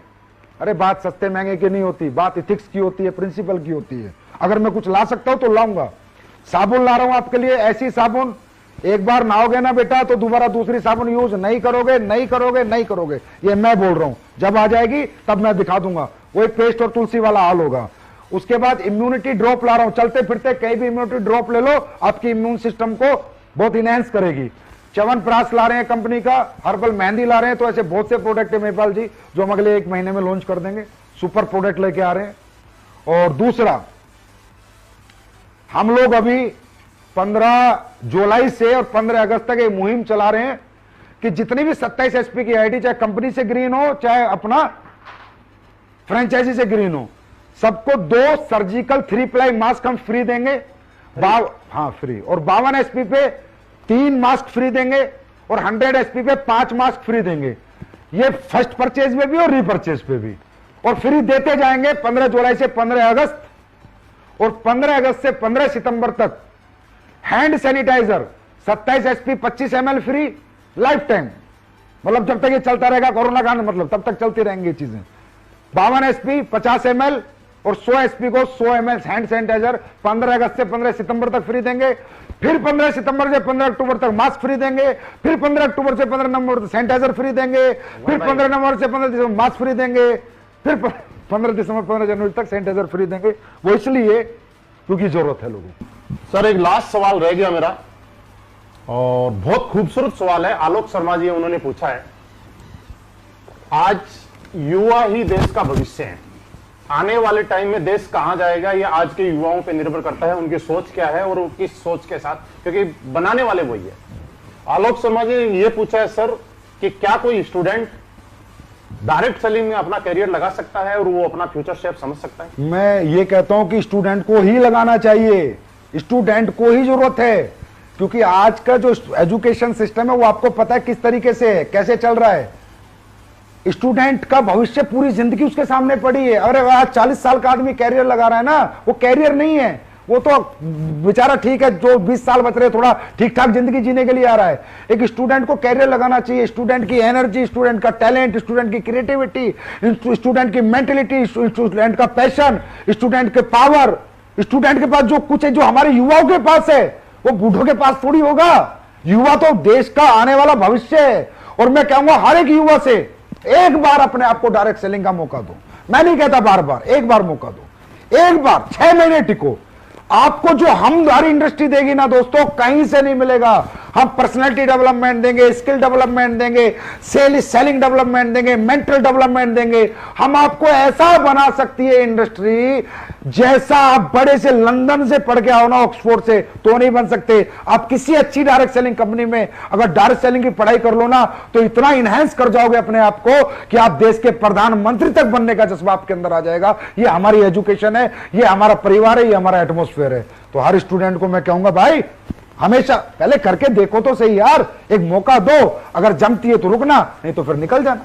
अरे बात सस्ते महंगे की नहीं होती, बात इथिक्स की होती है, प्रिंसिपल की होती है। अगर मैं कुछ ला सकता हूं तो लाऊंगा। साबुन ला रहा हूं आपके लिए, ऐसी साबुन, एक बार नहाओगे ना बेटा तो दोबारा दूसरी साबुन यूज नहीं करोगे, नहीं करोगे, नहीं करोगे। ये मैं बोल रहा हूं, जब आ जाएगी तब मैं दिखा दूंगा। वही पेस्ट और तुलसी वाला हाल होगा। उसके बाद इम्यूनिटी ड्रॉप ला रहा हूं, चलते फिरते कहीं भी इम्यूनिटी ड्रॉप ले लो, आपकी इम्यून सिस्टम को बहुत इनहेंस करेगी। च्यवनप्राश ला रहे हैं कंपनी का, हर्बल मेहंदी ला रहे हैं। तो ऐसे बहुत से प्रोडक्ट है महिपाल जी जो हम अगले 1 महीने में लॉन्च कर देंगे। सुपर प्रोडक्ट लेके आ रहे हैं। और दूसरा, हम लोग अभी 15 जुलाई से और 15 अगस्त तक एक मुहिम चला रहे हैं कि जितनी भी 27 SP की आईडी, चाहे कंपनी से ग्रीन हो चाहे अपना फ्रेंचाइजी से ग्रीन हो, सबको 2 सर्जिकल 3 प्लाई मास्क हम फ्री देंगे। हाँ फ्री। और 52 SP पे 3 मास्क फ्री देंगे और 100 SP पे 5 मास्क फ्री देंगे। ये फर्स्ट परचेज में भी और रीपरचेज पे भी। और फ्री देते जाएंगे 15 जुलाई से 15 अगस्त और 15 अगस्त से 15 सितंबर तक। Hand sanitiser 27 SP 25 ml free lifetime, मतलब जब तक ये चलता रहेगा कोरोना काल, मतलब तब तक चलती रहेंगी चीजें। 52 SP 50 ml और 100 SP को 100 ml हैंड सैनिटाइजर 15 अगस्त से 15 सितंबर तक फ्री देंगे। फिर 15 सितंबर से 15 अक्टूबर तक मास्क फ्री देंगे। फिर 15 अक्टूबर से 15 नवंबर तक सैनिटाइजर फ्री देंगे। फिर 15 नवंबर से 15 दिसंबर मास्क फ्री देंगे। फिर 15 दिसंबर 15 जनवरी तक सैनिटाइजर फ्री देंगे। वो इसलिए क्योंकि जरूरत है लोगों को। सर एक लास्ट सवाल रह गया मेरा, और बहुत खूबसूरत सवाल है। आलोक शर्मा जी उन्होंने पूछा है, आज युवा ही देश का भविष्य है, आने वाले टाइम में देश कहां जाएगा ये आज के युवाओं पे निर्भर करता है, उनकी सोच क्या है और किस सोच के साथ, क्योंकि बनाने वाले वही है। आलोक शर्मा जी ने ये पूछा है सर कि क्या कोई स्टूडेंट डायरेक्ट सेलिंग में अपना करियर लगा सकता है और वो अपना फ्यूचर शेप समझ सकता है? मैं ये कहता हूं कि स्टूडेंट को ही लगाना चाहिए, स्टूडेंट को ही जरूरत है। क्योंकि आज का जो एजुकेशन सिस्टम है वो आपको पता है किस तरीके से है, कैसे चल रहा है। स्टूडेंट का भविष्य पूरी जिंदगी उसके सामने पड़ी है। अरे आज 40 साल का आदमी कैरियर लगा रहा है ना, वो कैरियर नहीं है, वो तो बेचारा ठीक है, जो 20 साल बच रहे थोड़ा ठीक ठाक जिंदगी जीने के लिए आ रहा है। एक स्टूडेंट को कैरियर लगाना चाहिए। स्टूडेंट की एनर्जी, स्टूडेंट का टैलेंट, स्टूडेंट की क्रिएटिविटी, स्टूडेंट की मेंटलिटी, स्टूडेंट का पैशन, स्टूडेंट के पावर, स्टूडेंट के पास जो कुछ है, जो हमारे युवाओं के पास है, वो बूढ़ों के पास थोड़ी होगा। युवा तो देश का आने वाला भविष्य है। और मैं कहूंगा हर एक युवा से एक बार अपने आप को डायरेक्ट सेलिंग का मौका दो। मैं नहीं कहता बार बार, एक बार मौका दो, एक बार 6 महीने टिको। आपको जो हमारी इंडस्ट्री देगी ना दोस्तों, कहीं से नहीं मिलेगा। हम पर्सनालिटी डेवलपमेंट देंगे, स्किल डेवलपमेंट देंगे, सेलिंग डेवलपमेंट देंगे, मेंटल डेवलपमेंट देंगे। हम आपको ऐसा बना सकती है इंडस्ट्री, जैसा आप बड़े से लंदन से पढ़ के आओ ना, ऑक्सफोर्ड से, तो नहीं बन सकते। आप किसी अच्छी डायरेक्ट सेलिंग कंपनी में अगर डायरेक्ट सेलिंग की पढ़ाई कर लो ना, तो इतना इनहेंस कर जाओगे अपने आप को कि आप देश के प्रधानमंत्री तक बनने का जज्बा आपके अंदर आ जाएगा। ये हमारी एजुकेशन है, ये हमारा परिवार है, ये हमारा एटमोस्फेयर है। तो हर स्टूडेंट को मैं कहूंगा भाई हमेशा पहले करके देखो तो सही यार, एक मौका दो। अगर जमती है तो रुकना, नहीं तो फिर निकल जाना।